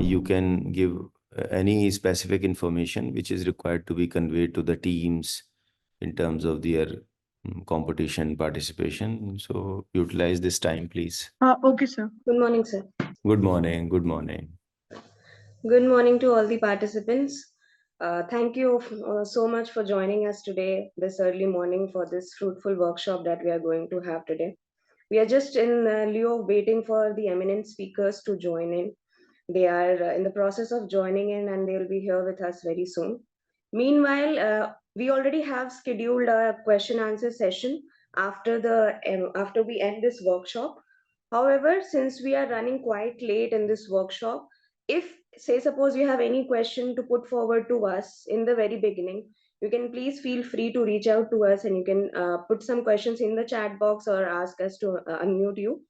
you can give any specific information which is required to be conveyed to the teams in terms of their competition participation. So utilize this time, please. Okay, sir. Good morning, sir. Good morning. Good morning. Good morning to all the participants. Thank you so much for joining us today, this early morning, for this fruitful workshop that we are going to have today. We are just in lieu of waiting for the eminent speakers to join in. They are in the process of joining in and they will be here with us very soon. Meanwhile, we already have scheduled a question answer session after we end this workshop. However, since we are running quite late in this workshop, if say suppose you have any question to put forward to us in the very beginning, you can please feel free to reach out to us and you can put some questions in the chat box or ask us to unmute you.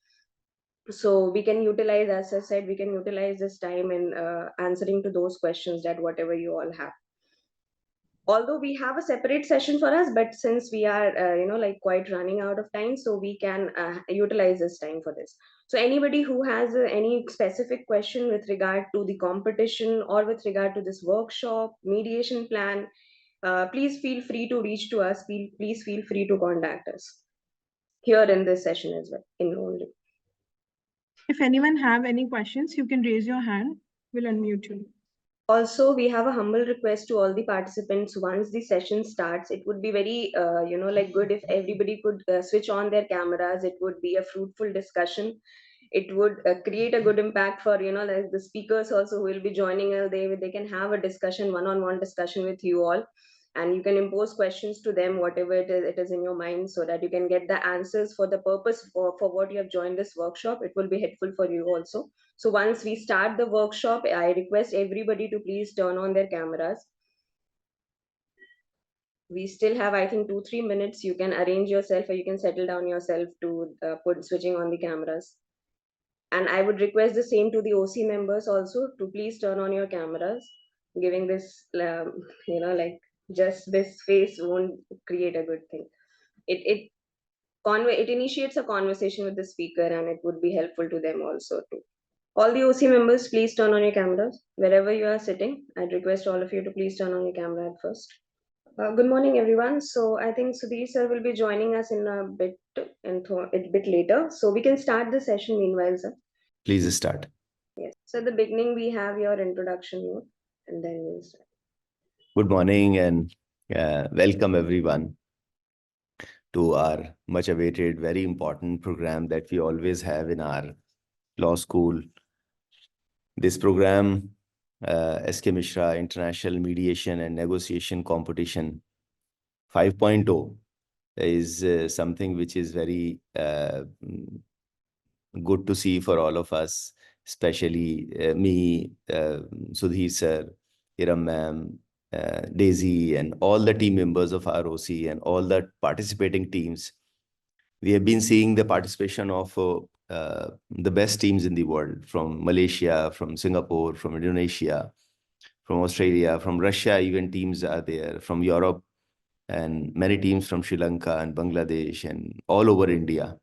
So we can utilize, as I said, we can utilize this time in answering to those questions that whatever you all have. Although we have a separate session for us, but since we are like quite running out of time, so we can utilize this time for this. So anybody who has any specific question with regard to the competition or with regard to this workshop mediation plan, please feel free to reach to us. Please feel free to contact us here in this session as well, in only. If anyone have any questions, you can raise your hand. We'll unmute you. Also, we have a humble request to all the participants. Once the session starts, it would be very like good if everybody could switch on their cameras. It would be a fruitful discussion. It would create a good impact for like the speakers also who will be joining us. They can have a discussion, one-on-one discussion with you all, and you can impose questions to them, whatever it is in your mind, so that you can get the answers for the purpose for what you have joined this workshop. It will be helpful for you also. So once we start the workshop, I request everybody to please turn on their cameras. We still have, I think, 2-3 minutes. You can arrange yourself or you can settle down yourself to put switching on the cameras. And I would request the same to the OC members also to please turn on your cameras. Giving this, like just this face won't create a good thing. It initiates a conversation with the speaker and it would be helpful to them also too. All the OC members, please turn on your cameras. Wherever you are sitting, I'd request all of you to please turn on your camera at first. Good morning, everyone. So I think Sudhir sir will be joining us in a bit later. So we can start the session meanwhile, sir. Please start. Yes. So at the beginning, we have your introduction note and then we'll start. Good morning and welcome everyone to our much awaited, very important program that we always have in our law school. This program, S K Misra International Mediation and Negotiation Competition 5.0, is something which is very good to see for all of us, especially me, Sudhir sir, Iram ma'am, Daisy, and all the team members of ROC and all the participating teams. We have been seeing the participation of the best teams in the world, from Malaysia, from Singapore, from Indonesia, from Australia, from Russia. Even teams are there, from Europe, and many teams from Sri Lanka and Bangladesh and all over India.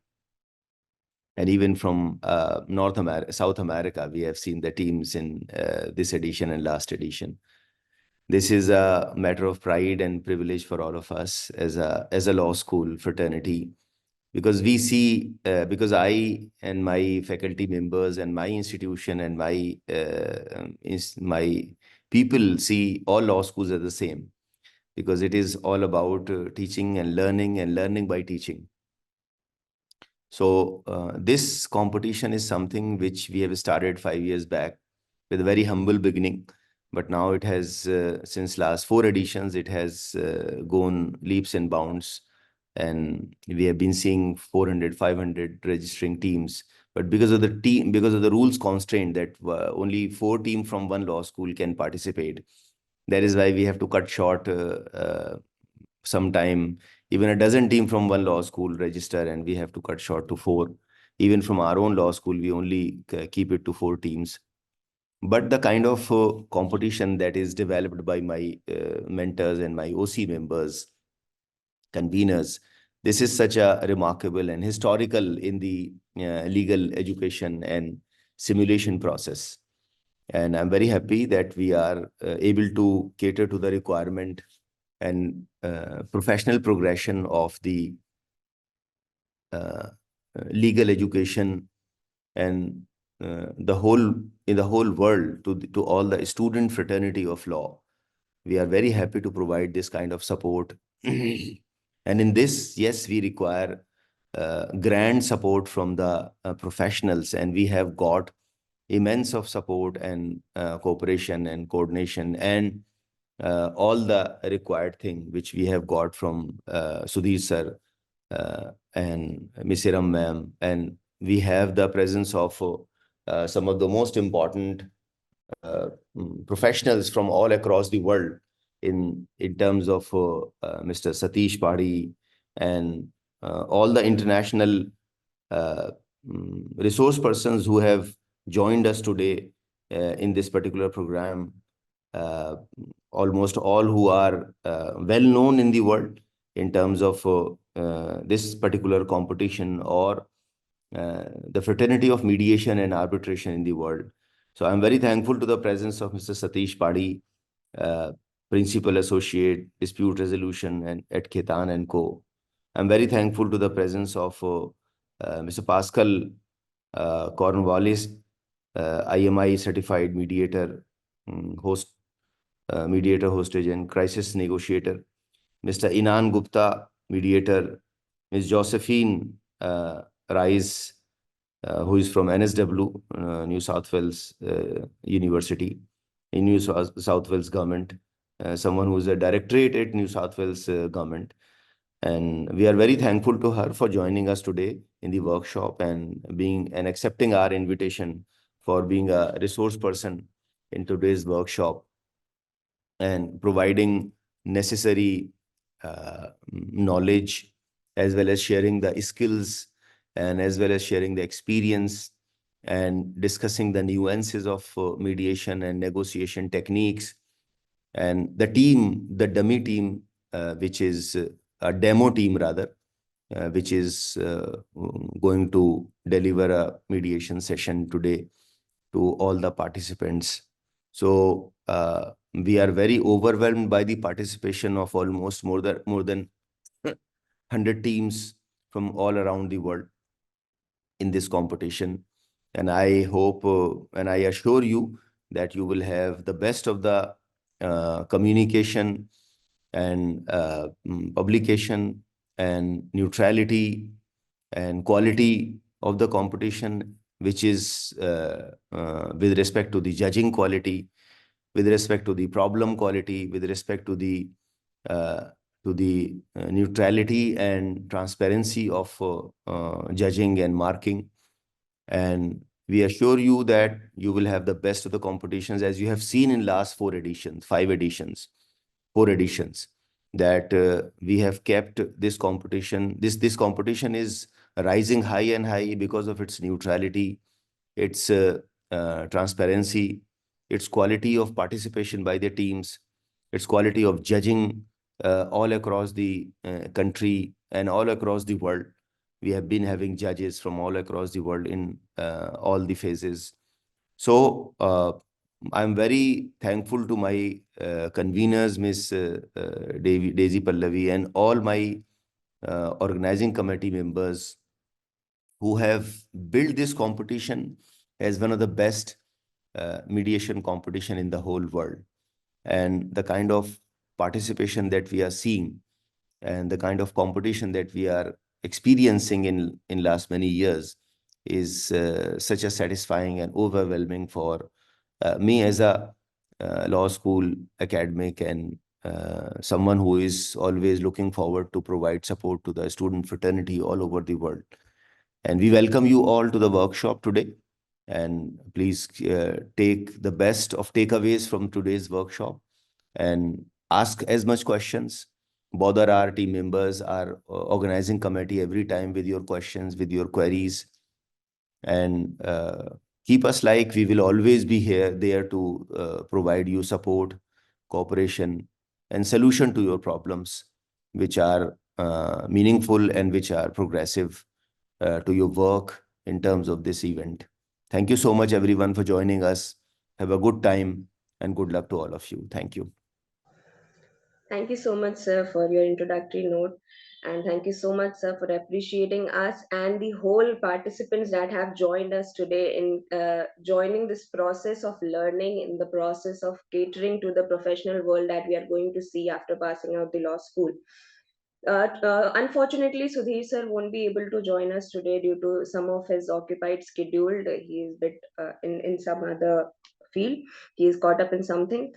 And even from North America, South America, we have seen the teams in this edition and last edition. This is a matter of pride and privilege for all of us as a law school fraternity, because we see, because I and my faculty members and my institution and my people see all law schools as the same, because it is all about teaching and learning by teaching. So this competition is something which we have started 5 years back with a very humble beginning. But now it has, since last 4 editions, it has gone leaps and bounds. And we have been seeing 400, 500 registering teams. But because of the rules constraint that only 4 teams from one law school can participate, that is why we have to cut short some time. Even a dozen teams from one law school register, and we have to cut short to 4. Even from our own law school, we only keep it to 4 teams. But the kind of competition that is developed by my mentors and my OC members, conveners, this is such a remarkable and historical in the legal education and simulation process. And I'm very happy that we are able to cater to the requirement and professional progression of the legal education and in the whole world to all the student fraternity of law. We are very happy to provide this kind of support. And in this, yes, we require grand support from the professionals, and we have got immense of support and cooperation and coordination and all the required thing which we have got from Sudhir sir and Miss Iram ma'am. And we have the presence of some of the most important professionals from all across the world in terms of Mr. Satish Padhi and all the international resource persons who have joined us today in this particular program. Almost all who are well known in the world in terms of this particular competition or the fraternity of mediation and arbitration in the world. So I'm very thankful to the presence of Mr. Satish Padhi, Principal Associate, Dispute Resolution and at 𝐂𝐑𝐈𝐁𝐄. I'm very thankful to the presence of Mr. Pascal Comvalius, IMI certified mediator, mediator, hostage and crisis negotiator. Mr. Inan Gupta, mediator. Ms. Josephine Reyes, who is from NSW, New South Wales University, in New South Wales government, someone who is a directorate at New South Wales government. And we are very thankful to her for joining us today in the workshop and accepting our invitation for being a resource person in today's workshop and providing necessary knowledge, as well as sharing the skills and as well as sharing the experience and discussing the nuances of mediation and negotiation techniques. And the team, the dummy team, which is a demo team rather, which is going to deliver a mediation session today to all the participants. So we are very overwhelmed by the participation of almost more than 100 teams from all around the world in this competition. And I hope and I assure you that you will have the best of the communication and publication and neutrality and quality of the competition, which is with respect to the judging quality, with respect to the problem quality, with respect to the neutrality and transparency of judging and marking. And we assure you that you will have the best of the competitions, as you have seen in last 4 editions, 4 editions, that we have kept this competition. This competition is rising high and high because of its neutrality, its transparency, its quality of participation by the teams, its quality of judging all across the country and all across the world. We have been having judges from all across the world in all the phases. So I'm very thankful to my conveners, Ms. Daisy Pallavi, and all my organizing committee members who have built this competition as one of the best mediation competition in the whole world. And the kind of participation that we are seeing and the kind of competition that we are experiencing in last many years is such a satisfying and overwhelming for me as a law school academic and someone who is always looking forward to provide support to the student fraternity all over the world. And we welcome you all to the workshop today. And please take the best of takeaways from today's workshop and ask as much questions. Bother our team members, our organizing committee every time with your questions, with your queries. And keep us like we will always be there to provide you support, cooperation, and solution to your problems, which are meaningful and which are progressive to your work in terms of this event. Thank you so much, everyone, for joining us. Have a good time and good luck to all of you. Thank you. Thank you so much, sir, for your introductory note. And thank you so much, sir, for appreciating us and the whole participants that have joined us today in joining this process of learning, in the process of catering to the professional world that we are going to see after passing out the law school. Unfortunately, Sudhir sir won't be able to join us today due to some of his occupied schedule. He is bit in some other field. He is caught up in something.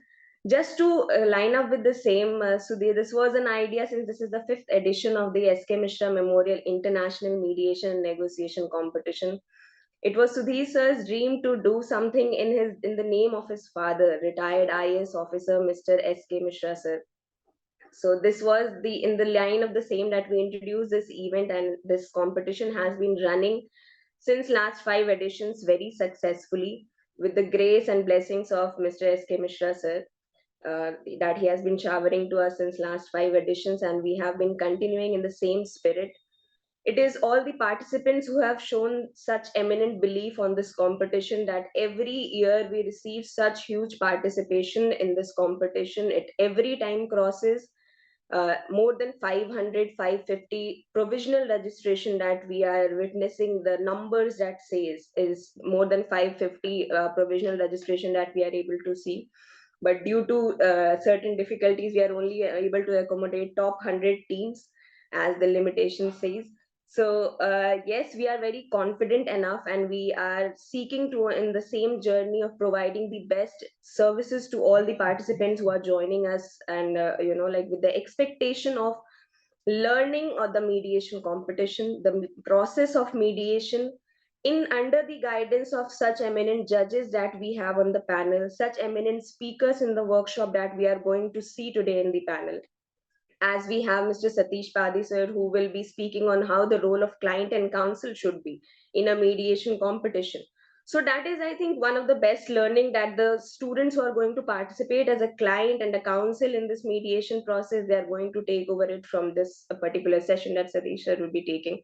Just to line up with the same, Sudhir, this was an idea since this is the fifth edition of the SK Misra Memorial International Mediation and Negotiation Competition. It was Sudhir sir's dream to do something in the name of his father, retired IAS officer Mr. SK Misra sir. So this was the in the line of the same that we introduced this event, and this competition has been running since last five editions very successfully with the grace and blessings of Mr. SK Mishra sir, that he has been showering to us since last five editions, and we have been continuing in the same spirit. It is all the participants who have shown such eminent belief on this competition that every year we receive such huge participation in this competition. It every time crosses more than 500, 550 provisional registration that we are witnessing. The numbers that says is more than 550 provisional registration that we are able to see, but due to certain difficulties we are only able to accommodate top 100 teams as the limitation says. So yes, we are very confident enough, and we are seeking to in the same journey of providing the best services to all the participants who are joining us, and like with the expectation of learning or the mediation competition, the process of mediation in under the guidance of such eminent judges that we have on the panel, such eminent speakers in the workshop that we are going to see today in the panel, as we have Mr. Satish Padhi sir, who will be speaking on how the role of client and counsel should be in a mediation competition. So that is, I think, one of the best learning that the students who are going to participate as a client and a counsel in this mediation process, they are going to take over it from this particular session that Satish sir will be taking.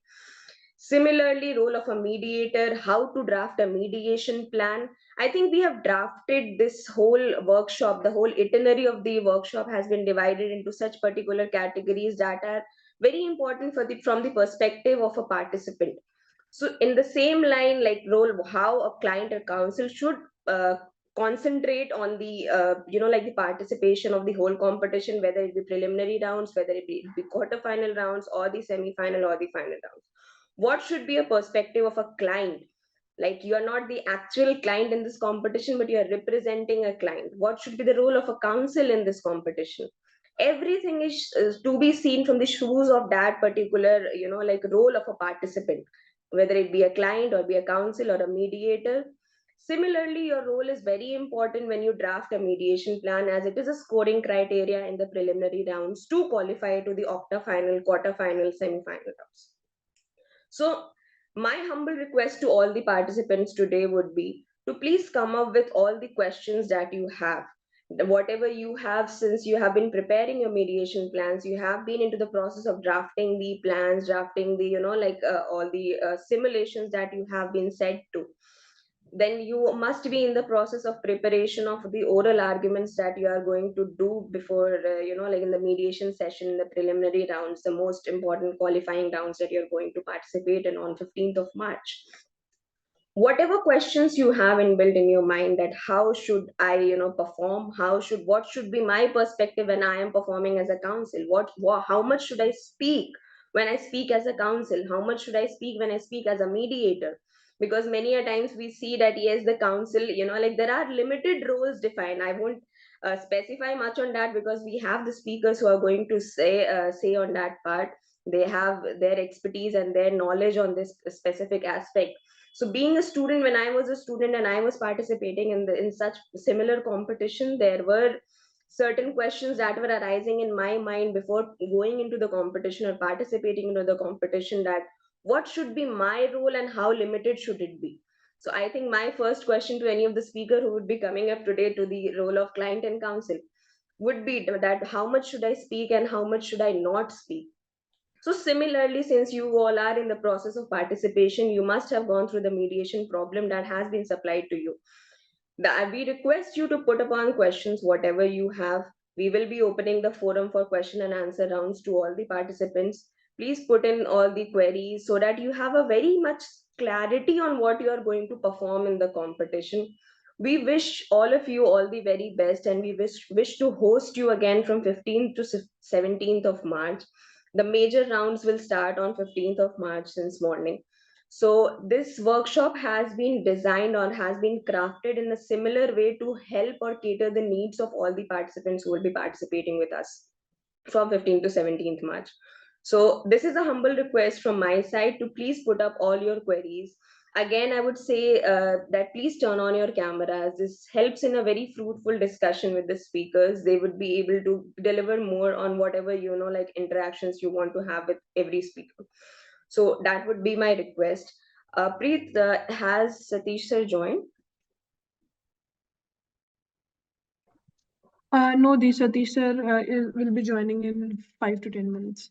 Similarly, role of a mediator, how to draft a mediation plan. I think we have drafted this whole workshop, the whole itinerary of the workshop has been divided into such particular categories that are very important for the from the perspective of a participant. So in the same line, like role, how a client or counsel should concentrate on the like the participation of the whole competition, whether it be preliminary rounds, whether it be quarterfinal rounds, or the semi-final or the final rounds. What should be a perspective of a client? Like, you are not the actual client in this competition, but you are representing a client. What should be the role of a counsel in this competition? Everything is to be seen from the shoes of that particular like role of a participant, whether it be a client or be a counsel or a mediator. Similarly, your role is very important when you draft a mediation plan, as it is a scoring criteria in the preliminary rounds to qualify to the octa-final, quarter-final, semi-final rounds. So, my humble request to all the participants today would be to please come up with all the questions that you have. Whatever you have, since you have been preparing your mediation plans, you have been into the process of drafting the plans, drafting the, all the simulations that you have been said to, then you must be in the process of preparation of the oral arguments that you are going to do before like in the mediation session, in the preliminary rounds, the most important qualifying rounds that you're going to participate in on 15th of March. Whatever questions you have inbuilt in your mind, that how should I perform, what should be my perspective when I am performing as a counsel, how much should I speak when I speak as a counsel, how much should I speak when I speak as a mediator? Because many a times we see that yes, the counsel, like there are limited roles defined. I won't specify much on that, because we have the speakers who are going to say on that part. They have their expertise and their knowledge on this specific aspect. So being a student, when I was a student and I was participating in such similar competition, there were certain questions that were arising in my mind before going into the competition or participating into the competition, that what should be my role and how limited should it be? So I think my first question to any of the speaker who would be coming up today to the role of client and counsel would be that how much should I speak and how much should I not speak? So similarly, since you all are in the process of participation, you must have gone through the mediation problem that has been supplied to you. We request you to put upon questions, whatever you have. We will be opening the forum for question and answer rounds to all the participants. Please put in all the queries so that you have a very much clarity on what you are going to perform in the competition. We wish all of you all the very best, and we wish to host you again from 15th to 17th of March. The major rounds will start on 15th of March since morning. So this workshop has been designed or has been crafted in a similar way to help or cater the needs of all the participants who will be participating with us from 15th to 17th March. So this is a humble request from my side to please put up all your queries. Again, I would say that please turn on your cameras. This helps in a very fruitful discussion with the speakers. They would be able to deliver more on whatever, like interactions you want to have with every speaker. So that would be my request. Preet, has Satish sir joined? No, the Satish sir will be joining in 5 to 10 minutes.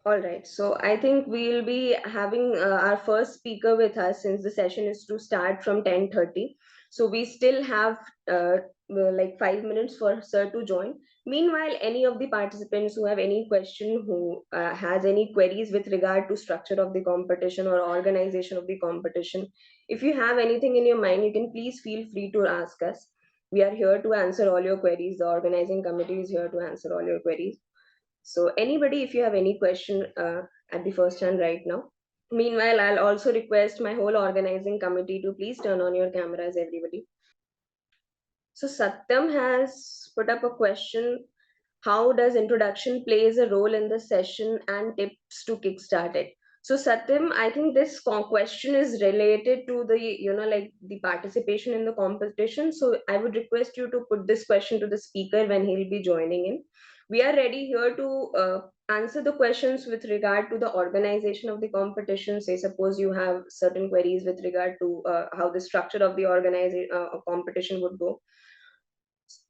All right. So I think we'll be having our first speaker with us, since the session is to start from 10:30. So we still have like 5 minutes for sir to join. Meanwhile, any of the participants who have any question, who has any queries with regard to structure of the competition or organization of the competition, if you have anything in your mind, you can please feel free to ask us. We are here to answer all your queries. The organizing committee is here to answer all your queries. So anybody, if you have any question at the first hand right now. Meanwhile, I'll also request my whole organizing committee to please turn on your cameras, everybody. So Satyam has put up a question. How does introduction plays a role in the session and tips to kickstart it? So Satyam, I think this question is related to the, like the participation in the competition. So I would request you to put this question to the speaker when he'll be joining in. We are ready here to answer the questions with regard to the organization of the competition. Say, suppose you have certain queries with regard to how the structure of the organization competition would go.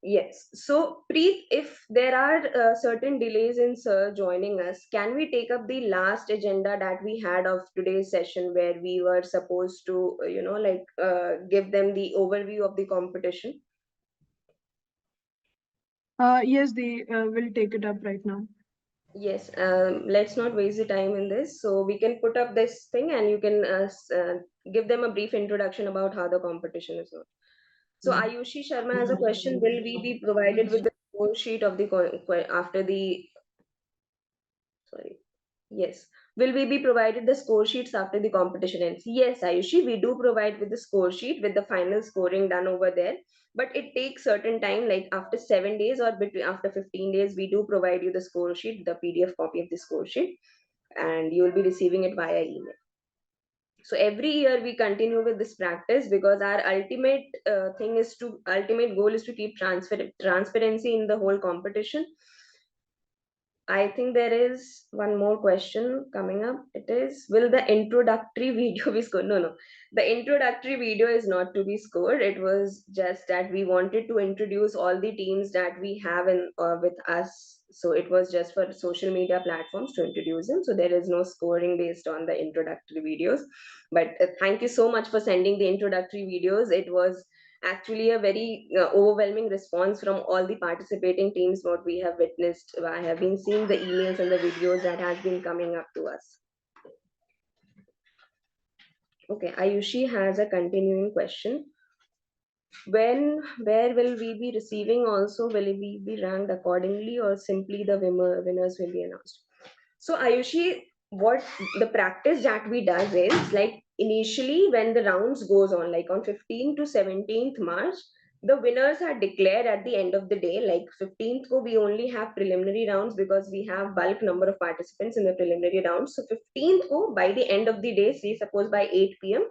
Yes. So, Preet, if there are certain delays in Sir joining us, can we take up the last agenda that we had of today's session, where we were supposed to, give them the overview of the competition? Yes, they will take it up right now. Yes. Let's not waste the time in this. So we can put up this thing, and you can give them a brief introduction about how the competition is going. So Ayushi Sharma has a question. Will we be provided with the score sheet of the after the sorry? Yes. Will we be provided the score sheets after the competition ends? Yes, Ayushi, we do provide with the score sheet with the final scoring done over there. But it takes certain time, like after 7 days or between after 15 days, we do provide you the score sheet, the PDF copy of the score sheet, and you will be receiving it via email. So every year we continue with this practice, because our ultimate goal is to keep transparency in the whole competition. I think there is one more question coming up. It is, will the introductory video be scored? No, no. The introductory video is not to be scored. It was just that we wanted to introduce all the teams that we have in with us. So it was just for social media platforms to introduce them. So there is no scoring based on the introductory videos. But thank you so much for sending the introductory videos. It was actually a very overwhelming response from all the participating teams. What we have witnessed, I have been seeing the emails and the videos that has been coming up to us. Okay, Ayushi has a continuing question. Where will we be receiving? Also, will we be ranked accordingly, or simply the winners will be announced? So Ayushi, what the practice that we does is, like, initially when the rounds goes on, like on 15th to 17th March, the winners are declared at the end of the day. Like 15th ko we only have preliminary rounds, because we have bulk number of participants in the preliminary rounds. So 15th ko by the end of the day, say suppose by 8 p.m,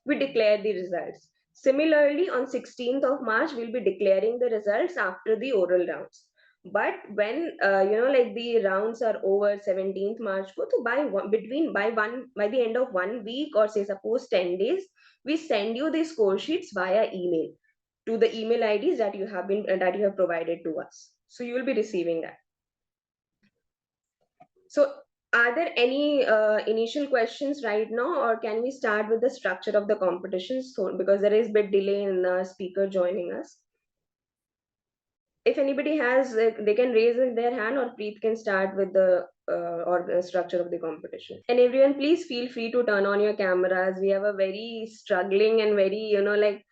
we declare the results. Similarly, on 16th of March, we'll be declaring the results after the oral rounds. But when like the rounds are over 17th March ko, to by the end of 1 week, or say suppose 10 days, we send you the score sheets via email to the email IDs that you have provided to us. So you will be receiving that. So Are there any initial questions right now, or can we start with the structure of the competition? So, because there is a bit delay in the speaker joining us. If anybody has, they can raise their hand, or Preet can start with the or the structure of the competition. And everyone, please feel free to turn on your cameras. We have a very struggling and very, like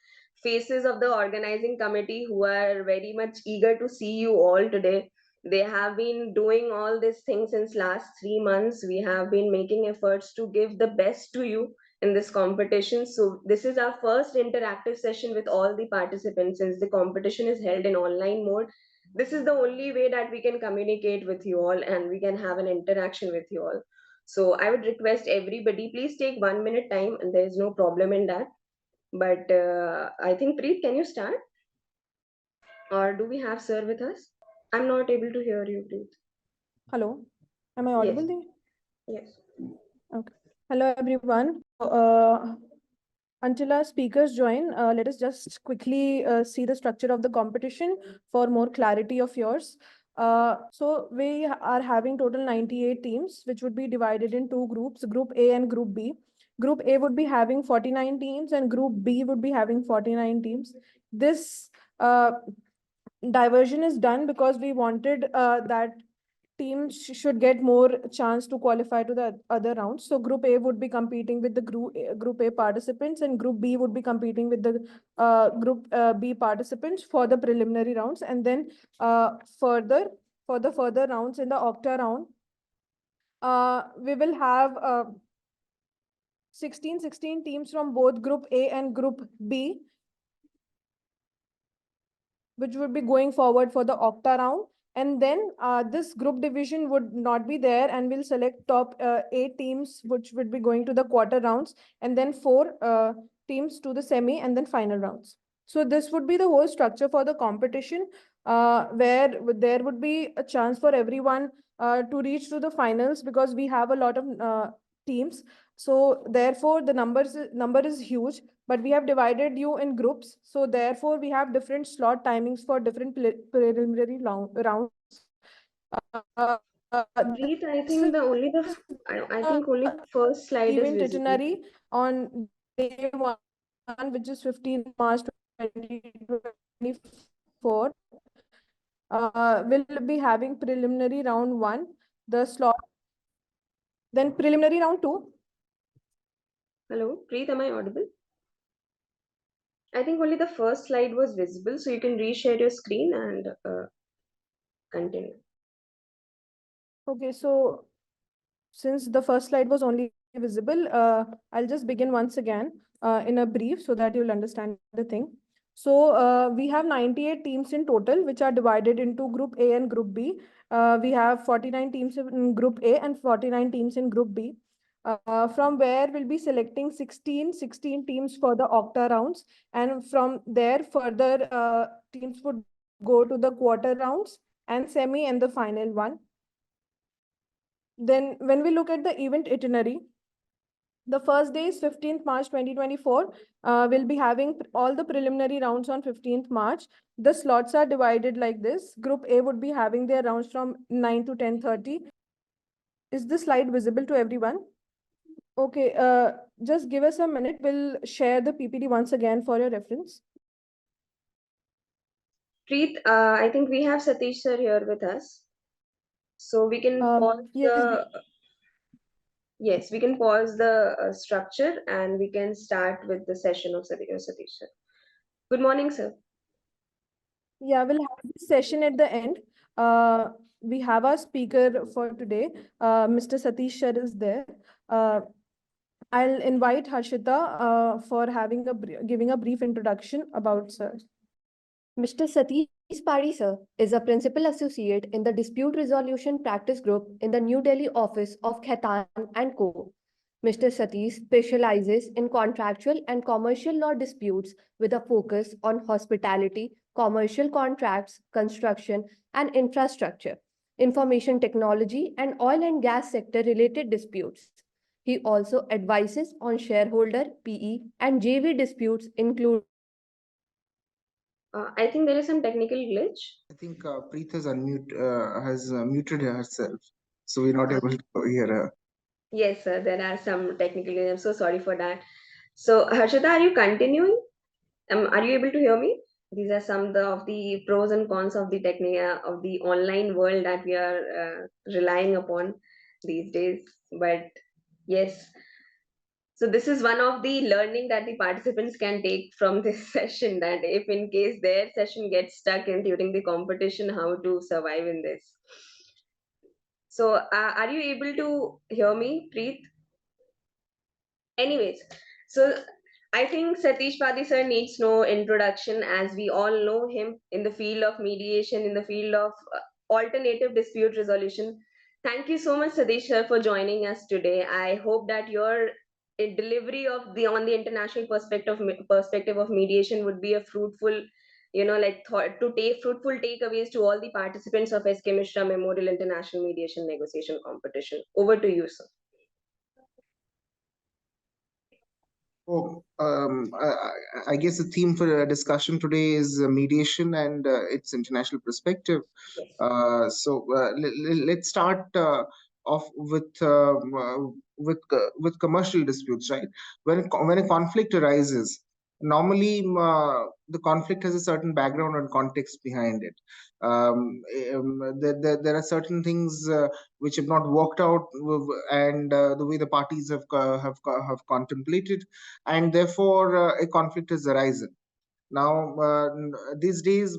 faces of the organizing committee who are very much eager to see you all today. They have been doing all these things since last 3 months. We have been making efforts to give the best to you in this competition. So this is our first interactive session with all the participants. Since the competition is held in online mode, this is the only way that we can communicate with you all and we can have an interaction with you all. So I would request everybody, please take 1 minute time, and there is no problem in that. But I think, Preet, can you start? Or do we have sir with us? I'm not able to hear you, Preet. Hello, am I Yes. audible there? Yes. Okay. Hello, everyone. Until our speakers join, let us just quickly see the structure of the competition for more clarity of yours. So we are having total 98 teams, which would be divided in two groups, Group A and Group B. Group A would be having 49 teams and Group B would be having 49 teams. This diversion is done because we wanted that teams should get more chance to qualify to the other rounds. So Group A would be competing with the Group A participants, and Group B would be competing with the Group B participants for the preliminary rounds. And then further, for the further rounds in the octa round, we will have 16 teams from both Group A and Group B, which would be going forward for the octa round. And then this group division would not be there, and we'll select top 8 teams, which would be going to the quarter rounds, and then 4 teams to the semi and then final rounds. So this would be the whole structure for the competition, where there would be a chance for everyone to reach to the finals, because we have a lot of teams. So therefore, the number is huge, but we have divided you in groups. So therefore, we have different slot timings for different preliminary rounds. Preet, I This is think I think only first slide is event visible. itinerary on day 1, which is 15th March 2024. We'll be having preliminary round 1, the slot, then preliminary round 2. Hello, Preet, am I audible? I think only the first slide was visible, so you can reshare your screen and continue. Okay, so since the first slide was only visible, I'll just begin once again in a brief so that you'll understand the thing. So we have 98 teams in total, which are divided into Group A and Group B. We have 49 teams in Group A and 49 teams in Group B. From where we'll be selecting 16 teams for the octa rounds. And from there, further teams would go to the quarter rounds and semi and the final one. Then when we look at the event itinerary, the first day is 15th March 2024. We'll be having all the preliminary rounds on 15th March. The slots are divided like this. Group A would be having their rounds from 9 to 10:30. Is this slide visible to everyone? Okay, just give us a minute. We'll share the PPT once again for your reference. Preet, I think we have Satish sir here with us. So we can pause yes, we can pause the structure and we can start with the session of Satish sir. Good morning, sir. Yeah, we'll have this session at the end. We have our speaker for today. Mr. Satish Sir is there. I'll invite Harshita for giving a brief introduction about sir. Mr. Satish Padhi, sir, is a principal associate in the Dispute Resolution Practice Group in the New Delhi office of 𝐒𝐑 and Co. Mr. Satish specializes in contractual and commercial law disputes with a focus on hospitality, commercial contracts, construction and infrastructure, information technology, and oil and gas sector related disputes. He also advises on shareholder, PE, and JV disputes, including I think there is some technical glitch. I think Preet has muted herself. so we're not able to hear her. Yes, sir. There are some technical issues. I'm so sorry for that. So, Harshita, are you continuing? Are you able to hear me? These are some of the pros and cons of the of the online world that we are relying upon these days. But yes, so this is one of the learning that the participants can take from this session, that if in case their session gets stuck in during the competition, how to survive in this. So are you able to hear me, Preet? Anyways, so I think Satish Padhi sir needs no introduction, as we all know him in the field of mediation, in the field of alternative dispute resolution. Thank you so much, Satish sir, for joining us today. I hope that your delivery of the on the international perspective of mediation would be a fruitful, like thought to take fruitful takeaways to all the participants of SK Misra Memorial International Mediation Negotiation Competition. Over to you, sir. Oh, I guess the theme for discussion today is mediation and its international perspective. Let's start off with commercial disputes, right? When a conflict arises, normally the conflict has a certain background and context behind it. There are certain things which have not worked out, and the way the parties have contemplated, and therefore a conflict has arisen. Now, these days,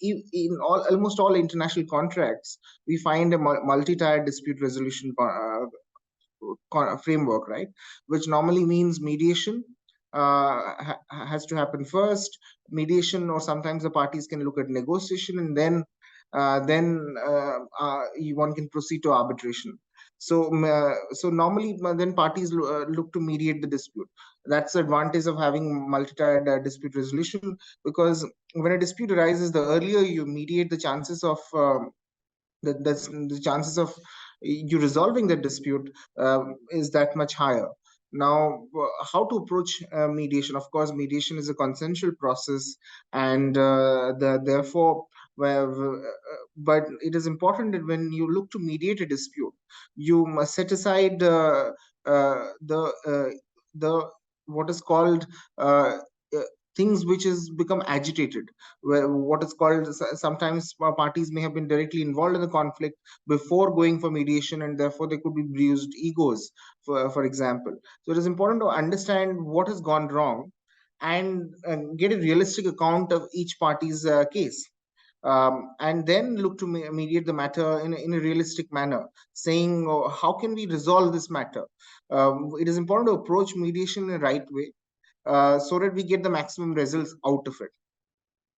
in almost all international contracts, we find a multi-tier dispute resolution framework, right? Which normally means mediation has to happen first. Mediation, or sometimes the parties can look at negotiation, and then one can proceed to arbitration. So normally then parties look to mediate the dispute. That's the advantage of having multi-tier dispute resolution, because when a dispute arises, the earlier you mediate, the chances of the chances of you resolving the dispute is that much higher. Now, how to approach mediation? Of course, mediation is a consensual process, and therefore, but it is important that when you look to mediate a dispute, you must set aside the what is called things which has become agitated, where what is called, sometimes parties may have been directly involved in the conflict before going for mediation, and therefore there could be bruised egos, for example. So it is important to understand what has gone wrong, and get a realistic account of each party's case. And then look to mediate the matter in a realistic manner, saying, oh, how can we resolve this matter? It is important to approach mediation in the right way, so that we get the maximum results out of it.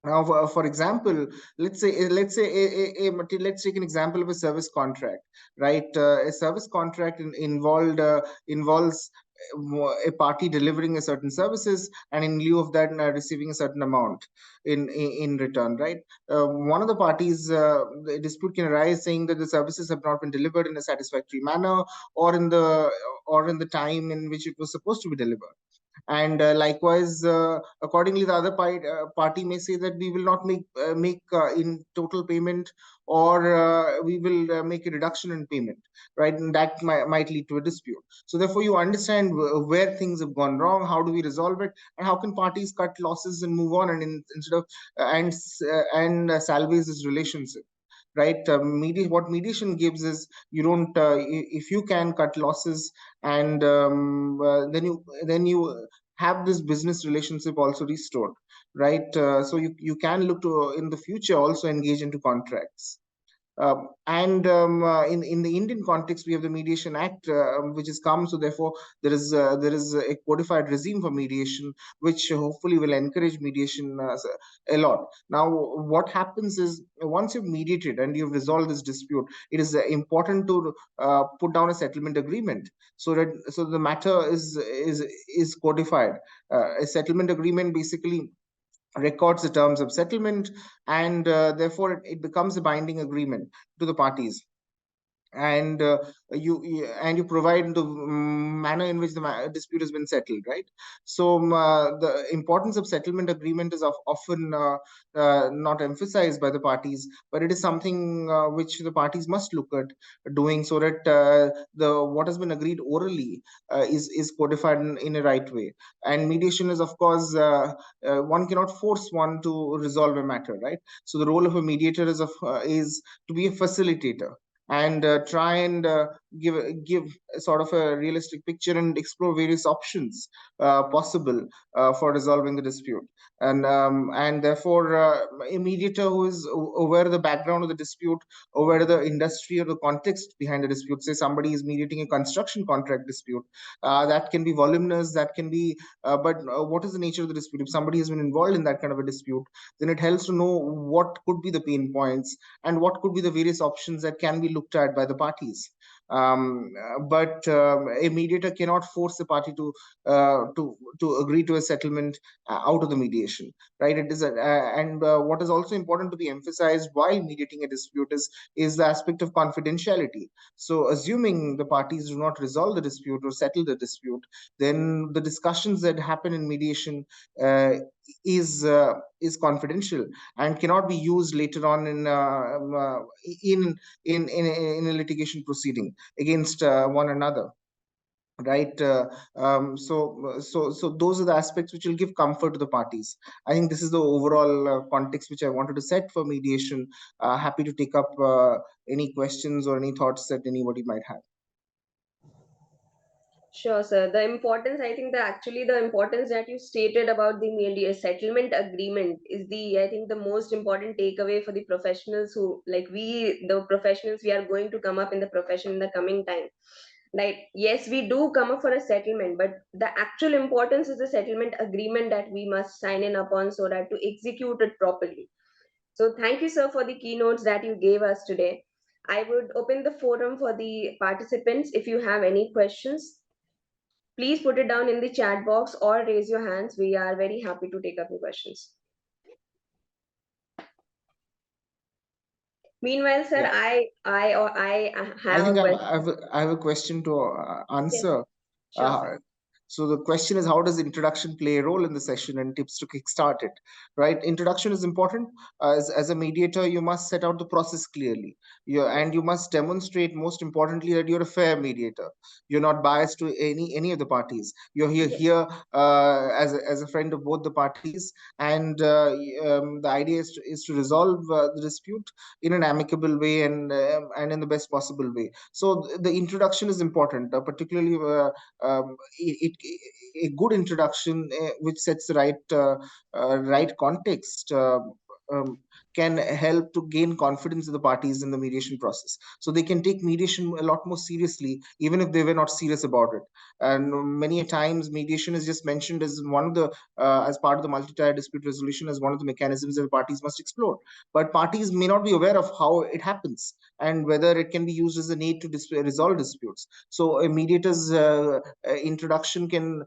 Now, for example, let's take an example of a service contract, right? A service contract involves a party delivering a certain services, and in lieu of that, receiving a certain amount in return, right? One of the parties, the dispute can arise saying that the services have not been delivered in a satisfactory manner, or in the time in which it was supposed to be delivered. And likewise, accordingly, the other party may say that we will not make in total payment, or we will make a reduction in payment, right? And that might lead to a dispute. So therefore, you understand where things have gone wrong, how do we resolve it, and how can parties cut losses and move on, and instead of salvage this relationship, right? What mediation gives is, you don't if you can cut losses, and then you have this business relationship also restored, right? So you can look to in the future also engage into contracts. In the Indian context, we have the Mediation Act, which has come. So therefore, there is a codified regime for mediation, which hopefully will encourage mediation a lot. Now, what happens is, once you've mediated and you've resolved this dispute, it is important to put down a settlement agreement, so the matter is codified. A settlement agreement basically records the terms of settlement, and therefore it becomes a binding agreement to the parties. and you provide the manner in which the dispute has been settled, right? So the importance of settlement agreement is often not emphasized by the parties, but it is something which the parties must look at doing, so that the what has been agreed orally is codified in a right way. And mediation is, of course, one cannot force one to resolve a matter, right? So the role of a mediator is to be a facilitator and try and give a sort of a realistic picture and explore various options possible for resolving the dispute. And therefore, a mediator who is aware of the background of the dispute, aware of the industry or the context behind the dispute. Say somebody is mediating a construction contract dispute, that can be voluminous, that can be, but what is the nature of the dispute? If somebody has been involved in that kind of a dispute, then it helps to know what could be the pain points and what could be the various options that can be looked at by the parties. But a mediator cannot force the party to agree to a settlement out of the mediation, right? It is and what is also important to be emphasized while mediating a dispute is the aspect of confidentiality. So assuming the parties do not resolve the dispute or settle the dispute, then the discussions that happen in mediation uh, is confidential and cannot be used later on in a litigation proceeding against one another, right? So those are the aspects which will give comfort to the parties. I think this is the overall context which I wanted to set for mediation. Happy to take up any questions or any thoughts that anybody might have. Sure, sir. The importance, I think, the importance that you stated about the settlement agreement is I think, the most important takeaway for the professionals who, like the professionals, we are going to come up in the profession in the coming time. Like, yes, we do come up for a settlement, but the actual importance is the settlement agreement that we must sign in upon so that to execute it properly. So, thank you, sir, for the keynotes that you gave us today. I would open the forum for the participants. If you have any questions, please put it down in the chat box or raise your hands. We are very happy to take up your questions. Meanwhile, sir, Yeah. I I have think a I have a question to Yes, answer. sure, Uh, sir. so the question is, how does introduction play a role in the session and tips to kickstart it? Right, introduction is important. As a mediator, you must set out the process clearly. And you must demonstrate, most importantly, that you're a fair mediator. You're not biased to any of the parties. You're Yes. here as a friend of both the parties, and the idea is to resolve the dispute in an amicable way and in the best possible way. So the introduction is important, particularly a good introduction which sets the right context. Um, can help to gain confidence of the parties in the mediation process, so they can take mediation a lot more seriously, even if they were not serious about it. And many a times mediation is just mentioned as one of the as part of the multi-tier dispute resolution, as one of the mechanisms that the parties must explore, but parties may not be aware of how it happens and whether it can be used as a need to resolve disputes. So a mediator's introduction can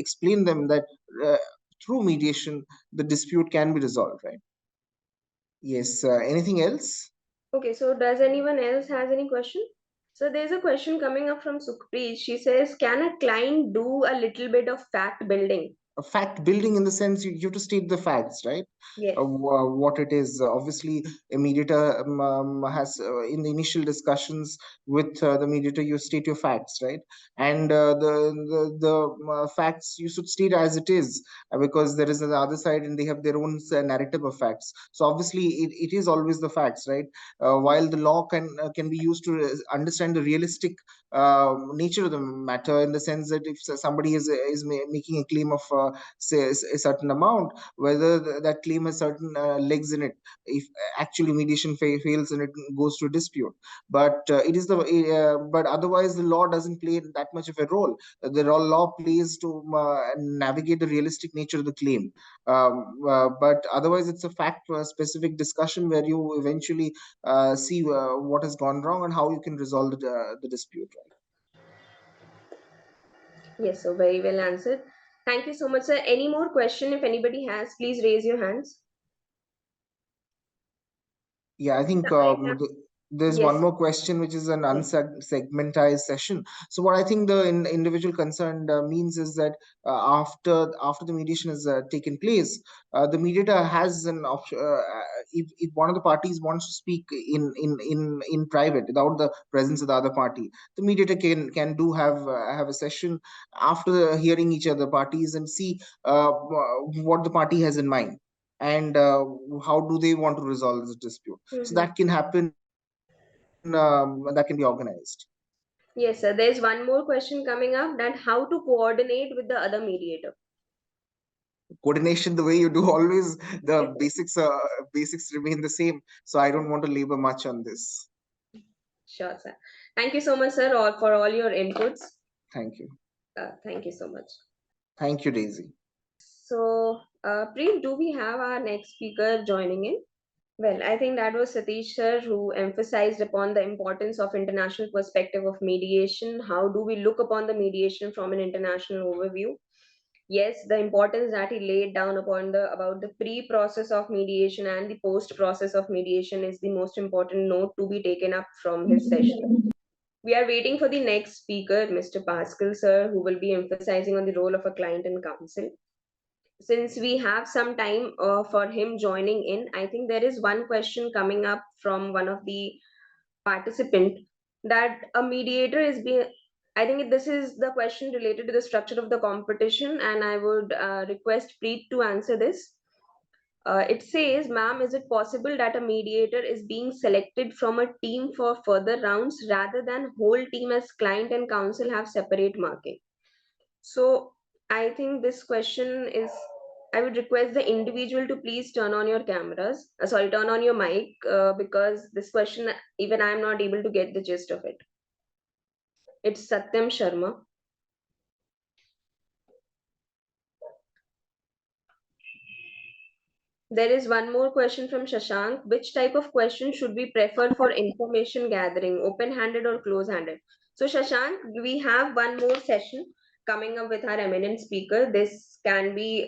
explain them that uh, through mediation the dispute can be resolved, right? Yes. Anything else? Okay, so does anyone else has any question? So there's a question coming up from Sukhpreet. She says, can a client do a little bit of fact building? Fact building in the sense you have to state the facts, right? Yes. What it is. Obviously, a mediator has in the initial discussions with the mediator, you state your facts, right? And the facts you should state as it is, because there is the other side and they have their own narrative of facts. So obviously, it is always the facts, right? While the law can be used to understand the realistic nature of the matter, in the sense that if somebody is making a claim of say a certain amount, whether that claim has certain legs in it, if actually mediation fails and it goes to a dispute. But it is but otherwise the law doesn't play that much of a role. The law plays to navigate the realistic nature of the claim. But otherwise it's a fact specific discussion where you eventually see what has gone wrong and how you can resolve the dispute, right? Yes, so very well answered. Thank you so much, sir. Any more question? If anybody has, please raise your hands. Yeah, I think There's Yes. one more question, which is an unsegmentized session. So what I think the individual concerned means is that after the mediation has taken place, the mediator has an option. If one of the parties wants to speak in private without the presence of the other party, the mediator can do have a session after hearing each other parties and see what the party has in mind, and how do they want to resolve this dispute. So that can happen, that can be organized. Yes, sir. There's one more question coming up, that how to coordinate with the other mediator. Coordination, the way you do always, the basics remain the same. So I don't want to labor much on this. Sure, sir. Thank you so much, sir, for all your inputs. Thank you. Thank you so much. Thank you, Daisy. So, Preet, do we have our next speaker joining in? Well, I think that was Satish sir, who emphasized upon the importance of international perspective of mediation. How do we look upon the mediation from an international overview? Yes, the importance that he laid down upon about the pre-process of mediation and the post-process of mediation is the most important note to be taken up from his session. We are waiting for the next speaker, Mr. Pascal sir, who will be emphasizing on the role of a client and counsel. Since we have some time for him joining in, I think there is one question coming up from one of the participant, that a mediator is being, I think this is the question related to the structure of the competition, and I would request Preet to answer this. It says, ma'am, is it possible that a mediator is being selected from a team for further rounds rather than whole team as client and counsel have separate marking? So I think this question is, I would request the individual to please turn on your cameras, turn on your mic, because this question, even I am not able to get the gist of it. It's Satyam Sharma. There is one more question from Shashank. Which type of question should we prefer for information gathering, open-handed or close-handed? So Shashank, we have one more session coming up with our eminent speaker. This can be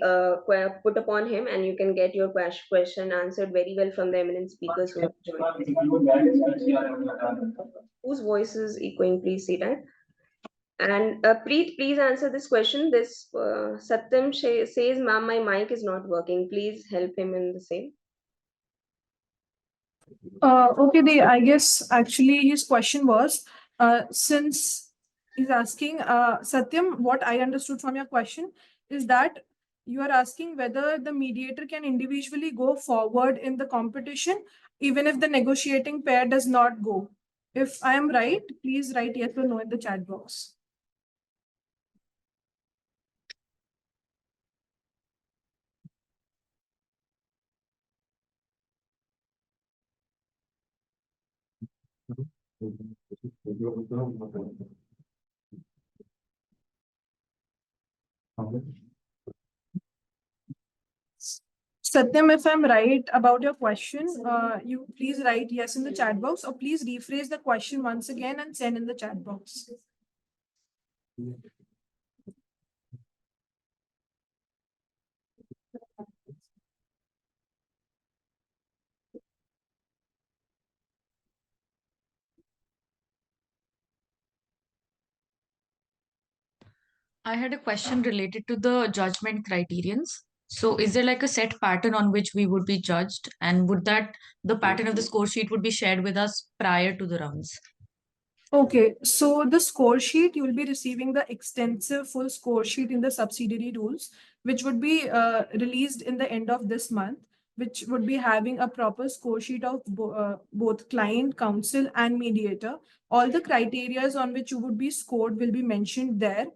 put upon him, and you can get your question answered very well from the eminent speakers who have joined. Whose voice is echoing? Please see that. And Preet, please answer this question. This Satyam says, ma'am, my mic is not working. Please help him in the same. Okay, I guess actually his question was, since he's asking, Satyam, what I understood from your question is that you are asking whether the mediator can individually go forward in the competition, even if the negotiating pair does not go. If I am right, please write yes or no in the chat box. Satyam, if I'm right about your question, you please write yes in the chat box, or please rephrase the question once again and send in the chat box. I had a question related to the judgment criterions. So is there like a set pattern on which we would be judged? And would that the pattern of the score sheet would be shared with us prior to the rounds? Okay, so the score sheet, you will be receiving the extensive full score sheet in the subsidiary rules, which would be released in the end of this month, which would be having a proper score sheet of both client, counsel, and mediator. All the criterias on which you would be scored will be mentioned there.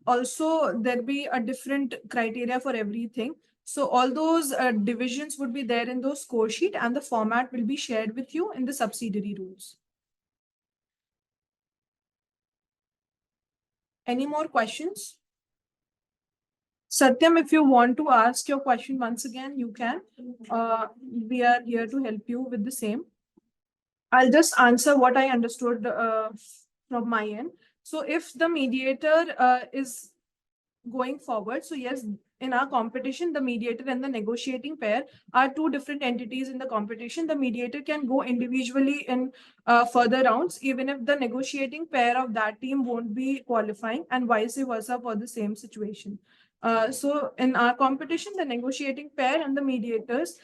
Also, there'll be a different criteria for everything. So all those divisions would be there in those score sheet, and the format will be shared with you in the subsidiary rules. Any more questions? Satyam, if you want to ask your question once again, you can. We are here to help you with the same. I'll just answer what I understood from my end. So if the mediator is going forward, so yes, in our competition, the mediator and the negotiating pair are two different entities in the competition. The mediator can go individually in further rounds, even if the negotiating pair of that team won't be qualifying, and vice versa for the same situation. So in our competition, the negotiating pair and the mediators,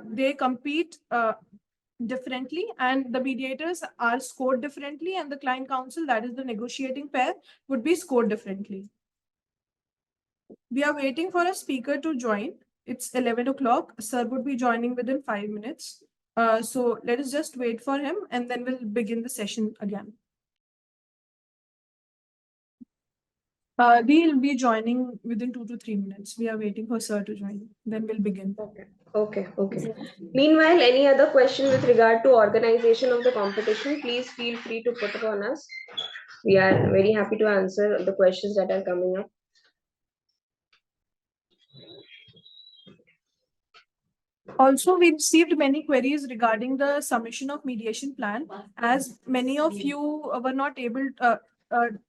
they compete differently, and the mediators are scored differently, and the client counsel, that is the negotiating pair, would be scored differently. We are waiting for a speaker to join. It's 11 o'clock. Sir would be joining within 5 minutes. So let us just wait for him, and then we'll begin the session again. We'll be joining within 2 to 3 minutes. We are waiting for sir to join. Then we'll begin. Okay. Meanwhile, any other question with regard to organization of the competition, please feel free to put upon us. We are very happy to answer the questions that are coming up. Also, we received many queries regarding the submission of mediation plan, as many of you were not able,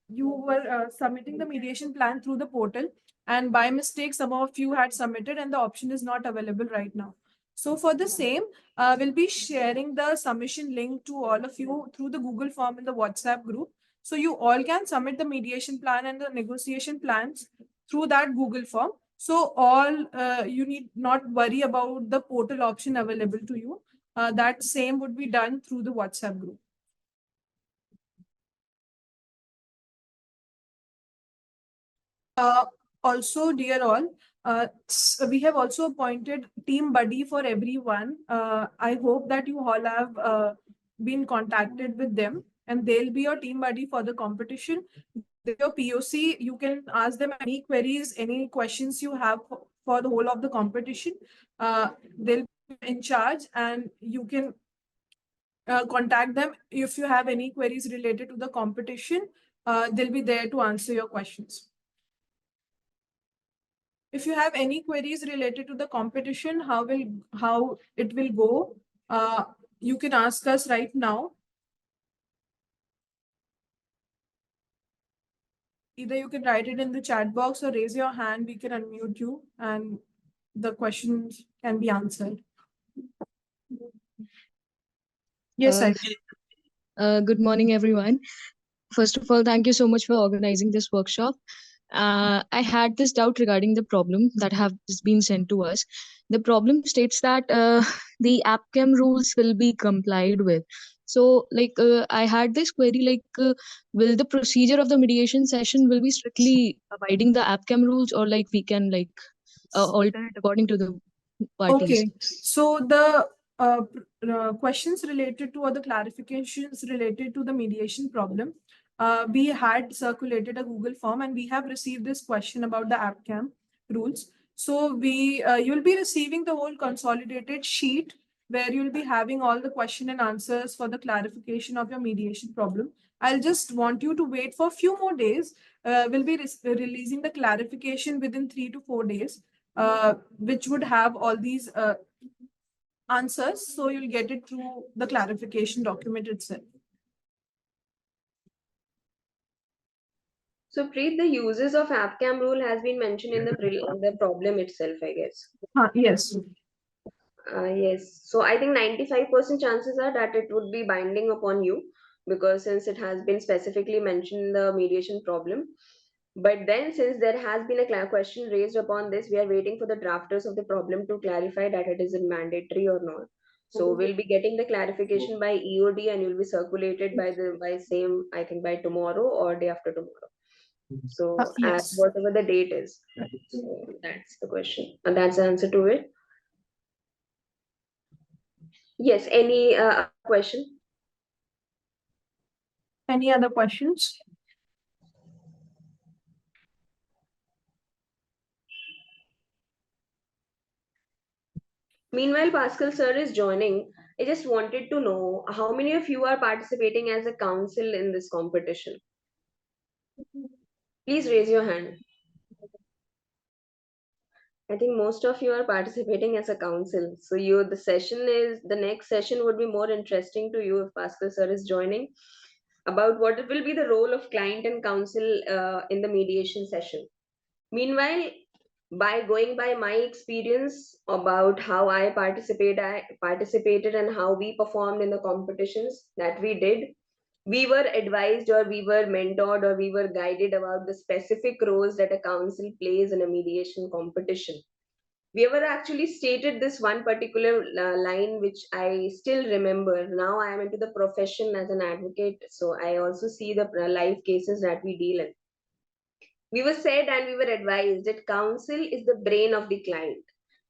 you were submitting the mediation plan through the portal, and by mistake, some of you had submitted and the option is not available right now. So for the same, we'll be sharing the submission link to all of you through the Google form in the WhatsApp group. So you all can submit the mediation plan and the negotiation plans through that Google form. So all you need not worry about the portal option available to you. That same would be done through the WhatsApp group. Also, dear all, we have also appointed team buddy for everyone. I hope that you all have been contacted with them, and they'll be your team buddy for the competition. Your POC, you can ask them any queries, any questions you have for the whole of the competition. They'll be in charge, and you can contact them if you have any queries related to the competition. They'll be there to answer your questions. If you have any queries related to the competition, how it will go, you can ask us right now. Either you can write it in the chat box or raise your hand. We can unmute you and the questions can be answered. Yes, good morning, everyone. First of all, thank you so much for organizing this workshop. I had this doubt regarding the problem that have been sent to us. The problem states that the AppCam rules will be complied with. So, I had this query, will the procedure of the mediation session will be strictly abiding the AppCam rules, or we can alter it according to the parties? Okay, so the questions related to, or the clarifications related to the mediation problem, we had circulated a Google form, and we have received this question about the AppCam rules. So you'll be receiving the whole consolidated sheet where you'll be having all the question and answers for the clarification of your mediation problem. I'll just want you to wait for a few more days. We'll be releasing the clarification within 3 to 4 days, which would have all these answers. So you'll get it through the clarification document itself. So, Preet, the uses of AppCam rule has been mentioned in the problem itself, I guess. Yes. Yes. So I think 95% chances are that it would be binding upon you, because since it has been specifically mentioned in the mediation problem. But then, since there has been a question raised upon this, we are waiting for the drafters of the problem to clarify that it is mandatory or not. So we'll be getting the clarification by EOD, and will be circulated by same, I think, by tomorrow or day after tomorrow. So Yes. whatever the date is. So that's the question, and that's the answer to it. Yes, any question? Any other questions? Meanwhile, Pascal sir is joining. I just wanted to know how many of you are participating as a council in this competition. Please raise your hand. I think most of you are participating as a council. So the next session would be more interesting to you if Pascal sir is joining, about what will be the role of client and council in the mediation session. Meanwhile, By going by my experience about how I participated and how we performed in the competitions that we did, we were advised or we were mentored or we were guided about the specific roles that a council plays in a mediation competition. We ever actually stated this one particular line, which I still remember. Now I am into the profession as an advocate, so I also see the live cases that we deal in. We were said and we were advised that counsel is the brain of the client.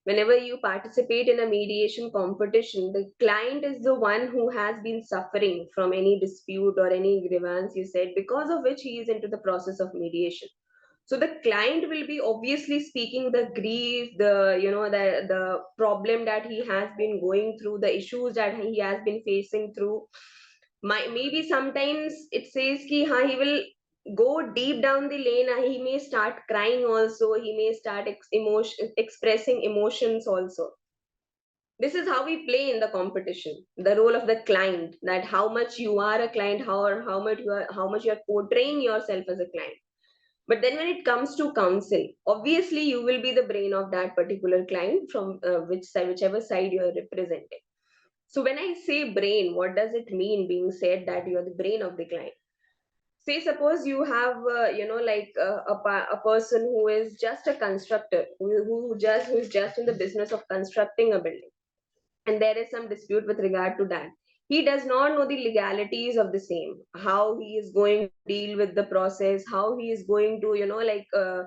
Whenever you participate in a mediation competition, the client is the one who has been suffering from any dispute or any grievance, you said, because of which he is into the process of mediation. So the client will be obviously speaking the grief, the problem that he has been going through, the issues that he has been facing through. Maybe sometimes it says ki he will go deep down the lane, he may start crying also, he may start expressing emotions also. This is how we play in the competition, the role of the client, that how much you are a client, how much you are portraying yourself as a client. But then when it comes to counsel, obviously you will be the brain of that particular client from whichever side you are representing. So when I say brain, what does it mean being said that you are the brain of the client? Say suppose you have a person who is just a constructor, who's just in the business of constructing a building, and there is some dispute with regard to that. He does not know the legalities of the same, how he is going to deal with the process, how he is going to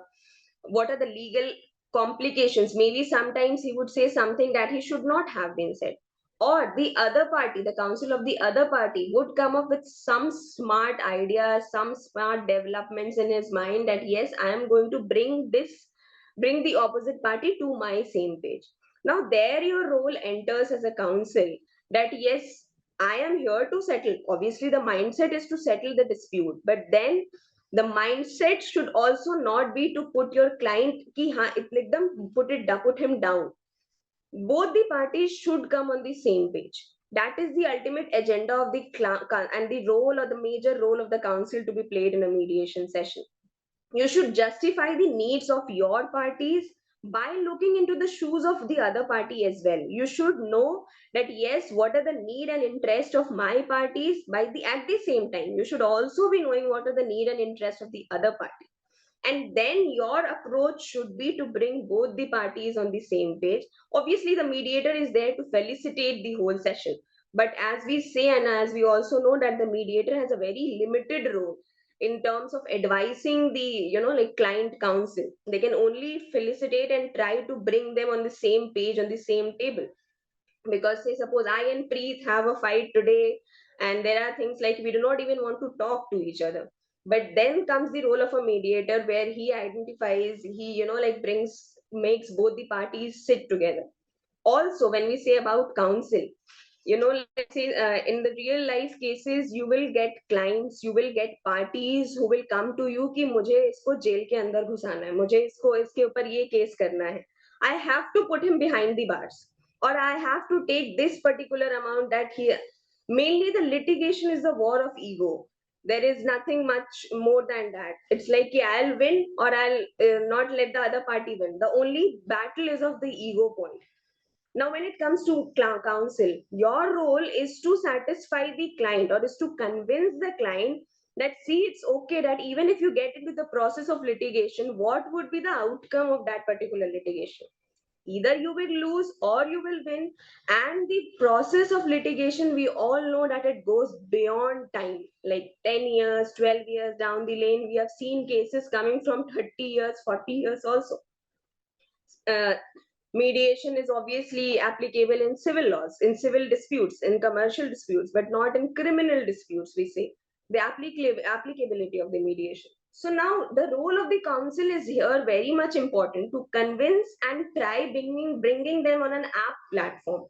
what are the legal complications. Maybe sometimes he would say something that he should not have been said, or the other party, the counsel of the other party, would come up with some smart ideas, some smart developments in his mind, that yes, I am going to bring the opposite party to my same page. Now there your role enters as a counsel, that yes, I am here to settle. Obviously the mindset is to settle the dispute, but then the mindset should also not be to put your client ki ha ekdam put him down. Both the parties should come on the same page. That is the ultimate agenda of the and the role or the major role of the council to be played in a mediation session. You should justify the needs of your parties by looking into the shoes of the other party as well. You should know that yes, what are the need and interest of my parties. By the at the same time, you should also be knowing what are the need and interest of the other party, and then your approach should be to bring both the parties on the same page. Obviously the mediator is there to felicitate the whole session, but as we say and as we also know that the mediator has a very limited role in terms of advising the client counsel. They can only felicitate and try to bring them on the same page, on the same table. Because say suppose I and Preet have a fight today, and there are things like we do not even want to talk to each other, but then comes the role of a mediator, where he identifies, he brings, makes both the parties sit together. Also when we say about counsel, let's say in the real life cases, you will get clients, you will get parties who will come to you कि मुझे इसको jail के अंदर घुसाना है, मुझे इसको इसके ऊपर ये केस करना है, I have to put him behind the bars, or I have to take this particular amount that he. Mainly the litigation is the war of ego. There is nothing much more than that. It's like I'll win or I'll not let the other party win. The only battle is of the ego point. Now, when it comes to counsel, your role is to satisfy the client, or is to convince the client that, see, it's okay that even if you get into the process of litigation, what would be the outcome of that particular litigation? Either you will lose or you will win. And the process of litigation, we all know that it goes beyond time, like 10 years, 12 years down the lane. We have seen cases coming from 30 years, 40 years also. Uh, Mediation is obviously applicable in civil laws, in civil disputes, in commercial disputes, but not in criminal disputes, we say. The applicability of the mediation. So now the role of the council is here very much important, to convince and try bringing them on an app platform.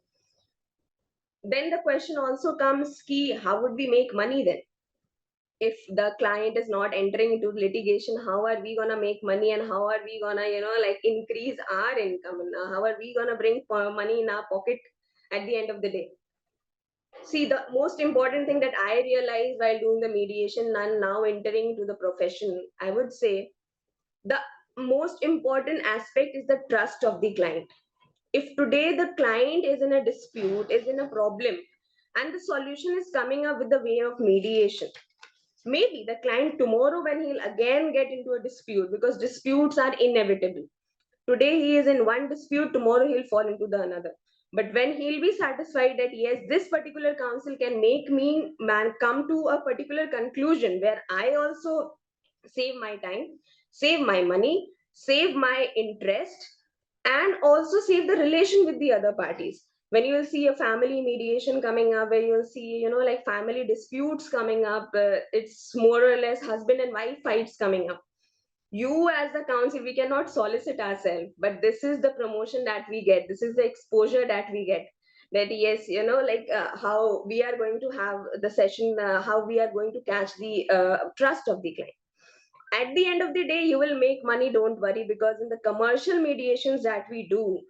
Then the question also comes, ki, how would we make money then? If the client is not entering into litigation, how are we going to make money, and how are we going to increase our income, and how are we going to bring money in our pocket at the end of the day? See, the most important thing that I realized while doing the mediation and now entering into the profession, I would say the most important aspect is the trust of the client. If today the client is in a dispute, is in a problem, and the solution is coming up with the way of mediation, maybe the client tomorrow, when he'll again get into a dispute, because disputes are inevitable. Today he is in one dispute, tomorrow he'll fall into the another. But when he'll be satisfied that yes, this particular counsel can make me come to a particular conclusion where I also save my time, save my money, save my interest, and also save the relation with the other parties. When you will see a family mediation coming up, where you'll see, like family disputes coming up, it's more or less husband and wife fights coming up. You as the council, we cannot solicit ourselves, but this is the promotion that we get, this is the exposure that we get, that yes, how we are going to have the session, how we are going to catch the trust of the client. At the end of the day, you will make money, don't worry, because in the commercial mediations that we do,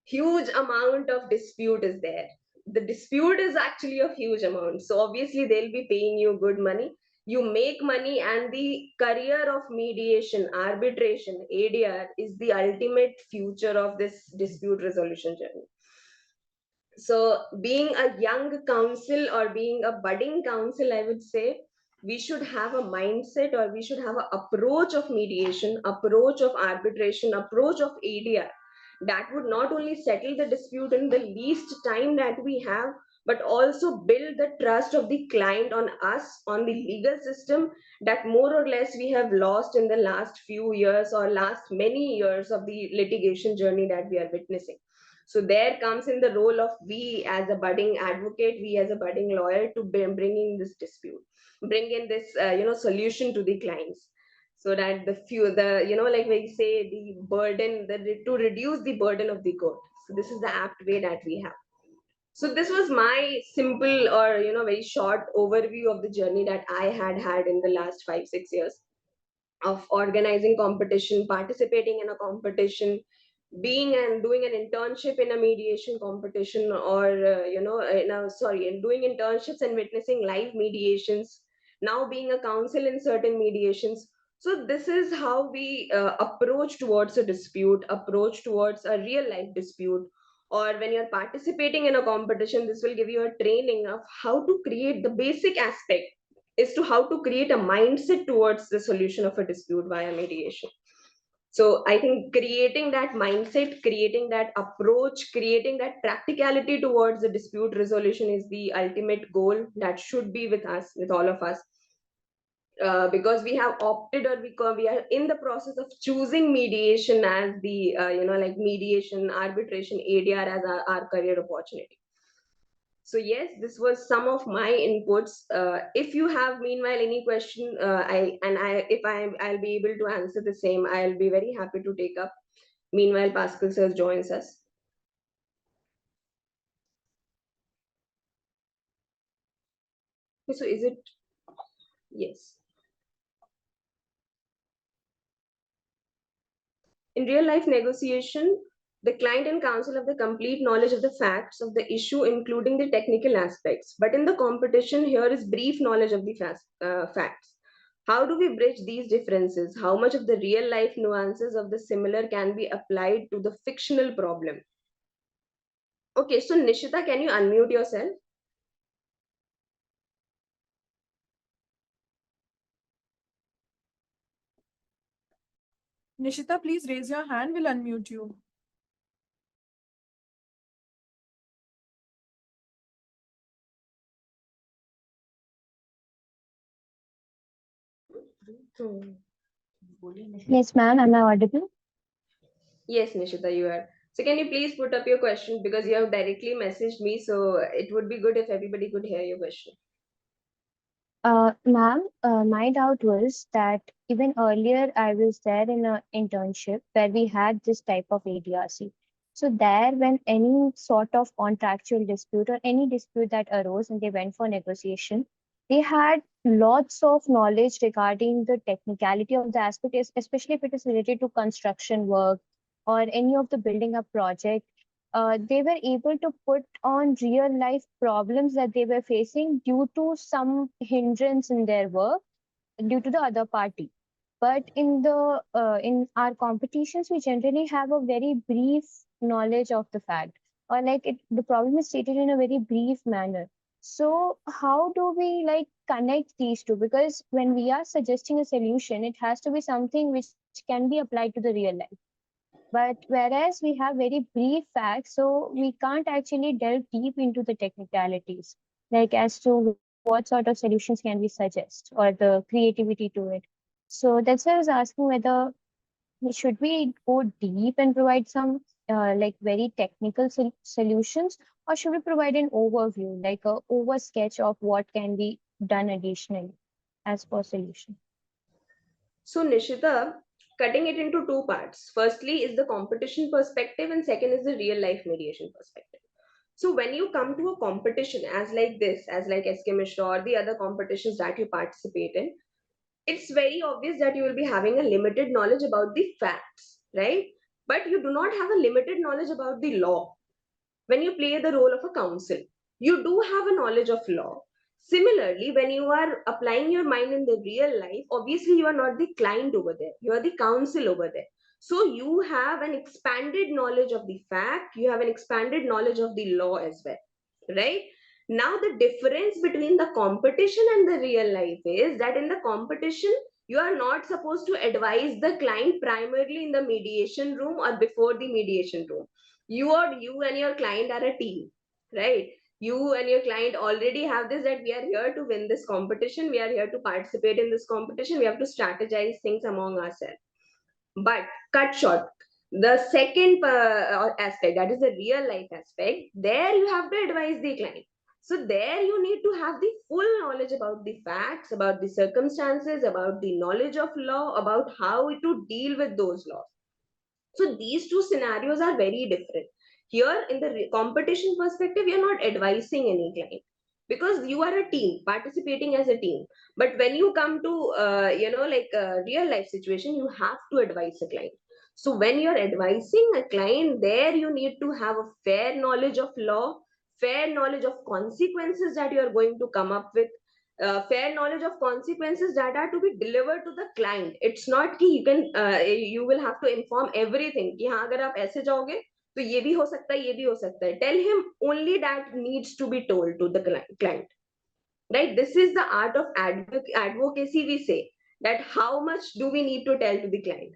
huge amount of dispute is there. The dispute is actually a huge amount, so obviously they'll be paying you good money, you make money, and the career of mediation, arbitration, ADR is the ultimate future of this dispute resolution journey. So being a young council or being a budding council, I would say we should have a mindset, or we should have an approach of mediation, approach of arbitration, approach of ADR that would not only settle the dispute in the least time that we have, but also build the trust of the client on us, on the legal system, that more or less we have lost in the last few years or last many years of the litigation journey that we are witnessing. So there comes in the role of we as a budding advocate, we as a budding lawyer, to bring in this dispute, bring in this solution to the clients, so that the few, the like we say, the burden, to reduce the burden of the court. So this is the apt way that we have. So this was my simple, or very short overview of the journey that I had in the last 5-6 years of organizing competition, participating in a competition, being and doing an internship in a mediation competition, or and doing internships and witnessing live mediations, now being a counsel in certain mediations. So this is how we approach towards a dispute, approach towards a real life dispute. Or when you're participating in a competition, this will give you a training of how to create the basic aspect, is to how to create a mindset towards the solution of a dispute via mediation. So I think creating that mindset, creating that approach, creating that practicality towards the dispute resolution is the ultimate goal that should be with us, with all of us. Because we have opted, or because we are in the process of choosing mediation as the like mediation, arbitration, ADR as our career opportunity. So yes, this was some of my inputs. If you have meanwhile any question, I'll be able to answer the same, I'll be very happy to take up. Meanwhile, Pascal sir joins us. So is it? Yes. In real life negotiation, the client and counsel have the complete knowledge of the facts of the issue, including the technical aspects. But in the competition, here is brief knowledge of the facts. How do we bridge these differences? How much of the real life nuances of the similar can be applied to the fictional problem? Okay, so Nishita, can you unmute yourself? Nishita, please raise your hand, we'll unmute you. Yes, ma'am. Am I audible? Yes, Nishita, you are. So can you please put up your question, because you have directly messaged me, so it would be good if everybody could hear your question. Ma'am, my doubt was that even earlier I was there in an internship where we had this type of ADRC. So there, when any sort of contractual dispute or any dispute that arose and they went for negotiation, they had lots of knowledge regarding the technicality of the aspect, especially if it is related to construction work or any of the building up project. They were able to put on real life problems that they were facing due to some hindrance in their work due to the other party. But in our competitions, we generally have a very brief knowledge of the fact, or like the problem is stated in a very brief manner. So how do we like connect these two? Because when we are suggesting a solution, it has to be something which can be applied to the real life. But whereas we have very brief facts, so we can't actually delve deep into the technicalities, like as to what sort of solutions can we suggest or the creativity to it. So that's why I was asking whether should we go deep and provide some like very technical solutions, or should we provide an overview, like a over sketch of what can be done additionally as per solution? So, Nishita, cutting it into two parts. Firstly is the competition perspective, and second is the real life mediation perspective. So, when you come to a competition as like this, as like SK Misra or the other competitions that you participate in, it's very obvious that you will be having a limited knowledge about the facts, right? But you do not have a limited knowledge about the law. When you play the role of a counsel, you do have a knowledge of law. Similarly, when you are applying your mind in the real life, obviously you are not the client over there, you are the counsel over there. So you have an expanded knowledge of the fact, you have an expanded knowledge of the law as well, right? Now, the difference between the competition and the real life is that in the competition, you are not supposed to advise the client primarily in the mediation room or before the mediation room. You and your client are a team, right? You and your client already have this, that we are here to win this competition, we are here to participate in this competition, we have to strategize things among ourselves. But cut short, the second aspect, that is the real life aspect, there you have to advise the client. So there you need to have the full knowledge about the facts, about the circumstances, about the knowledge of law, about how to deal with those laws. So these two scenarios are very different. Here, in the competition perspective, you're not advising any client because you are a team participating as a team. But when you come to like a real life situation, you have to advise a client. So when you're advising a client, there you need to have a fair knowledge of law, fair knowledge of consequences that you are going to come up with, fair knowledge of consequences that are to be delivered to the client. It's not कि you will have to inform everything कि हाँ अगर आप ऐसे जाओगे तो ये भी हो सकता है, ये भी हो सकता है. Tell him only that needs to be told to the client, right? This is the art of advocacy, we say, that how much do we need to tell to the client.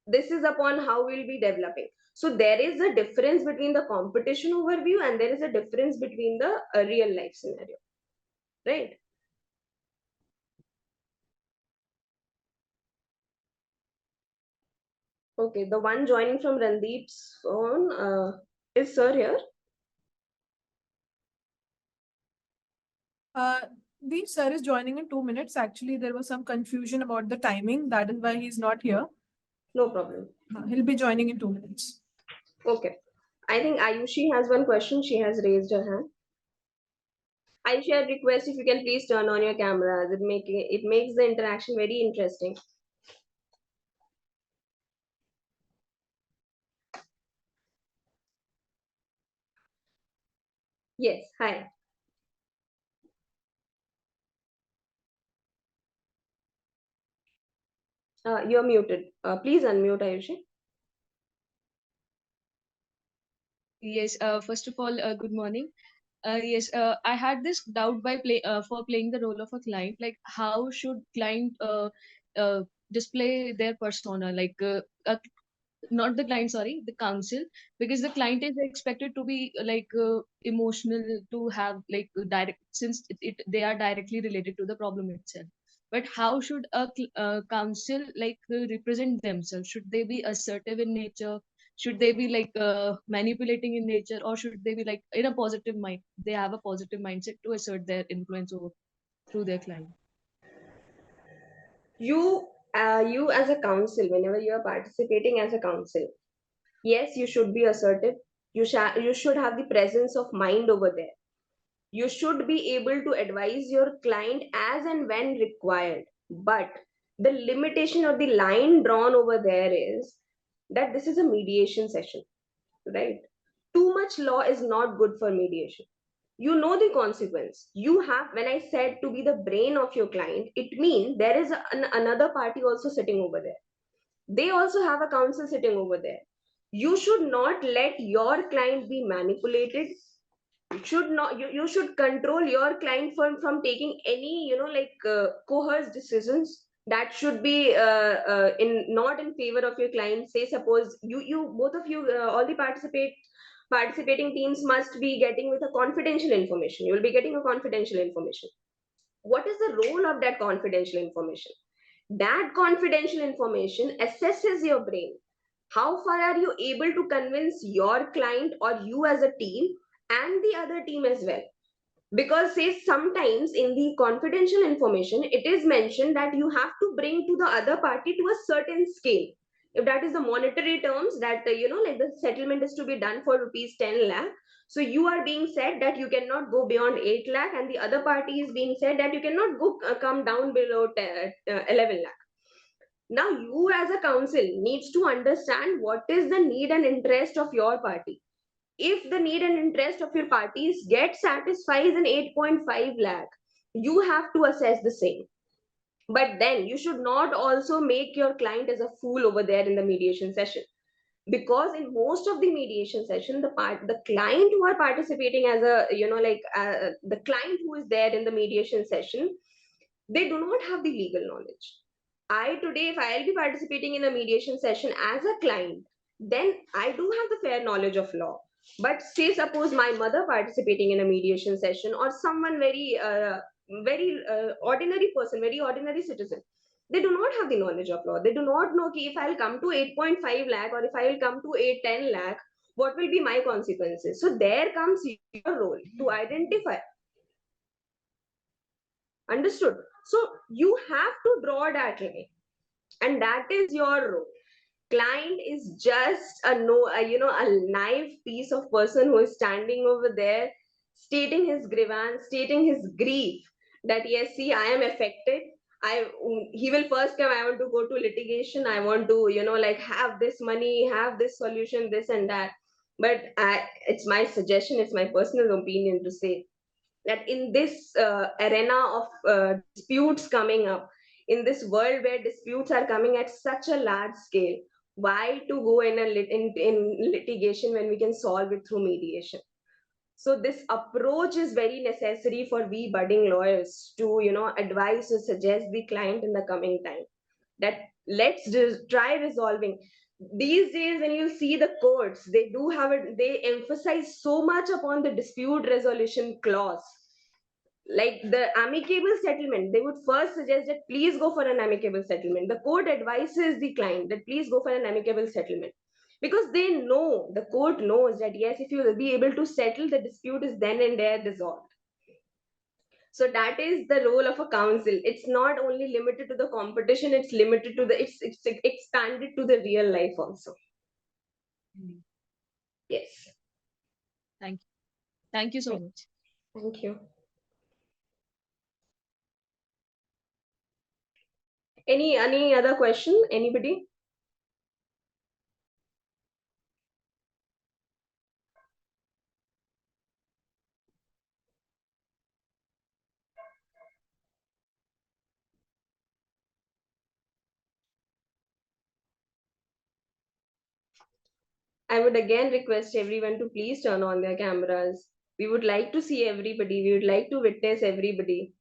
This is upon how we'll be developing. So there is a difference between the competition overview and there is a difference between the real life scenario, right? Okay, the one joining from Randeep's phone, is sir here? The sir is joining in 2 minutes. Actually, there was some confusion about the timing. That is why he's not here. No problem. He'll be joining in 2 minutes. Okay. I think Ayushi has one question. She has raised her hand. Ayushi, I request if you can please turn on your cameras. It makes the interaction very interesting. Yes, hi. You're muted. Please unmute, Ayushi. Yes, first of all, good morning. Yes, I had this doubt by playing the role of a client. Like, how should client display their persona? Like, not the client, sorry, the counsel, because the client is expected to be like emotional, to have like direct, since they are directly related to the problem itself. But how should a counsel like represent themselves? Should they be assertive in nature? Should they be like manipulating in nature, or should they be like in a positive mind? They have a positive mindset to assert their influence over through their client. You as a counsel, whenever you are participating as a counsel, yes, you should be assertive. You should have the presence of mind over there. You should be able to advise your client as and when required. But the limitation or the line drawn over there is that this is a mediation session, right? Too much law is not good for mediation. You know the consequence. You have, when I said to be the brain of your client, it means there is another party also sitting over there. They also have a counsel sitting over there. You should not let your client be manipulated. You should control your client from taking any, coerced decisions that should be in not in favor of your client. Say suppose you both of you, all the participating teams must be getting with a confidential information. You will be getting a confidential information. What is the role of that confidential information? That confidential information assesses your brain. How far are you able to convince your client or you as a team and the other team as well? Because say sometimes in the confidential information it is mentioned that you have to bring to the other party to a certain scale. If that is the monetary terms, that like the settlement is to be done for rupees 10 lakh, so you are being said that you cannot go beyond 8 lakh, and the other party is being said that you cannot go come down below 11 lakh. Now you as a council needs to understand what is the need and interest of your party. If the need and interest of your parties get satisfied in 8.5 lakh, you have to assess the same. But then you should not also make your client as a fool over there in the mediation session, because in most of the mediation session the client who are participating as a the client who is there in the mediation session, they do not have the legal knowledge. I today, if I'll be participating in a mediation session as a client, then I do have the fair knowledge of law. But say suppose my mother participating in a mediation session, or someone very ordinary person, very ordinary citizen, they do not have the knowledge of law. They do not know ki if I'll come to 8.5 lakh or if I will come to 8-10 lakh, what will be my consequences? So there comes your role to identify. Understood? So you have to draw that line, and that is your role. Client is just a naive piece of person who is standing over there stating his grievance, stating his grief, that yes, see, I am affected. He will first come, I want to go to litigation, I want to have this money, have this solution, this and that. But it's my suggestion, it's my personal opinion to say that in this arena of disputes coming up, in this world where disputes are coming at such a large scale, why to go in litigation when we can solve it through mediation? So this approach is very necessary for we budding lawyers to advise or suggest the client in the coming time, that let's try resolving. These days when you see the courts, they do have it, they emphasize so much upon the dispute resolution clause. Like the amicable settlement, they would first suggest that please go for an amicable settlement. The court advises the client that please go for an amicable settlement, because they know, the court knows that yes, if you will be able to settle, the dispute is then and there dissolved. So that is the role of a council. It's not only limited to the competition, it's limited to the it's expanded to the real life also. Yes. Thank you. Thank you so much. Thank you. Any other question? Anybody? I would again request everyone to please turn on their cameras. We would like to see everybody. We would like to witness everybody.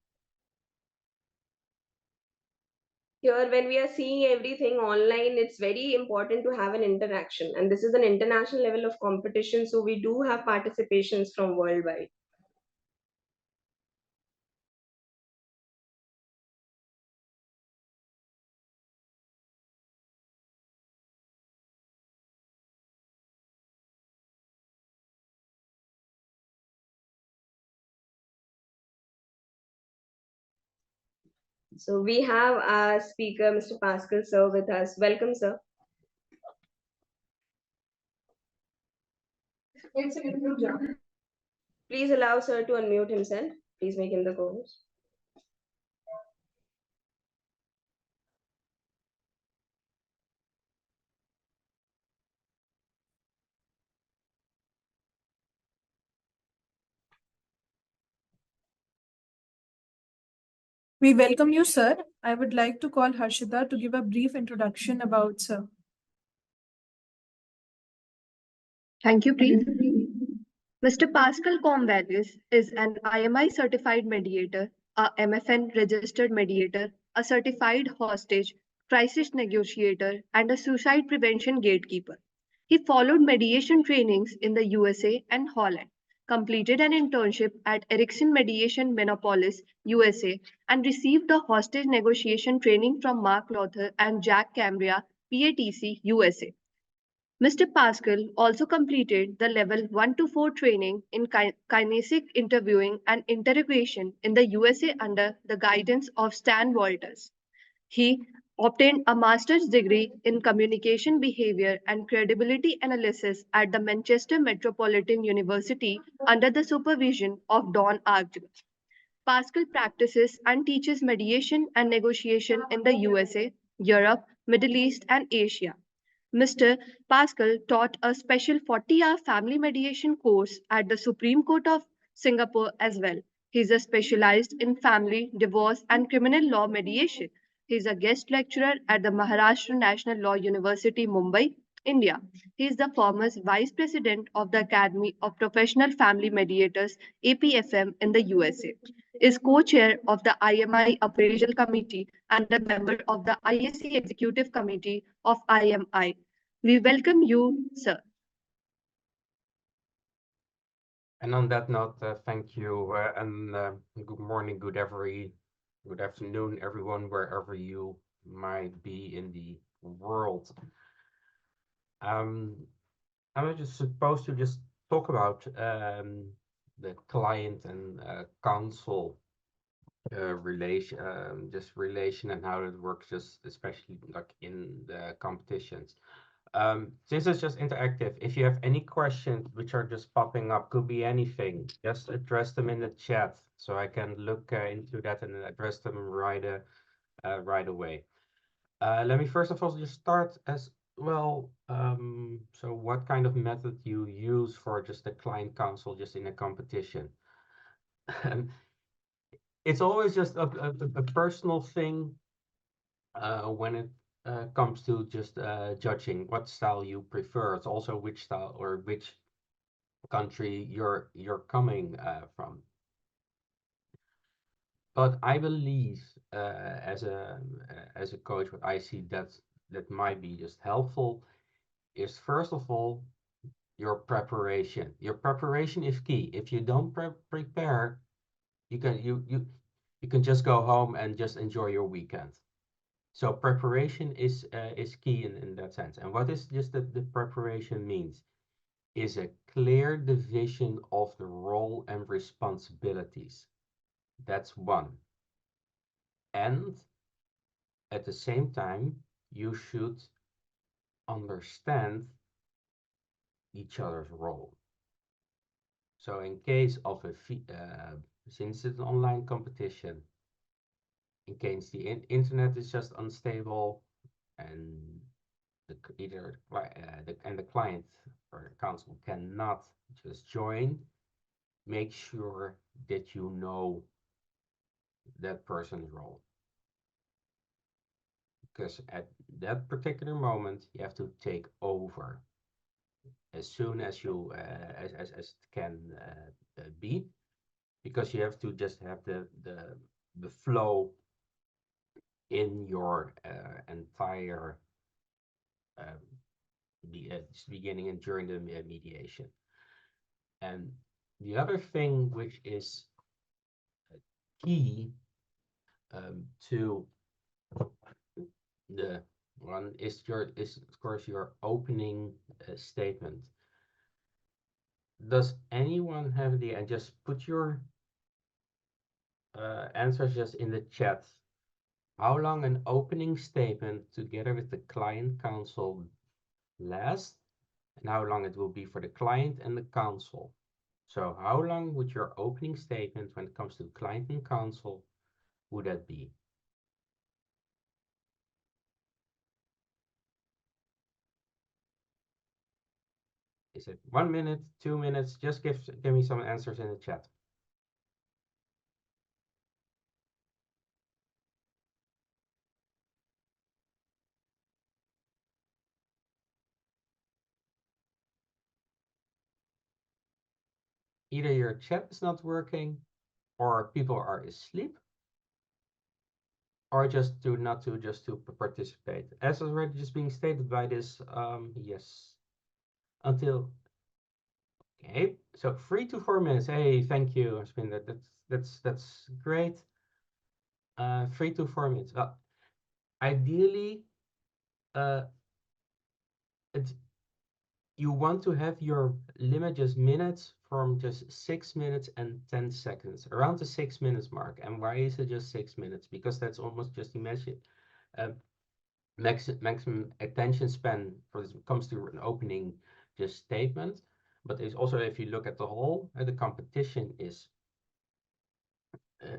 Here, when we are seeing everything online, it's very important to have an interaction. And this is an international level of competition, so we do have participations from worldwide. So we have our speaker, Mr. Pascal sir, with us. Welcome, sir. Please allow sir to unmute himself. Please make him the co-host. We welcome you, sir. I would like to call Harshita to give a brief introduction about sir. Thank you, Preet. Mr. Pascal Comvalius is an IMI certified mediator, a MFN registered mediator, a certified hostage, crisis negotiator, and a suicide prevention gatekeeper. He followed mediation trainings in the USA and Holland, completed an internship at Ericsson Mediation Minneapolis, USA, and received the hostage negotiation training from Mark Lothar and Jack Cambria, PATC, USA. Mr. Pascal also completed the level 1 to 4 training in kinetic interviewing and interrogation in the USA under the guidance of Stan Walters. He obtained a master's degree in communication behavior and credibility analysis at the Manchester Metropolitan University under the supervision of Don 𝐼𝐤𝐥𝐿. Pascal practices and teaches mediation and negotiation in the USA, Europe, Middle East, and Asia. Mr. Pascal taught a special 40-hour family mediation course at the Supreme Court of Singapore as well. He's a specialized in family, divorce, and criminal law mediation. He's a guest lecturer at the Maharashtra National Law University, Mumbai, India. He is the former vice president of the Academy of Professional Family Mediators, APFM, in the USA. Is co-chair of the IMI Appraisal Committee and a member of the IAC Executive Committee of IMI. We welcome you, sir. And on that note, thank you, and good morning, good afternoon, everyone, wherever you might be in the world. I'm just supposed to just talk about the client and counsel relation, and how it works, just especially like in the competitions. This is just interactive. If you have any questions which are just popping up, could be anything, just address them in the chat so I can look into that and address them right away. Let me first of all just start as well. So what kind of method you use for just a client counsel just in a competition? It's always just a personal thing when it comes to just judging what style you prefer. It's also which style or which country you're coming from. But I believe as a coach, what I see that might be just helpful is, first of all, your preparation. Your preparation is key. If you don't prepare, you can just go home and just enjoy your weekend. So preparation is key in that sense. And what is just the preparation means is a clear division of the role and responsibilities. That's one. And at the same time, you should understand each other's role. So in case of since it's an online competition, in case the internet is just unstable and either the client or the counsel cannot just join, make sure that you know that person's role. Because at that particular moment, you have to take over as soon as you as it can be, because you have to just have the flow in your entire beginning and during the mediation. And the other thing which is key to the one is of course your opening statement. Does anyone have the, and just put your answers just in the chat, how long an opening statement together with the client counsel lasts, and how long it will be for the client and the counsel. So how long would your opening statement when it comes to client and counsel would that be? Is it 1 minute, 2 minutes? Just give me some answers in the chat. either your chat is not working, or people are asleep, or just to participate. As already just being stated by this, yes, until okay, so 3 to 4 minutes. Hey, thank you, Spin. That's great. 3 to 4 minutes. Well, ideally, it's you want to have your limit just minutes from just 6 minutes and 10 seconds, around the 6 minutes mark. And why is it just 6 minutes? Because that's almost just imagine maximum attention span for this comes to an opening just statement. But it's also, if you look at the whole, the competition is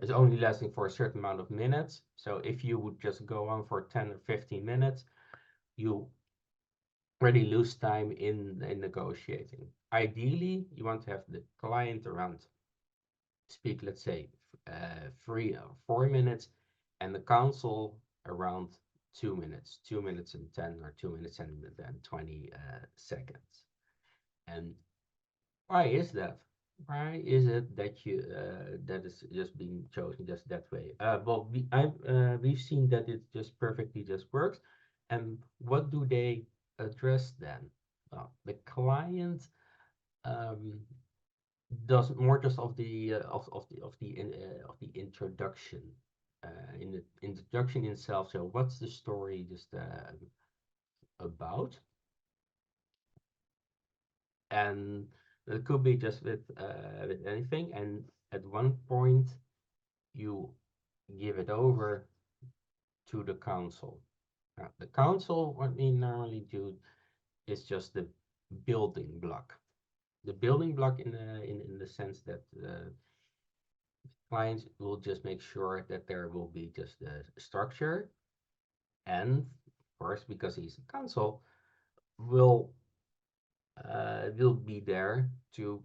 only lasting for a certain amount of minutes. So if you would just go on for 10 or 15 minutes, you already lose time in negotiating. Ideally, you want to have the client around speak, let's say, 3 or 4 minutes, and the counsel around 2 minutes, 2 minutes and 10 or 2 minutes and then 20 seconds. And why is that? Why is it that you that is just being chosen just that way? Well, we've seen that it just perfectly just works. And what do they address then? Well, the client does more just of the introduction. In the introduction itself. So what's the story just about? And it could be just with anything. And at one point, you give it over to the council. Now, the council, what we normally do is just the building block. The building block in the sense that clients will just make sure that there will be just a structure, and of course, because he's a council, will be there to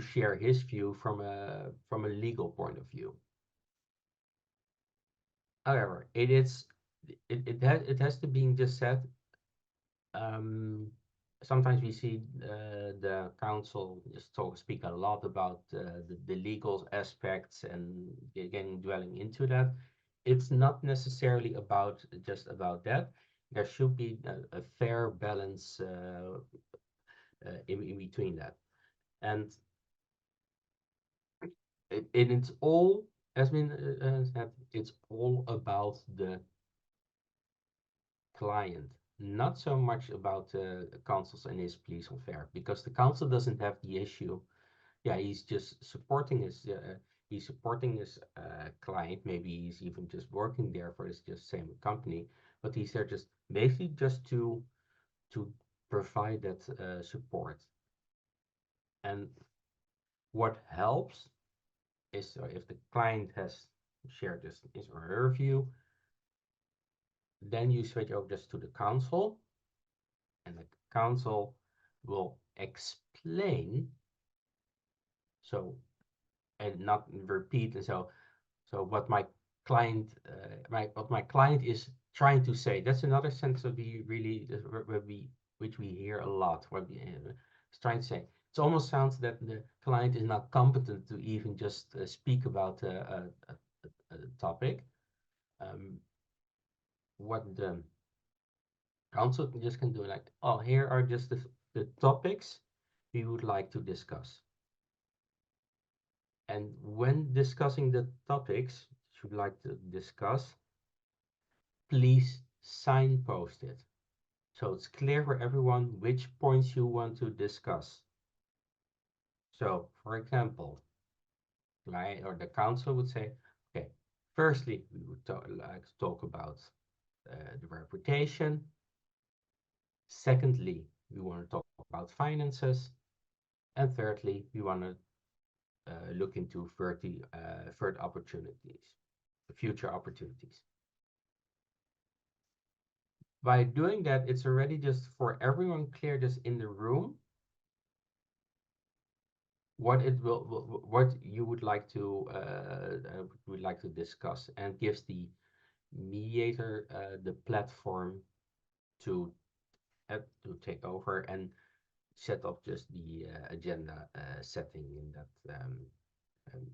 share his view from a legal point of view. However, it has to be just said. Sometimes we see the council just speak a lot about the legal aspects, and again dwelling into that. It's not necessarily about just about that. There should be a fair balance in between that, and it's all, as been said, it's all about the client, not so much about the councils and his police affair, because the council doesn't have the issue. Yeah, he's just supporting his client. Maybe he's even just working there for this just same company, but he's there just basically just to provide that support. And what helps is if the client has shared his or her view, then you switch over just to the council, and the council will explain, so, and not repeat. And so what my client is trying to say. That's another sense of the really which we hear a lot. What we is trying to say. It almost sounds that the client is not competent to even just speak about a topic. What the council just can do, like, oh, here are just the topics we would like to discuss. And when discussing the topics you'd like to discuss, please signpost it, so it's clear for everyone which points you want to discuss. So, for example, the council would say, okay, firstly, we would like to talk about the reputation. Secondly, we want to talk about finances. And thirdly, we want to look into further opportunities, future opportunities. By doing that, it's already just for everyone clear just in the room what you would like to discuss, and gives the mediator the platform to take over and set up just the agenda setting in that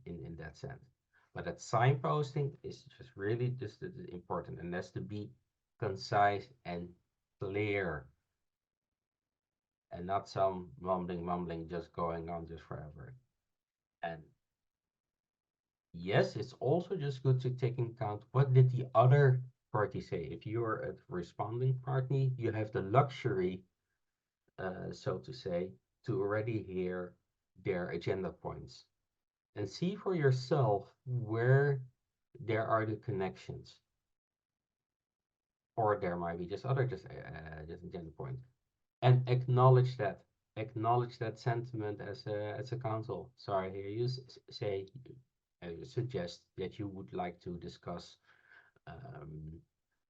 in that sense. But that signposting is just really just important, and that's to be concise and clear, and not some mumbling just going on just forever. And yes, it's also just good to take into account what did the other party say. If you're a responding party, you have the luxury, so to say, to already hear their agenda points and see for yourself where there are the connections, or there might be just other just agenda points, and acknowledge that sentiment as a council. So I hear you say, suggest that you would like to discuss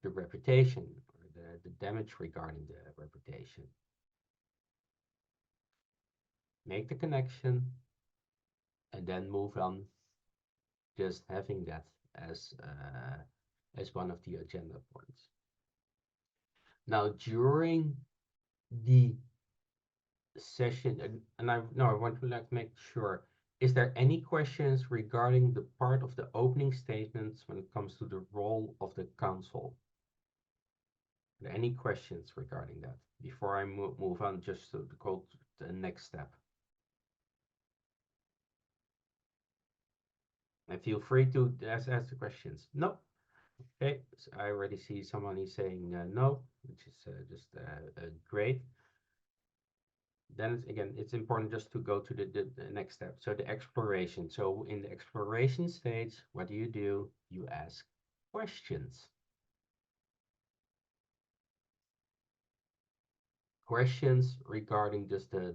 the reputation, or the damage regarding the reputation. Make the connection and then move on, just having that as one of the agenda points. Now, during the session, and I want to make sure, is there any questions regarding the part of the opening statements when it comes to the role of the council? Are there any questions regarding that before I move on just to go to the next step? And feel free to ask the questions. No? Okay, so I already see someone saying no, which is just great. Then it's important just to go to the next step. So the exploration. So in the exploration stage, what do? You ask questions. Questions regarding just the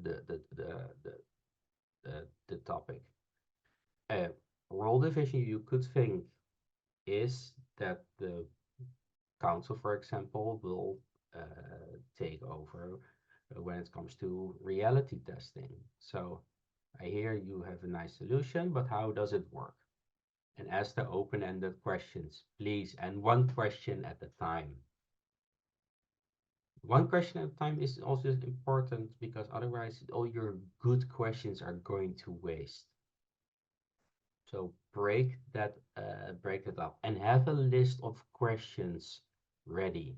topic. Role division, you could think, is that the council, for example, will take over when it comes to reality testing. So I hear you have a nice solution, but how does it work? And ask the open-ended questions, please, and one question at a time. One question at a time is also important, because otherwise all your good questions are going to waste. So break that up and have a list of questions ready.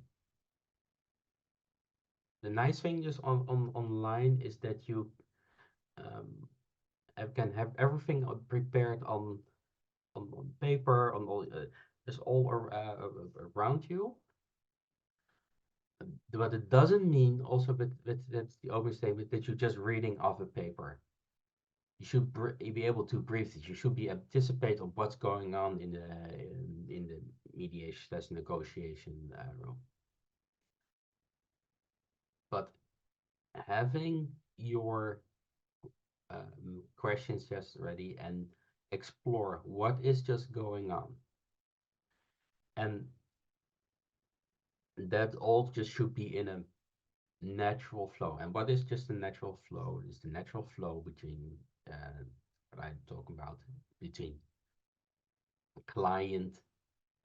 The nice thing just online is that you can have everything prepared on paper, on all just all around you. But it doesn't mean also that's the open statement that you're just reading off a paper. You should be able to brief it. You should be anticipate on what's going on in the mediation / negotiation room. But having your questions just ready and explore what is just going on, and that all just should be in a natural flow. And what is just a natural flow? Is the natural flow between what I'm talking about, between client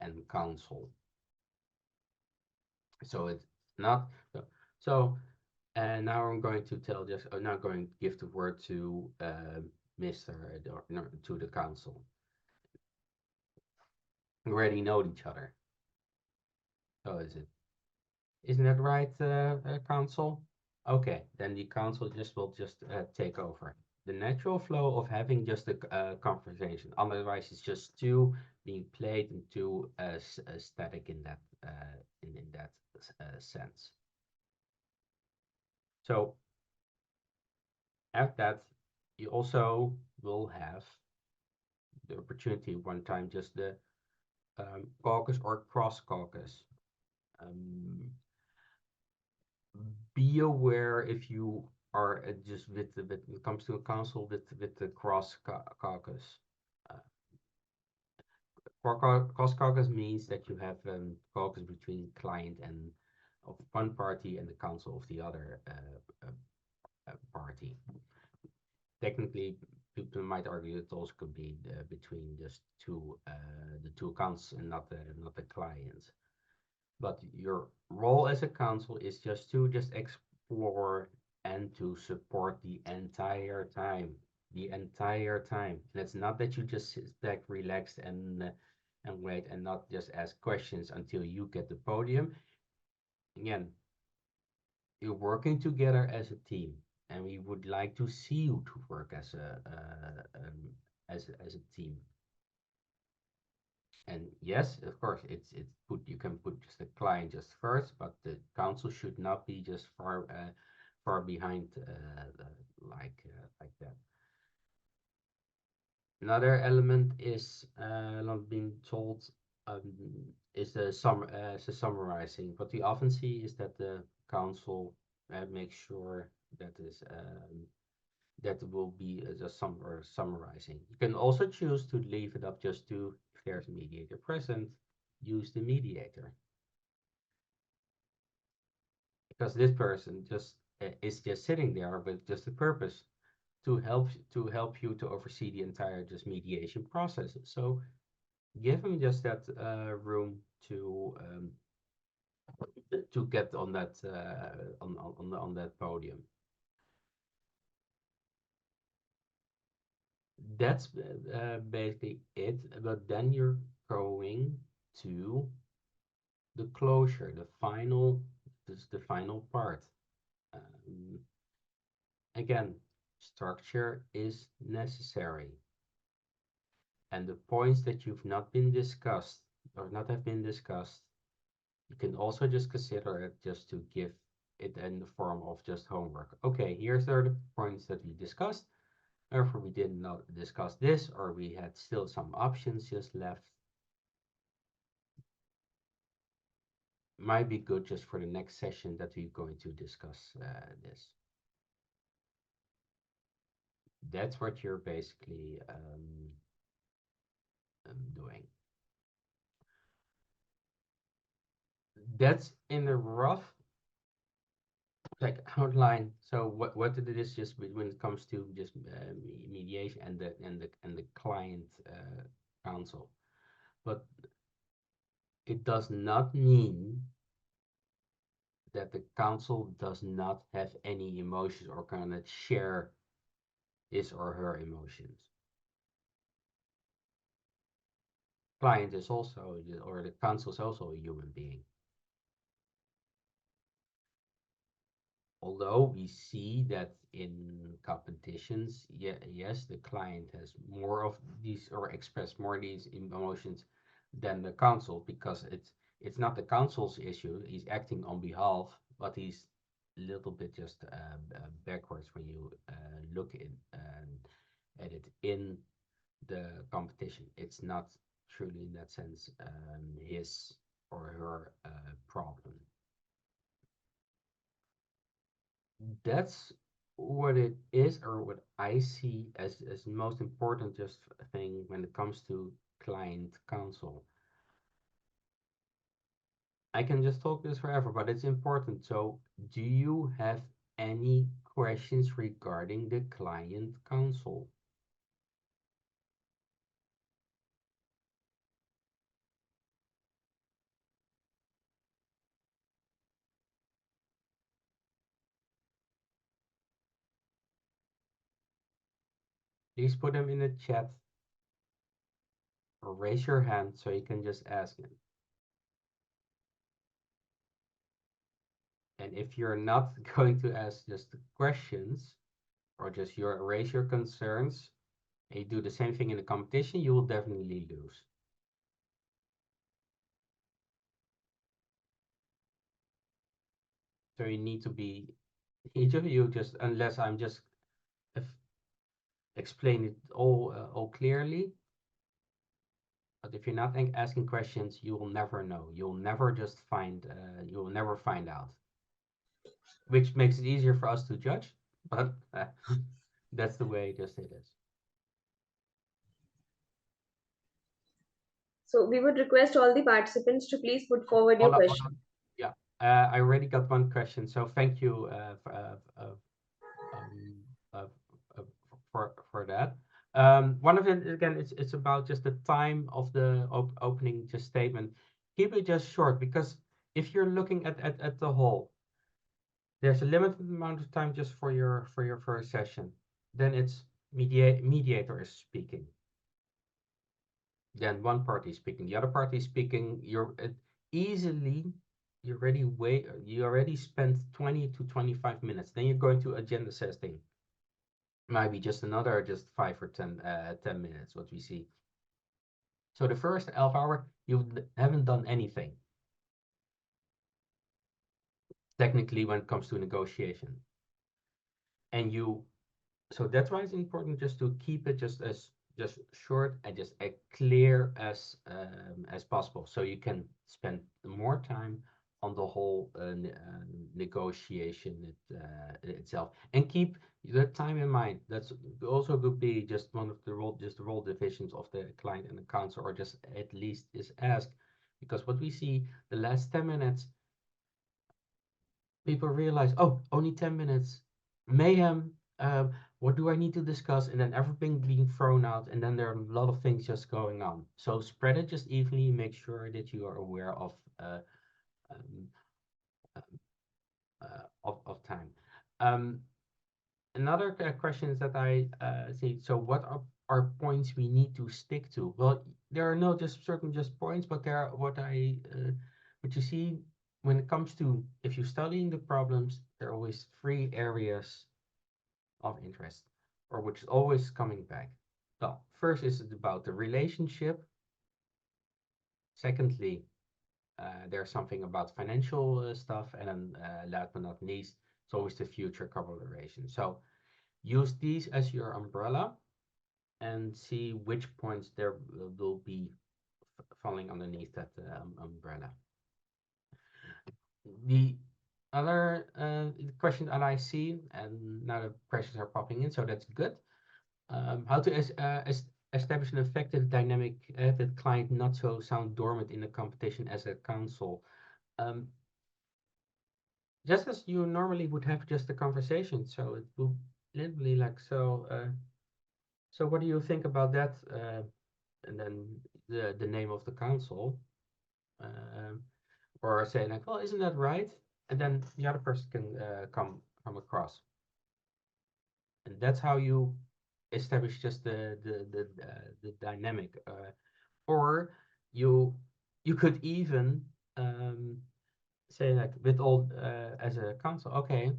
and council. So it's not so. And now I'm going to tell just I'm now going to give the word to Mr. to the council. We already know each other. So isn't that right, council? Okay, then the council will take over. The natural flow of having just a conversation. Otherwise, it's just too being played and too static in that sense. So after that, you also will have the opportunity one time just the caucus or cross caucus. Be aware if you are just when it comes to a council with the cross caucus. Cross caucus means that you have caucus between client and of one party and the council of the other party. Technically, people might argue it also could be between just the two accounts and not the clients. But your role as a council is just to explore and to support the entire time. The entire time. And it's not that you just sit back, relaxed, and wait and not just ask questions until you get the podium. Again, you're working together as a team, and we would like to see you to work as a team. And yes, of course, you can put just the client just first, but the council should not be just far behind like that. Another element is not being told is the summarizing. What we often see is that the council makes sure that is that will be just summarizing. You can also choose to leave it up just to, if there's a mediator present, use the mediator. Because this person just is just sitting there with just the purpose to help you to oversee the entire just mediation process. So give him just that room to get on that on that podium. That's basically it. But then you're going to the closure, the final part. Again, structure is necessary. And the points that you've not been discussed or not have been discussed, you can also just consider it just to give it in the form of just homework. Okay, here's the points that we discussed. Therefore, we did not discuss this, or we had still some options just left. Might be good just for the next session that we're going to discuss this. That's what you're basically doing. That's in a rough like outline. So what it is just when it comes to just mediation and the client counsel, but it does not mean that the counsel does not have any emotions or cannot share his or her emotions. Client is also, or the counsel is also a human being. Although we see that in competitions, yes, the client has more of these or express more of these emotions than the counsel, because it's not the counsel's issue. He's acting on behalf, but he's a little bit just backwards when you look at it in the competition. It's not truly in that sense his or her problem. That's what it is, or what I see as most important just thing when it comes to client counsel. I can just talk this forever, but it's important. So do you have any questions regarding the client counsel? Please put them in the chat or raise your hand so you can just ask them. And if you're not going to ask just the questions or just raise your concerns, and you do the same thing in the competition, you will definitely lose. So you need to be, each of you just, unless I'm just explain it all clearly. But if you're not asking questions, you will never know. You'll never just find, you will never find out. Which makes it easier for us to judge, but that's the way just it is. So we would request all the participants to please put forward your question. Yeah, I already got one question, so thank you for that. One of it again, it's about just the time of the opening just statement. Keep it just short, because if you're looking at the whole, There's a limited amount of time just for your first session. Then it's mediator is speaking. Then one party is speaking, the other party is speaking. You're easily you already spent 20 to 25 minutes. Then you're going to agenda setting. Might be just another 5 or 10 minutes what we see. So the first half hour you haven't done anything technically when it comes to negotiation. And so that's why it's important just to keep it just short and just as clear as possible, so you can spend more time on the whole negotiation itself, and keep the time in mind. That's also could be just one of the role divisions of the client and the counsel, or just at least is asked, because what we see the last 10 minutes, people realize, oh, only 10 minutes, mayhem, what do I need to discuss? And then everything being thrown out, and then there are a lot of things just going on. So spread it just evenly, make sure that you are aware um, of time. Another question is that I see, so what are points we need to stick to? Well, there are no just certain points, but there are what you see when it comes to, if you're studying the problems, there are always 3 areas of interest, or which is always coming back. Well, first is it about the relationship. Secondly, there's something about financial stuff, and then last but not least, it's always the future collaboration. So use these as your umbrella and see which points there will be falling underneath that umbrella. The other question that I see, and now the questions are popping in, so that's good. How to establish an effective dynamic with client not so sound dormant in a competition as a counsel. Just as you normally would have just a conversation, so it will literally like, so what do you think about that? And then the name of the counsel, or say like, well, isn't that right? And then the other person can come across, and that's how you establish just the dynamic. Or you could even say like, with all as a counsel, okay,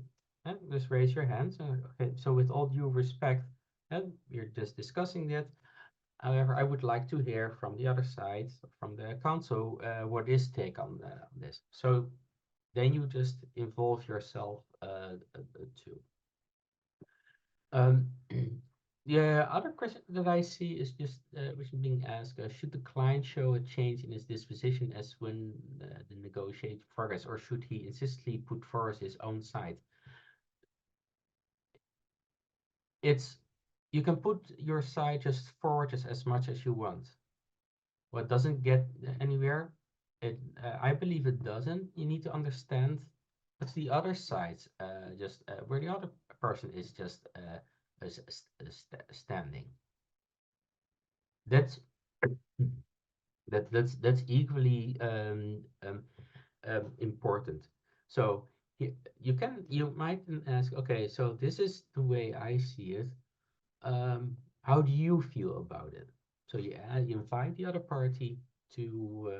just raise your hands. Okay, so with all due respect, we're just discussing that. However, I would like to hear from the other side, from the council, what is take on this. So then you just involve yourself too. The other question that I see is just which is being asked: should the client show a change in his disposition as when the negotiation progress, or should he insistently put forward his own side? You can put your side just forward just as much as you want. What doesn't get anywhere, I believe it doesn't. You need to understand what's the other side, just where the other person is just standing. That's equally important. So you might ask, okay, so this is the way I see it. How do you feel about it? So you invite the other party to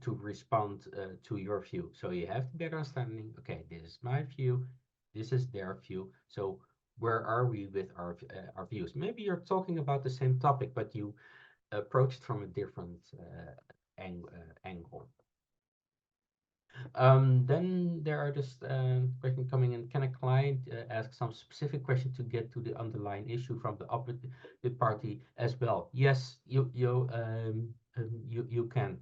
respond to your view. So you have to get understanding. Okay, this is my view. This is their view. So where are we with our views? Maybe you're talking about the same topic, but you approach it from a different angle. Then there are just questions coming in. Can a client ask some specific question to get to the underlying issue from the opposite party as well? Yes, you can.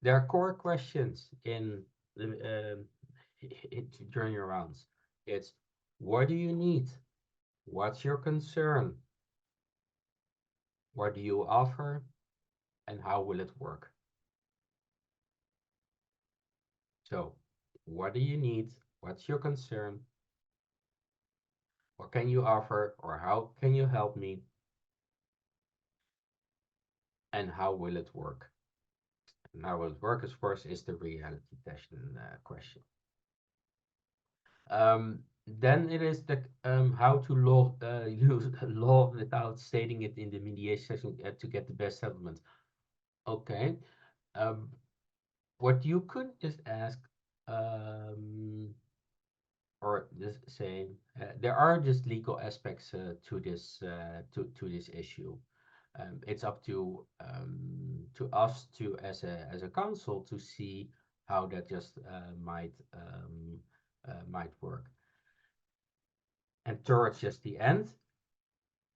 There are core questions in the during your rounds. It's, what do you need? What's your concern? What do you offer? And how will it work? So, what do you need? What's your concern? What can you offer, or how can you help me? And how will it work? And how will it work, of course, is the reality question question. Then it is the how to law use law without stating it in the mediation session to get the best settlement. Okay, what you could just ask, or just say, there are just legal aspects to this issue. It's up to us to as a council to see how that just might work. And towards just the end,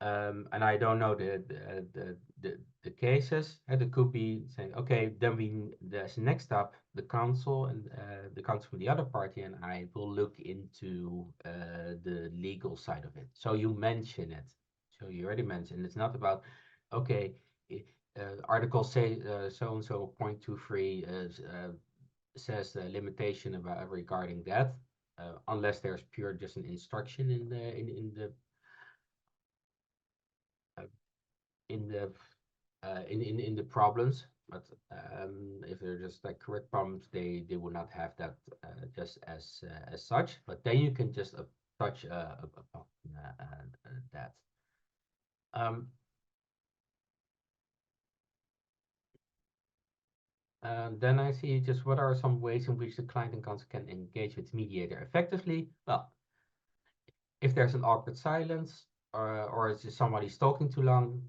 and I don't know the cases, and it could be saying, okay, then there's next up the council and the council from the other party, and I will look into the legal side of it. So you mention it. So you already mentioned it's not about, okay, article say so and so 0.23 says the limitation about regarding that, unless there's pure just an instruction in the in the problems, but if they're just like correct problems, they will not have that just as such. But then you can just touch upon that. Then I see just what are some ways in which the client and counsel can engage with mediator effectively. Well, if there's an awkward silence, or it's just somebody's talking too long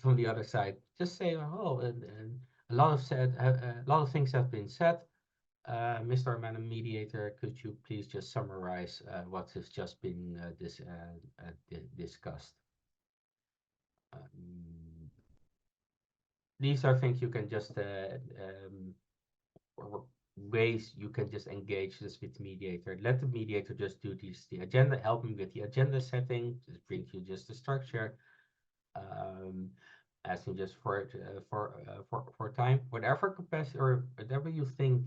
from the other side, just say, oh, and a lot of things have been said. Mr. or Madam Mediator, could you please just summarize what has just been discussed? These are things you can just or ways you can just engage this with the mediator. Let the mediator just do the agenda, help him with the agenda setting, just bring you just the structure, asking just for time, whatever capacity or whatever you think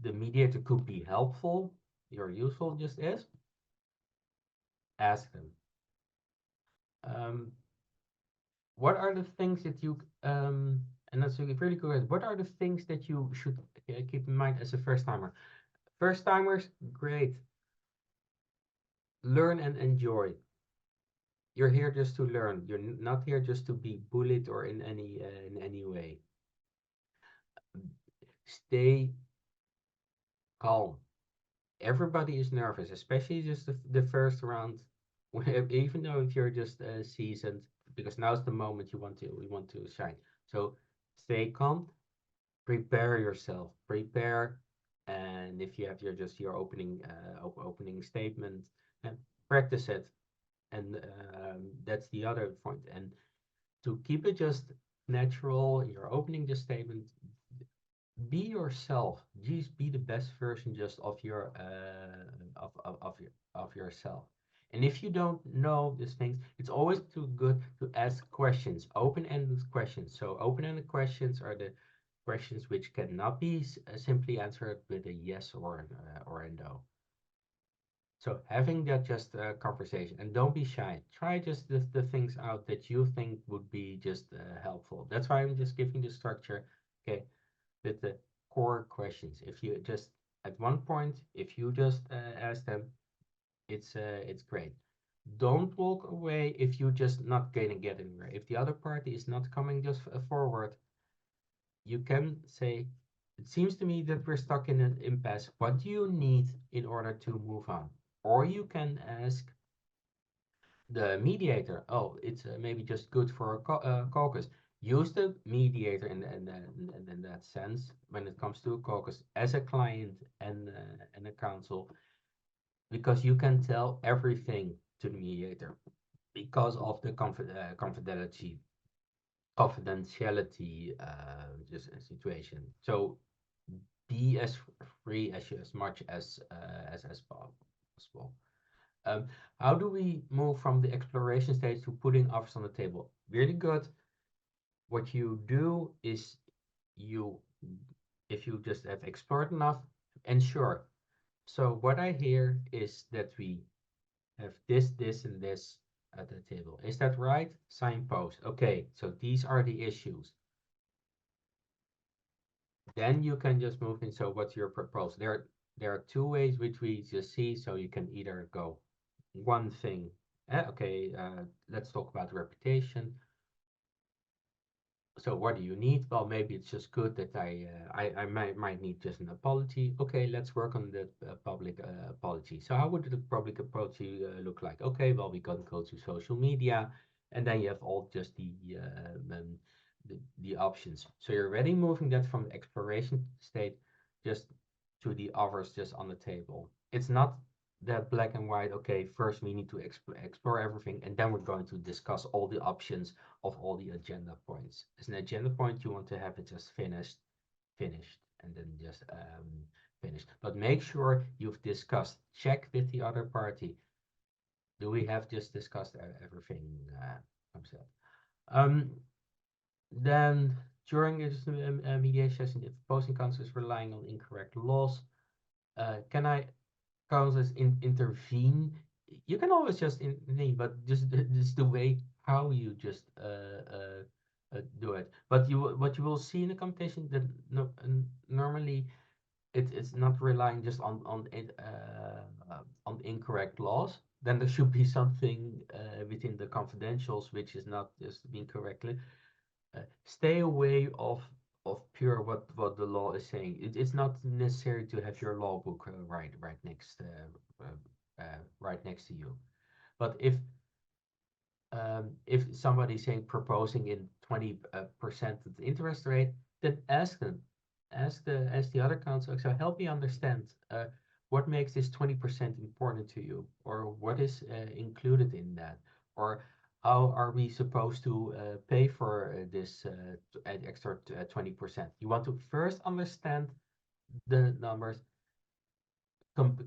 the mediator could be helpful or useful just is, ask them. What are the things that you and that's a really good. What are the things that you should keep in mind as a first timer? First timers, great. Learn and enjoy. You're here just to learn. You're not here just to be bullied or in any way. Stay calm. Everybody is nervous, especially just the first round. Even though if you're just seasoned, because now's the moment we want to shine. So stay calm. Prepare yourself. Prepare, and if you have your opening statement, and practice it. And that's the other point. And to keep it just natural, you're opening the statement, be yourself. Just be the best version just of your of yourself. And if you don't know these things, it's always too good to ask questions, open-ended questions. So open-ended questions are the questions which cannot be simply answered with a yes or a no. So having that just conversation, and don't be shy. Try just the things out that you think would be just helpful. That's why I'm just giving the structure, okay, with the core questions. If you just at one point, if you just ask them, it's great. Don't walk away if you just not gonna get anywhere. If the other party is not coming just forward, you can say, it seems to me that we're stuck in an impasse. What do you need in order to move on? Or you can ask the mediator, oh, it's maybe just good for a caucus. Use the mediator in that sense when it comes to a caucus as a client and a counsel, because you can tell everything to the mediator because of the confidentiality just a situation. So be as free as much as possible. How do we move from the exploration stage to putting offers on the table? Really good. What you do is if you just have explored enough, ensure. So what I hear is that we have this, and this at the table. Is that right? Signpost. Okay, so these are the issues. Then you can just move in. So what's your proposal? There there are two ways which we just see. So you can either go one thing. Okay, let's talk about reputation. So what do you need? Well, maybe it's just good that I might need just an apology. Okay, let's work on the public apology. So how would the public apology look like? Okay, well, we can go to social media, and then you have all just the options. So you're already moving that from the exploration state just to the offers just on the table. It's not that black and white. Okay, first we need to explore everything, and then we're going to discuss all the options of all the agenda points. As an agenda point, you want to have it just finished, and then just finished. But make sure you've discussed, check with the other party. Do we have just discussed everything? Then during this mediation session, if opposing counsel is relying on incorrect laws, can I counsels intervene? You can always just intervene, but just the way how you just do it. But what you will see in the competition that normally it's not relying just on incorrect laws. Then there should be something within the confidentials which is not just being correctly. Stay away of pure what the law is saying. It's not necessary to have your law book right next right next to you. But if somebody's saying proposing in 20% of the interest rate, then ask them, ask the other counsel. So help me understand what makes this 20% important to you, or what is included in that, or how are we supposed to pay for this extra 20%? You want to first understand the numbers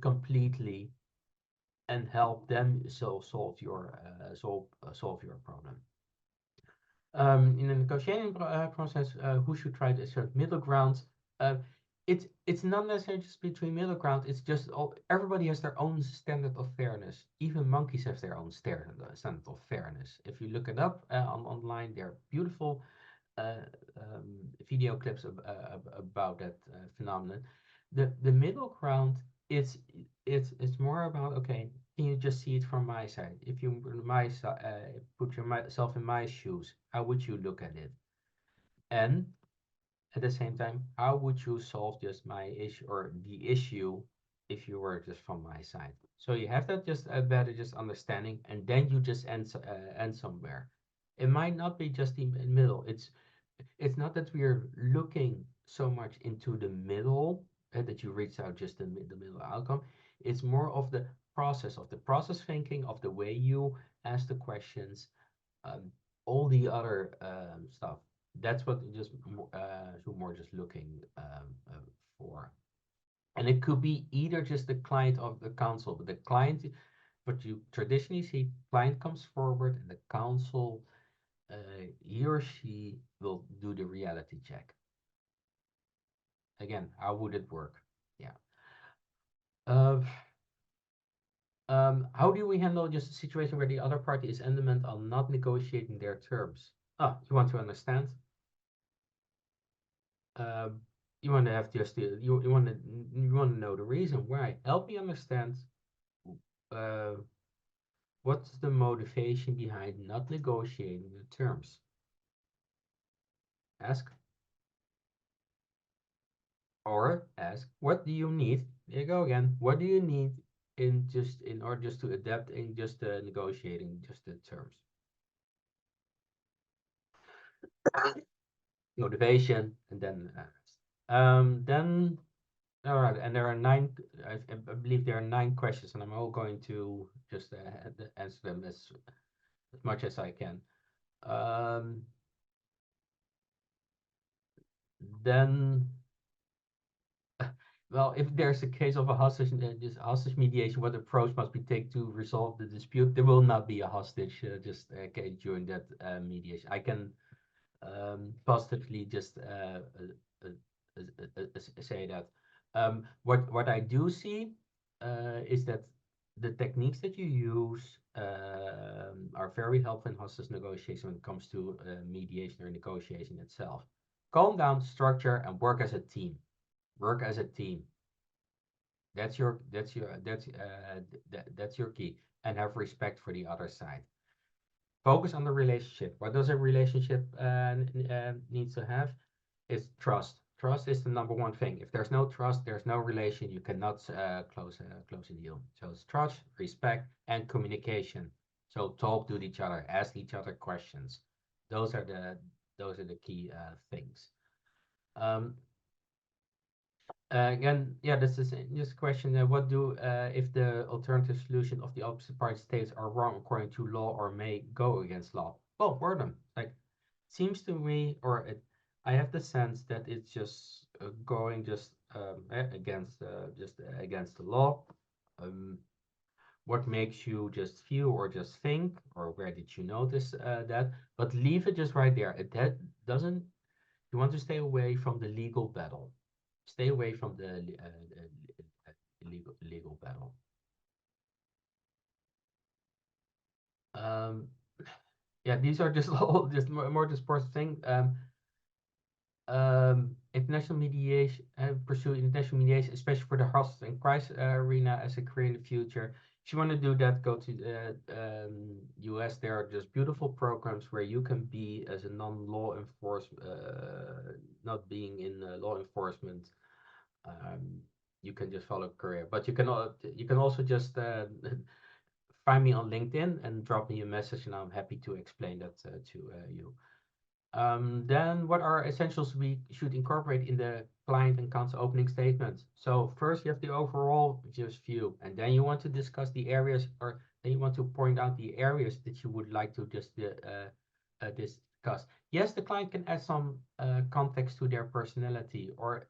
completely and help them solve your problem. In the negotiating process, who should try to assert middle ground? It's not necessarily just between middle ground. It's just everybody has their own standard of fairness. Even monkeys have their own standard of fairness. If you look it up online, there are beautiful video clips about that phenomenon. The middle ground it's more about, okay, can you just see it from my side? If you put yourself in my shoes, how would you look at it? And at the same time, how would you solve just my issue or the issue if you were just from my side? So you have that just a better just understanding, and then you just end somewhere. It might not be just the middle. It's not that we're looking so much into the middle that you reach out just the middle outcome. It's more of the process thinking, of the way you ask the questions, all the other stuff. That's what just more just looking for. And it could be either just the client of the counsel, but the client, what you traditionally see, client comes forward and the counsel, he or she will do the reality check. Again, how would it work? Yeah. How do we handle just a situation where the other party is adamant on not negotiating their terms? You want to understand? You want to have just you want to know the reason why. Help me understand. What's the motivation behind not negotiating the terms? Ask. Or ask, what do you need? There you go again. What do you need in order just to adapt in just negotiating just the terms? Motivation, and then all right, and there are 9. I believe there are 9 questions, and I'm all going to just answer them as much as I can. Then, well, if there's a case of a hostage, this hostage mediation, what approach must be taken to resolve the dispute? There will not be a hostage case during that mediation. I can positively just say that. What I do see is that the techniques that you use are very helpful in hostage negotiation when it comes to mediation or negotiation itself. Calm down, structure, and work as a team. Work as a team. That's your that's your key, and have respect for the other side. Focus on the relationship. What does a relationship needs to have? Is trust. Trust is the number one thing. If there's no trust, there's no relation. You cannot close a deal. So it's trust, respect, and communication. So talk to each other, ask each other questions. Those are the key things. Again, yeah, this is just a question. What do if the alternative solution of the opposite party states are wrong according to law or may go against law? Well, word them. Like, seems to me, or I have the sense that it's just going just against the law. What makes you just feel or just think, or where did you notice that? But leave it just right there. That doesn't. You want to stay away from the legal battle. Stay away from the legal battle. Yeah, these are just all just more discourse thing. International mediation, pursue international mediation, especially for the hostage and crisis arena as a career in the future. If you want to do that, go to the US. There are just beautiful programs where you can be as a non-law enforcement, not being in law enforcement. You can just follow a career, but you can also just find me on LinkedIn and drop me a message, and I'm happy to explain that to you. Then what are essentials we should incorporate in the client and counsel opening statements? So first you have the overall just view, and then you want to discuss the areas, or then you want to point out the areas that you would like to just discuss. Yes, the client can add some context to their personality, or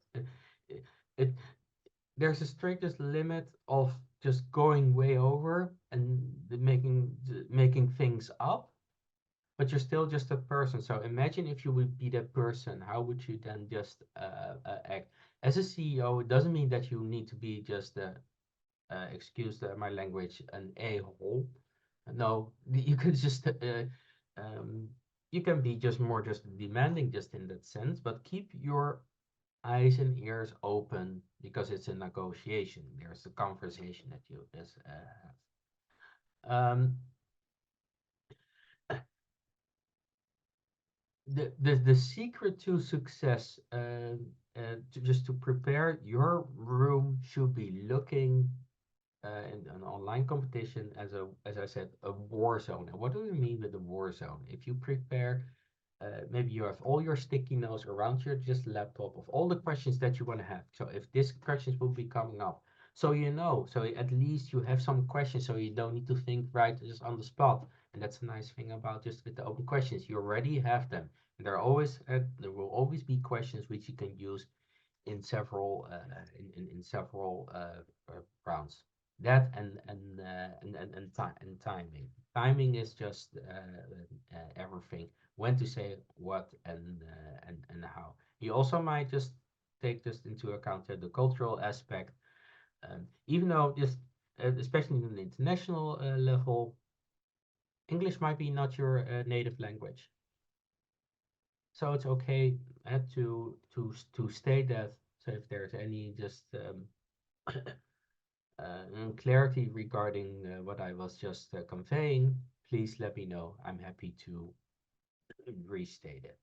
there's a strictest limit of just going way over and making things up, but you're still just a person. So imagine if you would be that person, how would you then just act? As a CEO, it doesn't mean that you need to be just excuse my language, an a-hole. No, you could just you can be just more just demanding just in that sense, but keep your eyes and ears open, because it's a negotiation. There's a conversation that you just have. The secret to success, just to prepare your room, should be looking in an online competition as I said, a war zone. And what do we mean with a war zone? If you prepare, maybe you have all your sticky notes around your just laptop of all the questions that you want to have. So if these questions will be coming up, so so at least you have some questions, so you don't need to think right just on the spot. And that's a nice thing about just with the open questions. You already have them, and there will always be questions which you can use in several rounds. That and timing. Timing is just everything. When to say what and how. You also might just take this into account the cultural aspect. Even though just especially in the international level, English might be not your native language. So it's okay to state that. So if there's any just clarity regarding what I was just conveying, please let me know. I'm happy to restate it.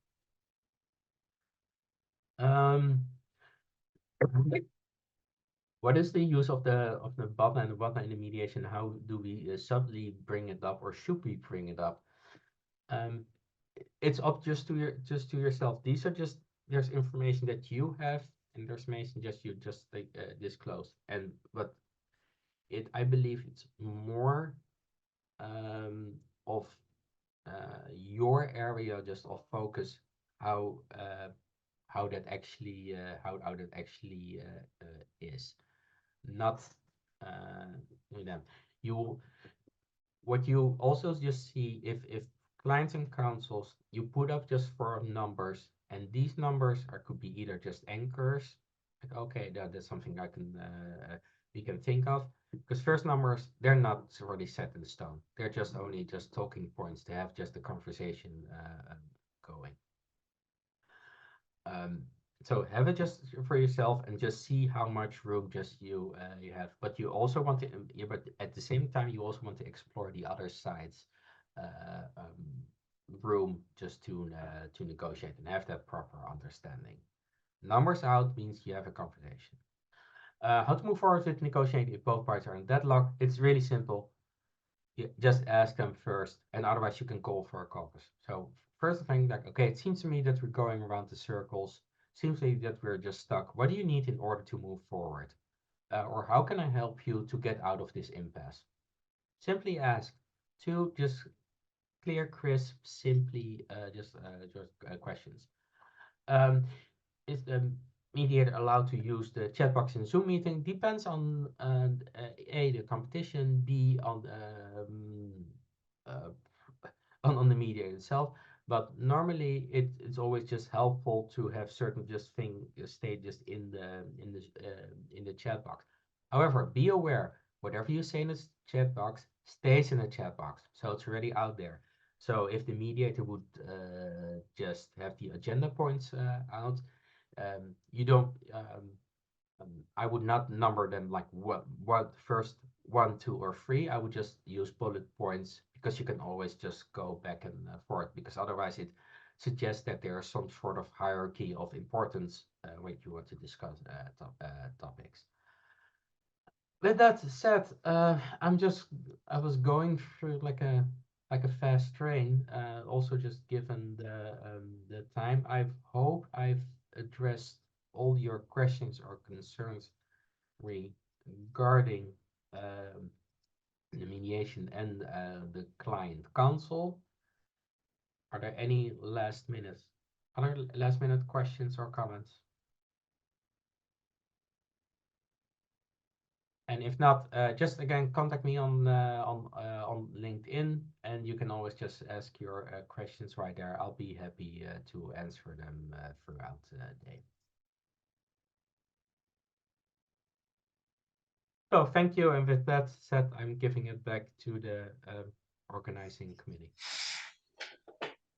What is the use of the button and the button in the mediation? How do we subtly bring it up, or should we bring it up? It's up just to yourself. These are just, there's information that you have, and there's information just you just disclose. And but I believe it's more of your area just of focus, how that actually is not them. What you also just see, if clients and councils, you put up just for numbers, and these numbers could be either just anchors, like okay, that's something I can we can think of, because first numbers, they're not already set in stone. They're just only just talking points to have just the conversation going. So have it just for yourself and just see how much room just you have. But you also want to, but at the same time, you also want to explore the other sides room just to negotiate and have that proper understanding. Numbers out means you have a conversation. How to move forward with negotiating if both parties are in deadlock? It's really simple. You just ask them first, and otherwise you can call for a caucus. So first thing, like, okay, it seems to me that we're going around the circles. Seems to me that we're just stuck. What do you need in order to move forward? Or how can I help you to get out of this impasse? Simply ask. Two, just clear, crisp, simply just questions. Is the mediator allowed to use the chat box in Zoom meeting? Depends on A, the competition, B, uh, on the mediator itself. But normally it's always just helpful to have certain just thing stay just in the chat box. However, be aware, whatever you say in the chat box stays in the chat box, so it's already out there. So if the mediator would just have the agenda points out, you don't. I would not number them like what first 1, 2, or 3. I would just use bullet points because you can always just go back and forth. Because otherwise, it suggests that there is some sort of hierarchy of importance when you want to discuss topics. With that said, I was going through like a fast train. Also, just given the time, I hope I've addressed all your questions or concerns regarding the mediation and the client counsel. Are there any other last minute questions or comments? And if not, just again contact me on LinkedIn, and you can always just ask your questions right there. I'll be happy to answer them throughout the day. So thank you, and with that said, I'm giving it back to the organizing committee.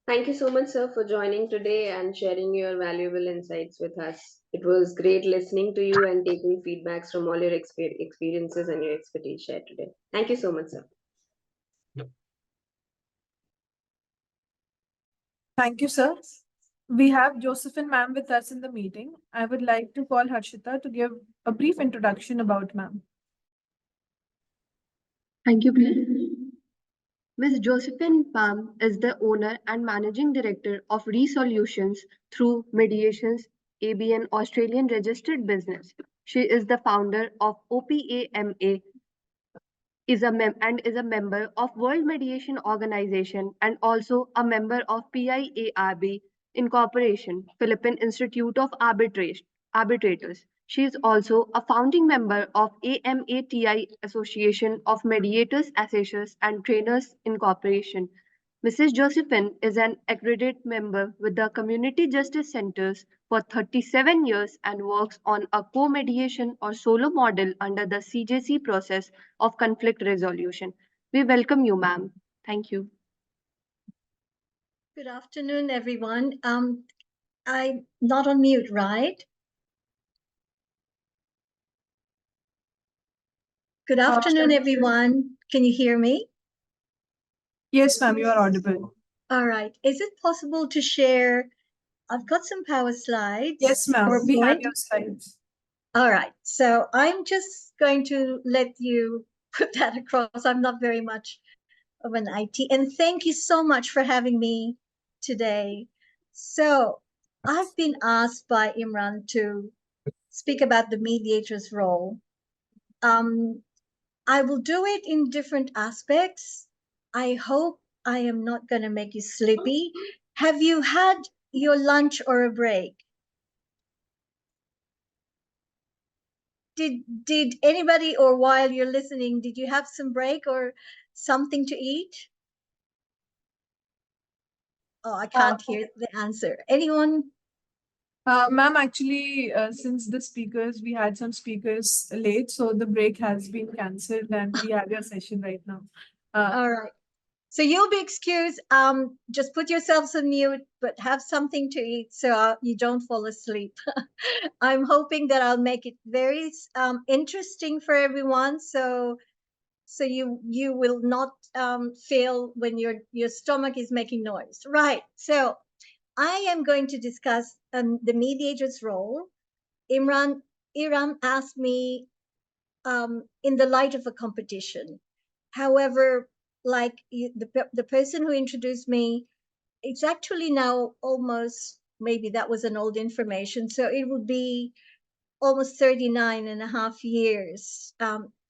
Thank you so much, sir, for joining today and sharing your valuable insights with us. It was great listening to you and taking feedbacks from all your experiences and your expertise shared today. Thank you so much, sir. Yep. Thank you, sir. We have Josephine ma'am with us in the meeting. I would like to call Harshita to give a brief introduction about ma'am. Thank you, please. Ms. Josephine Pham is the owner and managing director of Resolutions through Mediations, AB, an Australian registered business. She is the founder of OPAMA, is a member of World Mediation Organization and also a member of PIARB Incorporation, Philippine Institute of Arbitrators. She is also a founding member of AMATI Association of Mediators, Assessors and Trainers Incorporation. Mrs. Josephine is an accredited member with the Community Justice Centers for 37 years and works on a co-mediation or solo model under the CJC process of conflict resolution. We welcome you, ma'am. Thank you. Good afternoon, everyone. I'm not on mute, right? Good afternoon, everyone. Can you hear me? Yes, ma'am, you are audible. All right. Is it possible to share? I've got some power slides. Yes, ma'am. We have your slides. All right. So I'm just going to let you put that across. I'm not very much of an IT. And thank you so much for having me today. So I've been asked by Imran to speak about the mediator's role. I will do it in different aspects. I hope I am not going to make you sleepy. Have you had your lunch or a break? Did anybody, or while you're listening, did you have some break or something to eat? Oh, I can't hear the answer. Anyone? Ma'am, actually, since we had some speakers late, so the break has been cancelled and we have your session right now. All right. So you'll be excused. Just put yourselves on mute, but have something to eat so you don't fall asleep. I'm hoping that I'll make it very interesting for everyone. So you will not feel when your stomach is making noise. Right. So I am going to discuss the mediator's role. Iram asked me in the light of a competition. However, like the person who introduced me, it's actually now almost, maybe that was an old information, so it would be almost 39 and a half years.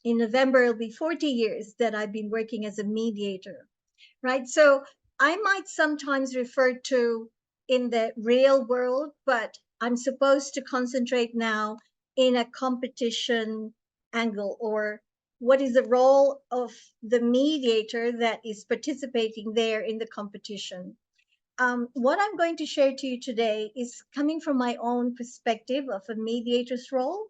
In November, it'll be 40 years that I've been working as a mediator, right? So I might sometimes refer to in the real world, but I'm supposed to concentrate now in a competition angle, or what is the role of the mediator that is participating there in the competition. What I'm going to share to you today is coming from my own perspective of a mediator's role.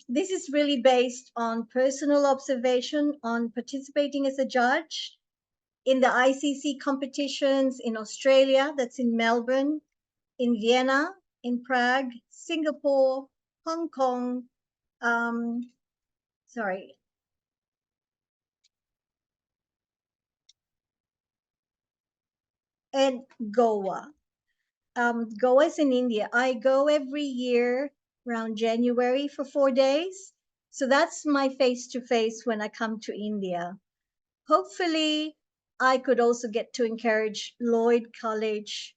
This is really based on personal observation on participating as a judge in the ICC competitions in Australia, that's in Melbourne, in Vienna, in Prague, Singapore, Hong Kong, sorry, and Goa. Goa is in India. I go every year around January for 4 days. So that's my face-to-face when I come to India. Hopefully, I could also get to encourage Lloyd College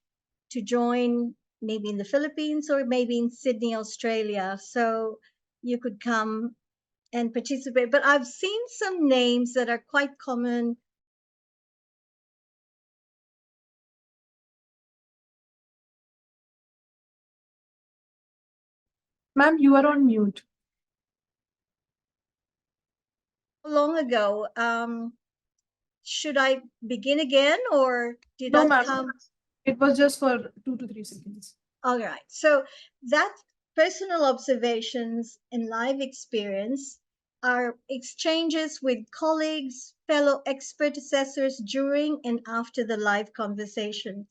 to join maybe in the Philippines or maybe in Sydney, Australia. So you could come and participate. But I've seen some names that are quite common. Ma'am, you are on mute. Long ago. Should I begin again, or did No, I ma'am. come? It was just for 2 to 3 seconds. All right. So that personal observations and live experience are exchanges with colleagues, fellow expert assessors during and after the live competitions.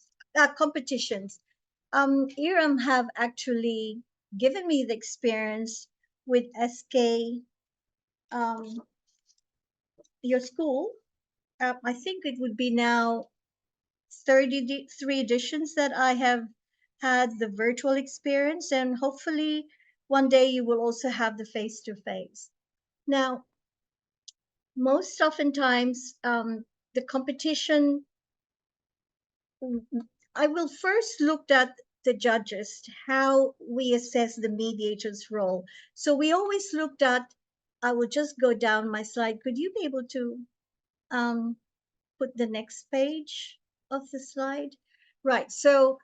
Iram have actually given me the experience with SK, your school. I think it would be now 33 editions that I have had the virtual experience, and hopefully one day you will also have the face to face. Now, most oftentimes, the competition, I will first look at the judges, how we assess the mediator's role. So we always looked at, I will just go down my slide. Could you be able to put the next page of the slide? Right. So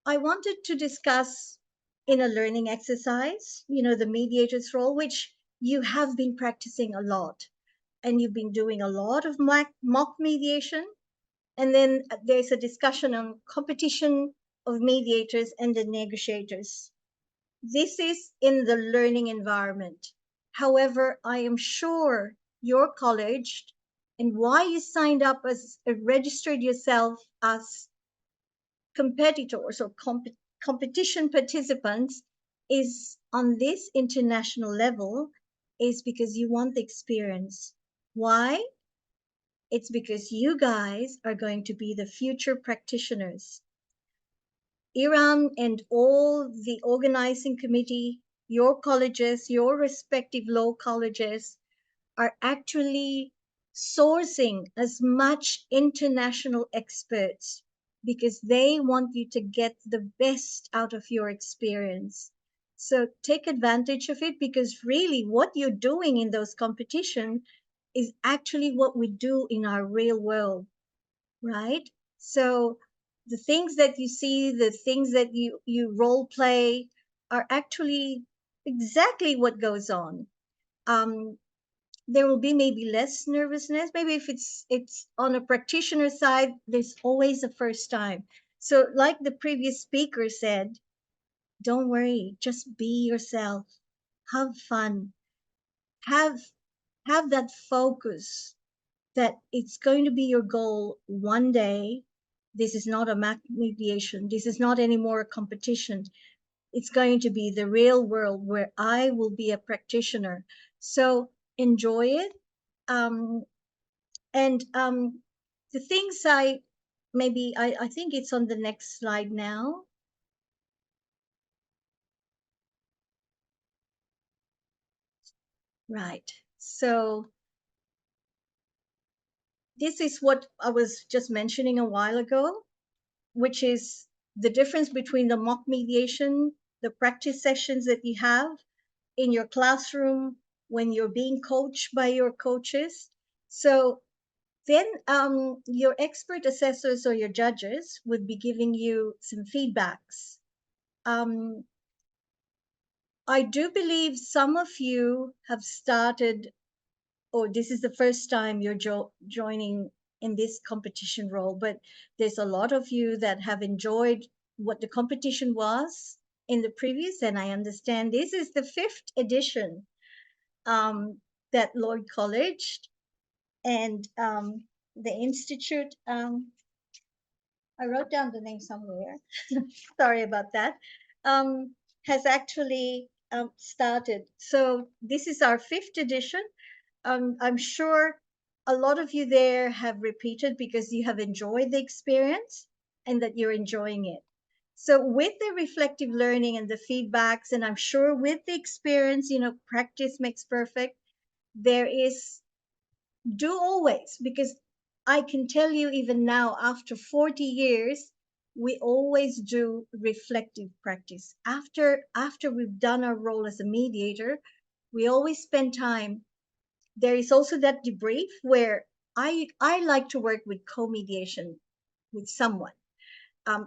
I wanted to discuss in a learning exercise, the mediator's role, which you have been practicing a lot. And you've been doing a lot of mock mediation. And then there's a discussion on competition of mediators and the negotiators. This is in the learning environment. However, I am sure your college and why you signed up as registered yourself as competitors or competition participants is on this international level is because you want the experience. Why? It's because you guys are going to be the future practitioners. Iram and all the organizing committee, your colleges, your respective law colleges are actually sourcing as much international experts because they want you to get the best out of your experience. So take advantage of it, because really what you're doing in those competitions is actually what we do in our real world, right? So the things that you see, the things that you role play are actually exactly what goes on. There will be maybe less nervousness. Maybe if it's on a practitioner side, there's always a first time. So like the previous speaker said, don't worry, just be yourself, have fun, have that focus, that it's going to be your goal one day. This is not a mediation. This is not anymore a competition. It's going to be the real world where I will be a practitioner. So enjoy it. The things I think it's on the next slide now. Right. So this is what I was just mentioning a while ago, which is the difference between the mock mediation, the practice sessions that you have in your classroom when you're being coached by your coaches. So then your expert assessors or your judges would be giving you some feedbacks. I do believe some of you have started, or this is the first time you're joining in this competition role, but there's a lot of you that have enjoyed what the competition was in the previous, and I understand this is the 5th edition that Lloyd College and the Institute, I wrote down the name somewhere, sorry about that, has actually started. So this is our 5th edition. I'm sure a lot of you there have repeated because you have enjoyed the experience and that you're enjoying it. So with the reflective learning and the feedbacks, and I'm sure with the experience, practice makes perfect, there is, do always, because I can tell you even now, after 40 years, we always do reflective practice. After we've done our role as a mediator, we always spend time. There is also that debrief where I like to work with co-mediation with someone.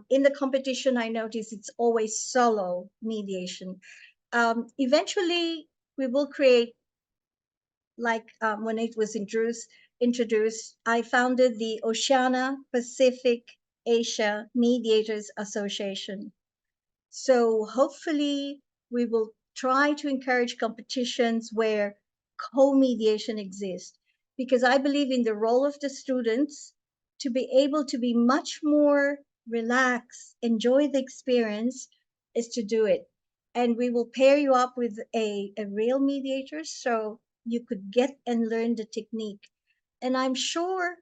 In the competition, I notice it's always solo mediation. Eventually, we will create, like when it was introduced, I founded the Oceania Pacific Asia Mediators Association. So hopefully we will try to encourage competitions where co-mediation exists, because I believe in the role of the students to be able to be much more relaxed, enjoy the experience, is to do it. And we will pair you up with a real mediator so you could get and learn the technique. And I'm sure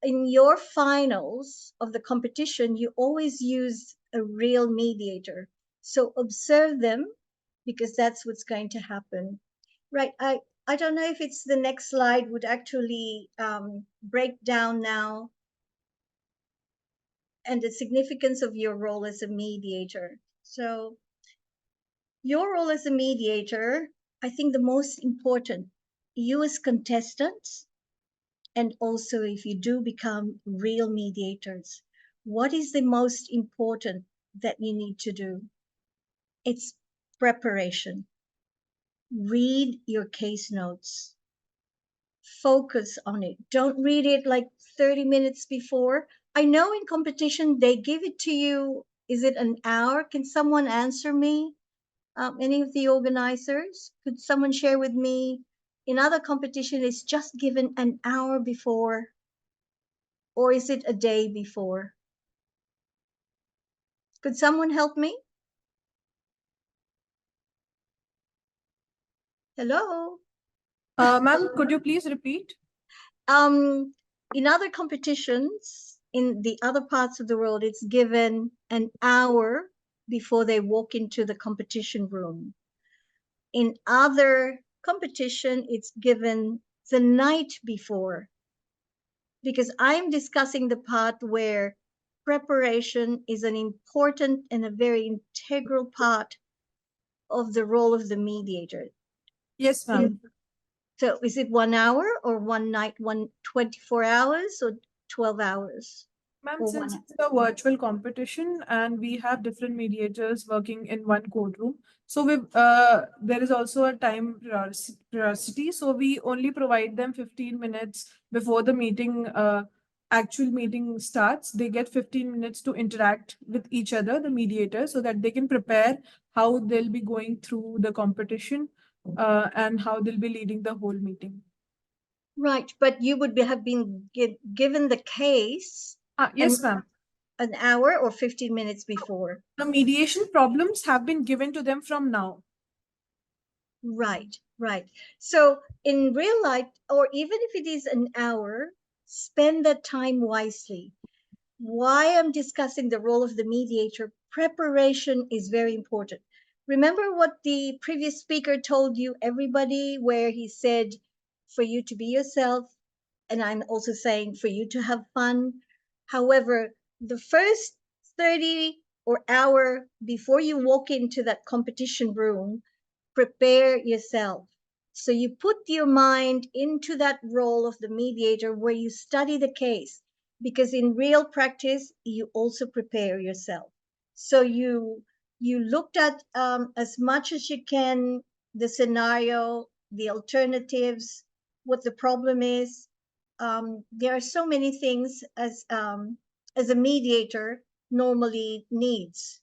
in your finals of the competition, you always use a real mediator. So observe them, because that's what's going to happen. Right. I don't know if it's the next slide would actually break down now and the significance of your role as a mediator. So your role as a mediator, I think the most important, you as contestants, and also if you do become real mediators, what is the most important that you need to do? It's preparation. Read your case notes. Focus on it. Don't read it like 30 minutes before. I know in competition they give it to you. Is it an hour? Can someone answer me? Any of the organizers? Could someone share with me? In other competition, it's just given an hour before, or is it a day before? Could someone help me? Hello? Ma'am, could you please repeat? In other competitions, in the other parts of the world, it's given an hour before they walk into the competition room. In other competition, it's given the night before, because I'm discussing the part where preparation is an important and a very integral part of the role of the mediator. Yes, ma'am. So is it 1 hour or one night, 24 hours or 12 hours? Ma'am, Or since one it's a virtual competition and we have different mediators working in one courtroom, so there is also a time priority. So we only provide them 15 minutes before the meeting, actual meeting starts. They get 15 minutes to interact with each other, the mediator, so that they can prepare how they'll be going through the competition and how they'll be leading the whole meeting. Right, but you would have been given the case Yes, ma'am. an hour or 15 minutes before. The mediation problems have been given to them from now. Right, right. So in real life, or even if it is an hour, spend that time wisely. Why I'm discussing the role of the mediator, preparation is very important. Remember what the previous speaker told you, everybody, where he said for you to be yourself, and I'm also saying for you to have fun. However, the first 30 or hour before you walk into that competition room, prepare yourself. So you put your mind into that role of the mediator where you study the case, because in real practice, you also prepare yourself. So you looked at as much as you can the scenario, the alternatives, what the problem is. There are so many things as a mediator normally needs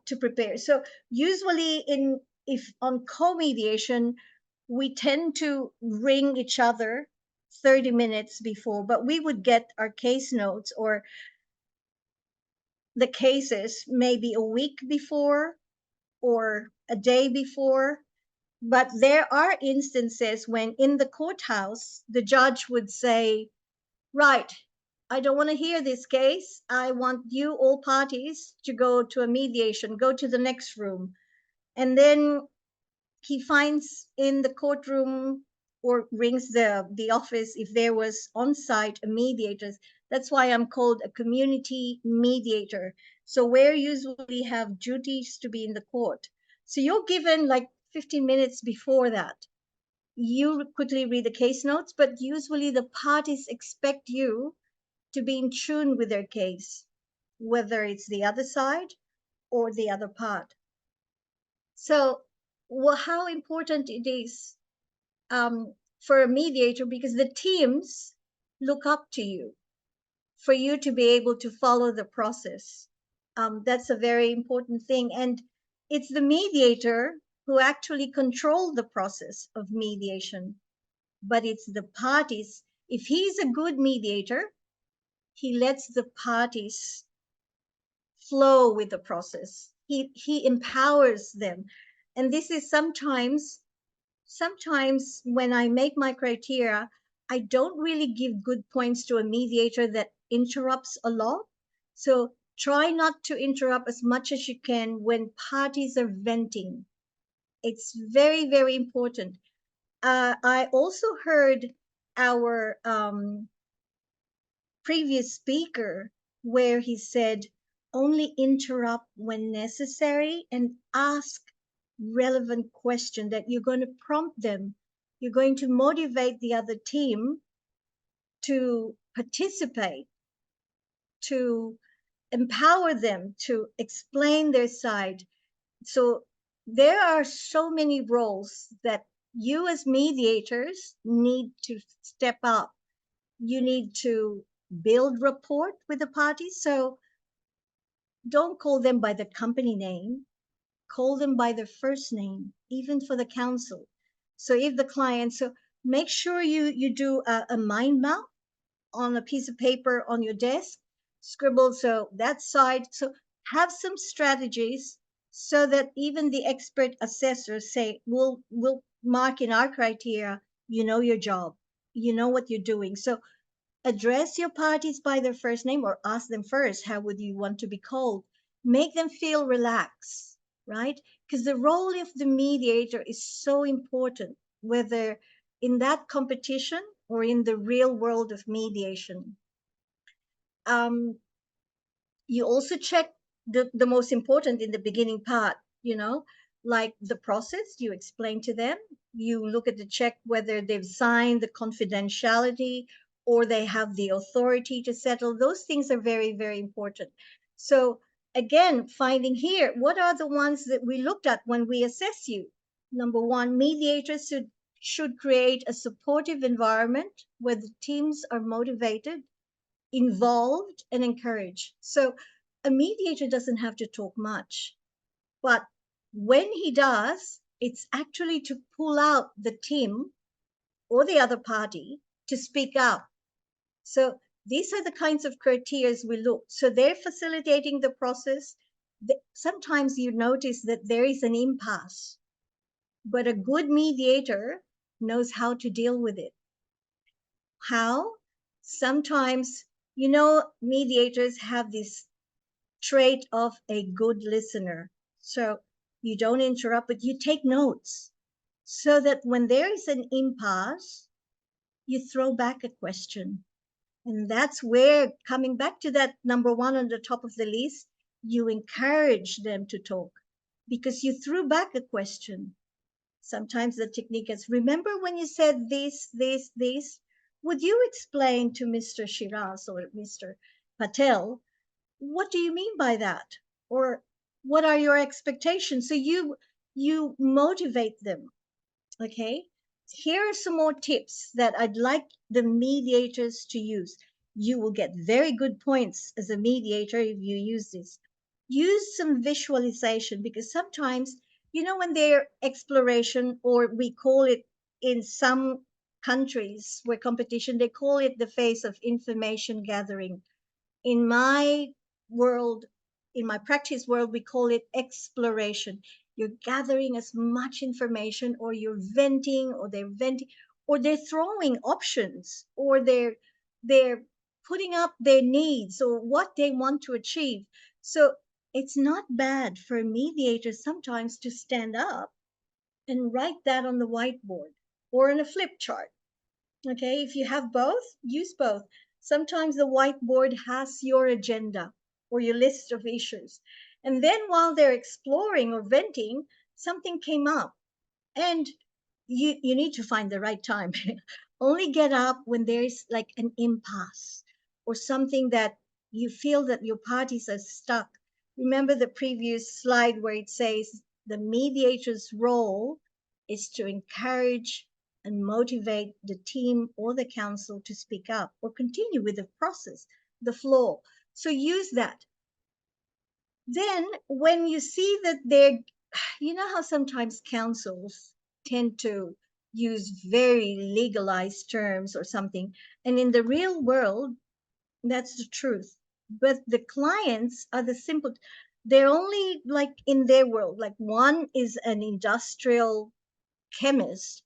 to prepare. So usually in if on co-mediation, we tend to ring each other 30 minutes before, but we would get our case notes or the cases maybe a week before or a day before. But there are instances when in the courthouse, the judge would say, right, I don't want to hear this case. I want you, all parties, to go to a mediation, go to the next room. And then he finds in the courtroom or rings the office if there was on site a mediator. That's why I'm called a community mediator. So where usually have duties to be in the court. So you're given like 15 minutes before that. You quickly read the case notes, but usually the parties expect you to be in tune with their case, whether it's the other side or the other part. So, how important it is for a mediator, because the teams look up to you for you to be able to follow the process. That's a very important thing. And it's the mediator who actually control the process of mediation, but it's the parties. If he's a good mediator, he lets the parties flow with the process. He empowers them. And this is sometimes when I make my criteria, I don't really give good points to a mediator that interrupts a lot. So try not to interrupt as much as you can when parties are venting. It's very, very important. I also heard our previous speaker where he said only interrupt when necessary and ask relevant question that you're going to prompt them, you're going to motivate the other team to participate, to empower them to explain their side. So there are so many roles that you as mediators need to step up. You need to build rapport with the parties. So don't call them by the company name, call them by their first name, even for the counsel. So if the client, so make sure you do a mind map on a piece of paper on your desk, scribble so that side. So have some strategies so that even the expert assessors say, we'll mark in our criteria, you know your job, you know what you're doing. So address your parties by their first name or ask them first, how would you want to be called? Make them feel relaxed, right? Because the role of the mediator is so important, whether in that competition or in the real world of mediation. You also check the most important in the beginning part, like the process you explain to them. You look at the check whether they've signed the confidentiality or they have the authority to settle. Those things are very, very important. So again, finding here, what are the ones that we looked at when we assess you? Number one, mediators should create a supportive environment where the teams are motivated, involved, and encouraged. So a mediator doesn't have to talk much, but when he does, it's actually to pull out the team or the other party to speak up. So these are the kinds of criteria we look. So they're facilitating the process. Sometimes you notice that there is an impasse, but a good mediator knows how to deal with it. How? Sometimes, mediators have this trait of a good listener. So you don't interrupt, but you take notes so that when there is an impasse, you throw back a question. And that's where, coming back to that number one on the top of the list, you encourage them to talk because you threw back a question. Sometimes the technique is, remember when you said this, this? Would you explain to Mr. Shiraz or Mr. Patel, what do you mean by that? Or what are your expectations? So you motivate them, okay? Here are some more tips that I'd like the mediators to use. You will get very good points as a mediator if you use this. Use some visualization because sometimes, when they're exploration, or we call it in some countries where competition, they call it the phase of information gathering. In my world, in my practice world, we call it exploration. You're gathering as much information, or you're venting, or they're venting, or they're throwing options, or they're putting up their needs or what they want to achieve. So it's not bad for mediators sometimes to stand up and write that on the whiteboard or on a flip chart. Okay, if you have both, use both. Sometimes the whiteboard has your agenda or your list of issues. And then while they're exploring or venting, something came up. And you need to find the right time. Only get up when there's like an impasse or something that you feel that your parties are stuck. Remember the previous slide where it says the mediator's role is to encourage and motivate the team or the council to speak up or continue with the process, the flow. So use that. Then when you see that they're, how sometimes councils tend to use very legalized terms or something, and in the real world, that's the truth. But the clients are the simple, they're only like in their world, like one is an industrial chemist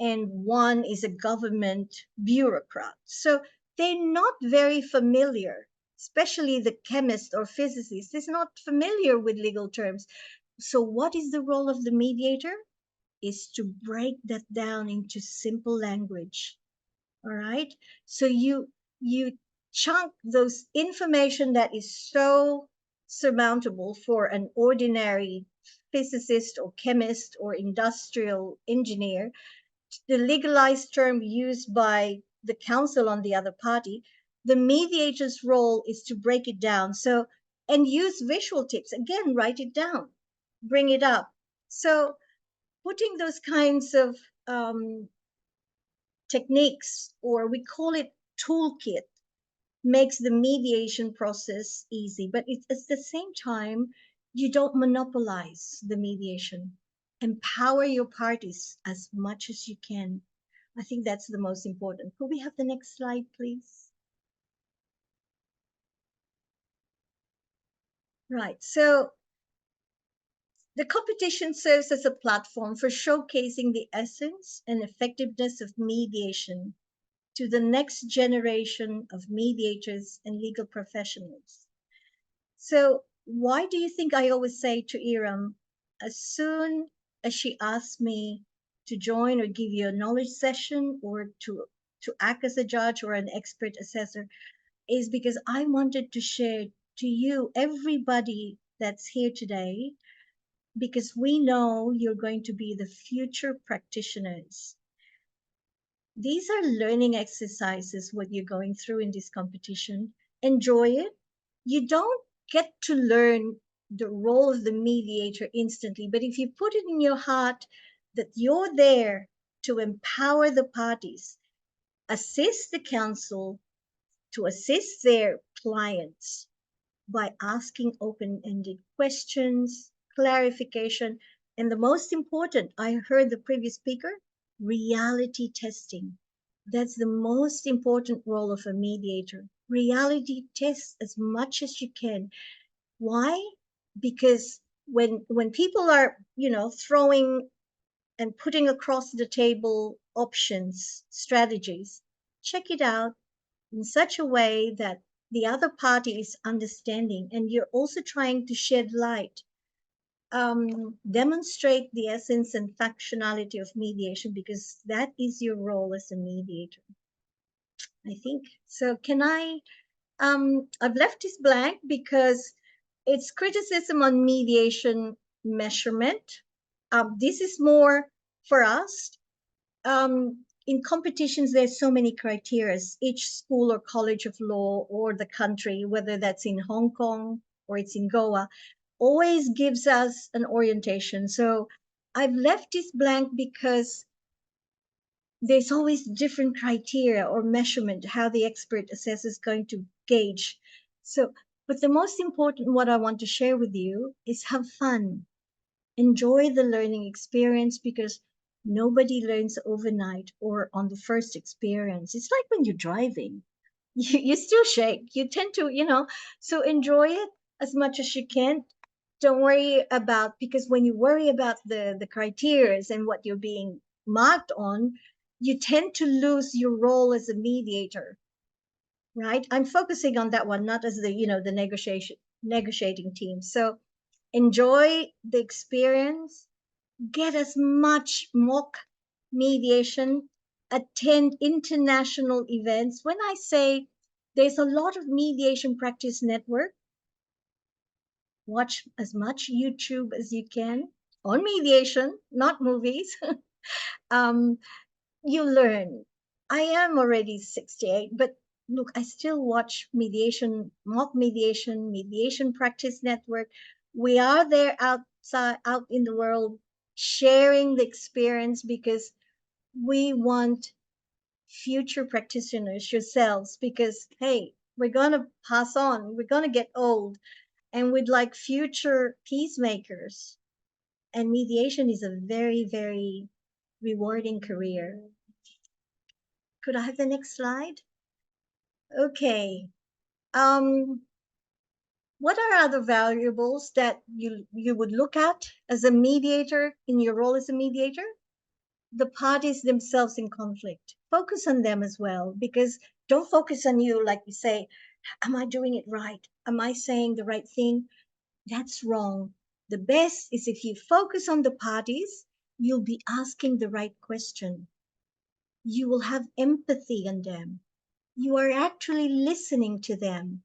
and one is a government bureaucrat. So they're not very familiar, especially the chemist or physicist is not familiar with legal terms. So what is the role of the mediator? Is to break that down into simple language. All right. So you chunk those information that is so surmountable for an ordinary physicist or chemist or industrial engineer, the legalized term used by the council on the other party. The mediator's role is to break it down. So, and use visual tips. Again, write it down, bring it up. So putting those kinds of techniques, or we call it toolkit, makes the mediation process easy. But it's at the same time, you don't monopolize the mediation. Empower your parties as much as you can. I think that's the most important. Could we have the next slide, please? Right. So the competition serves as a platform for showcasing the essence and effectiveness of mediation to the next generation of mediators and legal professionals. So why do you think I always say to Iram, as soon as she asks me to join or give you a knowledge session or to act as a judge or an expert assessor, is because I wanted to share to you, everybody that's here today, because we know you're going to be the future practitioners. These are learning exercises, what you're going through in this competition. Enjoy it. You don't get to learn the role of the mediator instantly, but if you put it in your heart that you're there to empower the parties, assist the council, to assist their clients by asking open-ended questions, clarification, and the most important, I heard the previous speaker, reality testing. That's the most important role of a mediator. Reality test as much as you can. Why? Because when people are, throwing and putting across the table options, strategies, check it out in such a way that the other party is understanding, and you're also trying to shed light, demonstrate the essence and functionality of mediation, because that is your role as a mediator, I think. So I've left this blank because it's criticism on mediation measurement. This is more for us. In competitions, there's so many criteria. Each school or college of law or the country, whether that's in Hong Kong or it's in Goa, always gives us an orientation. So I've left this blank because there's always different criteria or measurement, how the expert assessor is going to gauge. So, but the most important, what I want to share with you is have fun. Enjoy the learning experience, because nobody learns overnight or on the first experience. It's like when you're driving, you still shake. You tend to, so enjoy it as much as you can. Don't worry about, because when you worry about the criteria and what you're being marked on, you tend to lose your role as a mediator, right? I'm focusing on that one, not as the negotiating team. So enjoy the experience, get as much mock mediation, attend international events. When I say there's a lot of mediation practice network, watch as much YouTube as you can on mediation, not movies. um, you learn. I am already 68, but look, I still watch mediation, mock mediation, mediation practice network. We are there outside, out in the world, sharing the experience, because we want future practitioners, yourselves, because hey, we're gonna pass on, we're gonna get old, and we'd like future peacemakers. And mediation is a very, very rewarding career. Could I have the next slide? Okay. What are other variables that you would look at as a mediator, in your role as a mediator? The parties themselves in conflict. Focus on them as well, because don't focus on you, like you say, am I doing it right? Am I saying the right thing? That's wrong. The best is if you focus on the parties, you'll be asking the right question. You will have empathy on them. You are actually listening to them.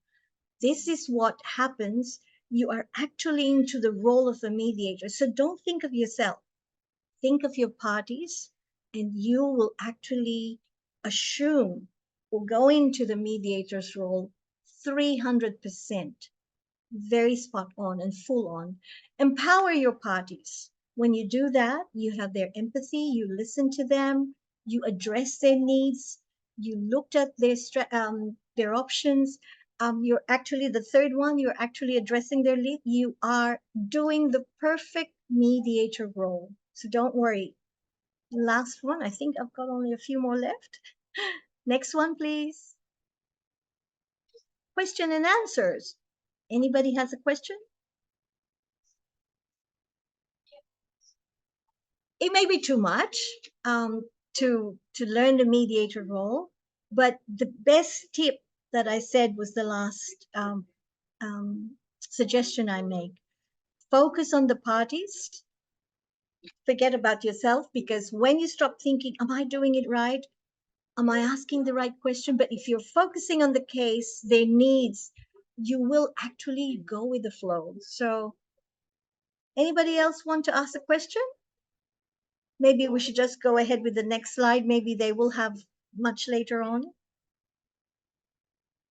This is what happens. You are actually into the role of a mediator. So don't think of yourself. Think of your parties, and you will actually assume or go into the mediator's role 300%. Very spot on and full on. Empower your parties. When you do that, you have their empathy, you listen to them, you address their needs, you looked at their options. You're actually, the third one, you're actually addressing their lead. You are doing the perfect mediator role. So don't worry. Last one, I think I've got only a few more left. Next one, please. Question and answers. Anybody has a question? It may be too much to learn the mediator role, but the best tip that I said was the last suggestion I make. Focus on the parties. Forget about yourself, because when you stop thinking, am I doing it right? Am I asking the right question? But if you're focusing on the case, their needs, you will actually go with the flow. So anybody else want to ask a question? Maybe we should just go ahead with the next slide. Maybe they will have much later on.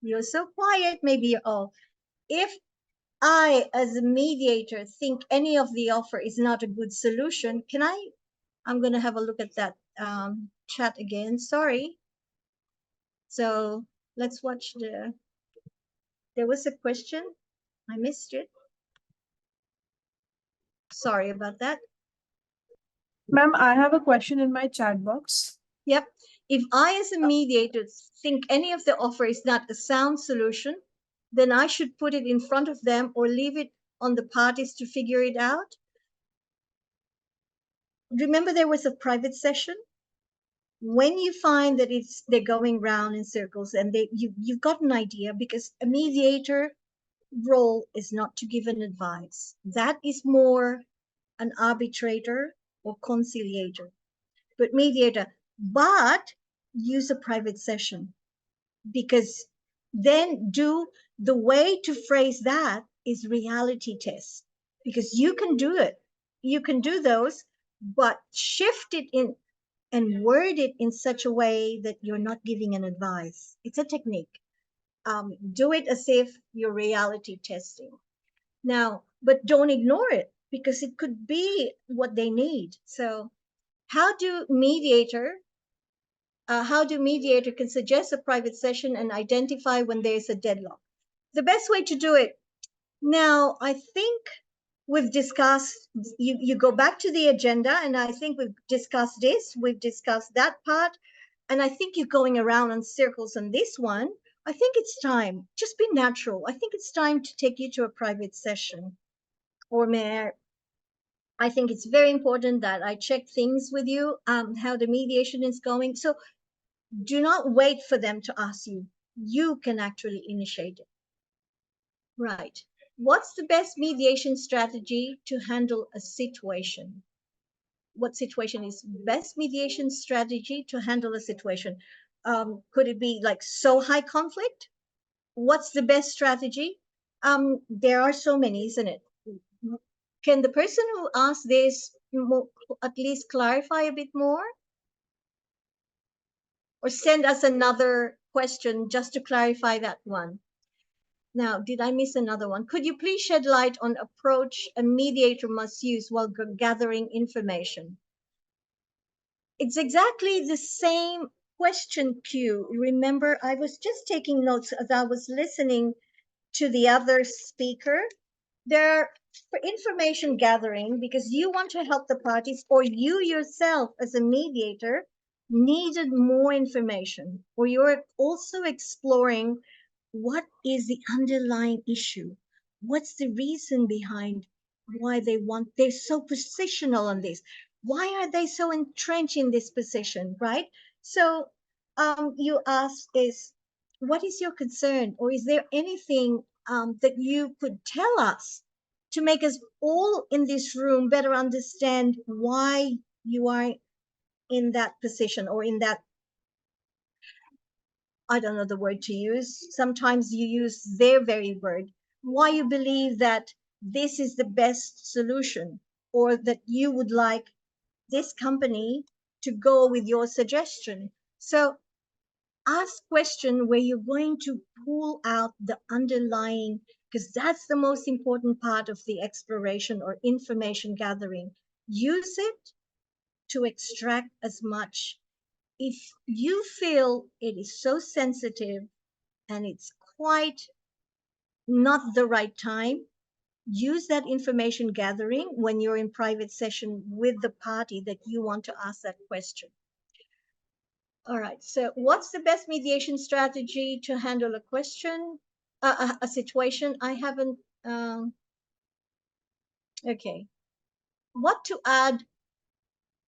You're so quiet. Maybe, if I, as a mediator, think any of the offer is not a good solution, I'm going to have a look at that chat again. Sorry. So let's watch there was a question. I missed it. Sorry about that. Ma'am, I have a question in my chat box. Yep. If I, as a mediator, think any of the offer is not a sound solution, then I should put it in front of them or leave it on the parties to figure it out. Remember, there was a private session. When you find that they're going round in circles and you've got an idea, because a mediator role is not to give an advice. That is more an arbitrator or conciliator. But mediator, but use a private session, because then the way to phrase that is reality test, because you can do it. You can do those, but shift it in and word it in such a way that you're not giving an advice. It's a technique. Do it as if you're reality testing. Now, but don't ignore it, because it could be what they need. So how do mediator can suggest a private session and identify when there's a deadlock? The best way to do it, now, I think we've discussed, you go back to the agenda, and I think we've discussed this, we've discussed that part, and I think you're going around in circles on this one. I think it's time, just be natural. I think it's time to take you to a private session. Or Mayor, I think it's very important that I check things with you, how the mediation is going. So do not wait for them to ask you. You can actually initiate it. Right. What's the best mediation strategy to handle a situation? What situation is best mediation strategy to handle a situation? Could it be like so high conflict? What's the best strategy? There are so many, isn't it? Can the person who asked this at least clarify a bit more? Or send us another question just to clarify that one. Now, did I miss another one? Could you please shed light on approach a mediator must use while gathering information? It's exactly the same question queue. Remember, I was just taking notes as I was listening to the other speaker. There, for information gathering, because you want to help the parties, or you yourself as a mediator needed more information, or you're also exploring what is the underlying issue? What's the reason behind why they're so positional on this? Why are they so entrenched in this position, right? So you ask is, what is your concern? Or is there anything that you could tell us to make us all in this room better understand why you are in that position, or in that, I don't know the word to use. Sometimes you use their very word. Why you believe that this is the best solution, or that you would like this company to go with your suggestion. So ask question where you're going to pull out the underlying, because that's the most important part of the exploration or information gathering. Use it to extract as much. If you feel it is so sensitive and it's quite not the right time, use that information gathering when you're in private session with the party that you want to ask that question. All right, so what's the best mediation strategy to handle a question, a situation? I haven't, okay. What to add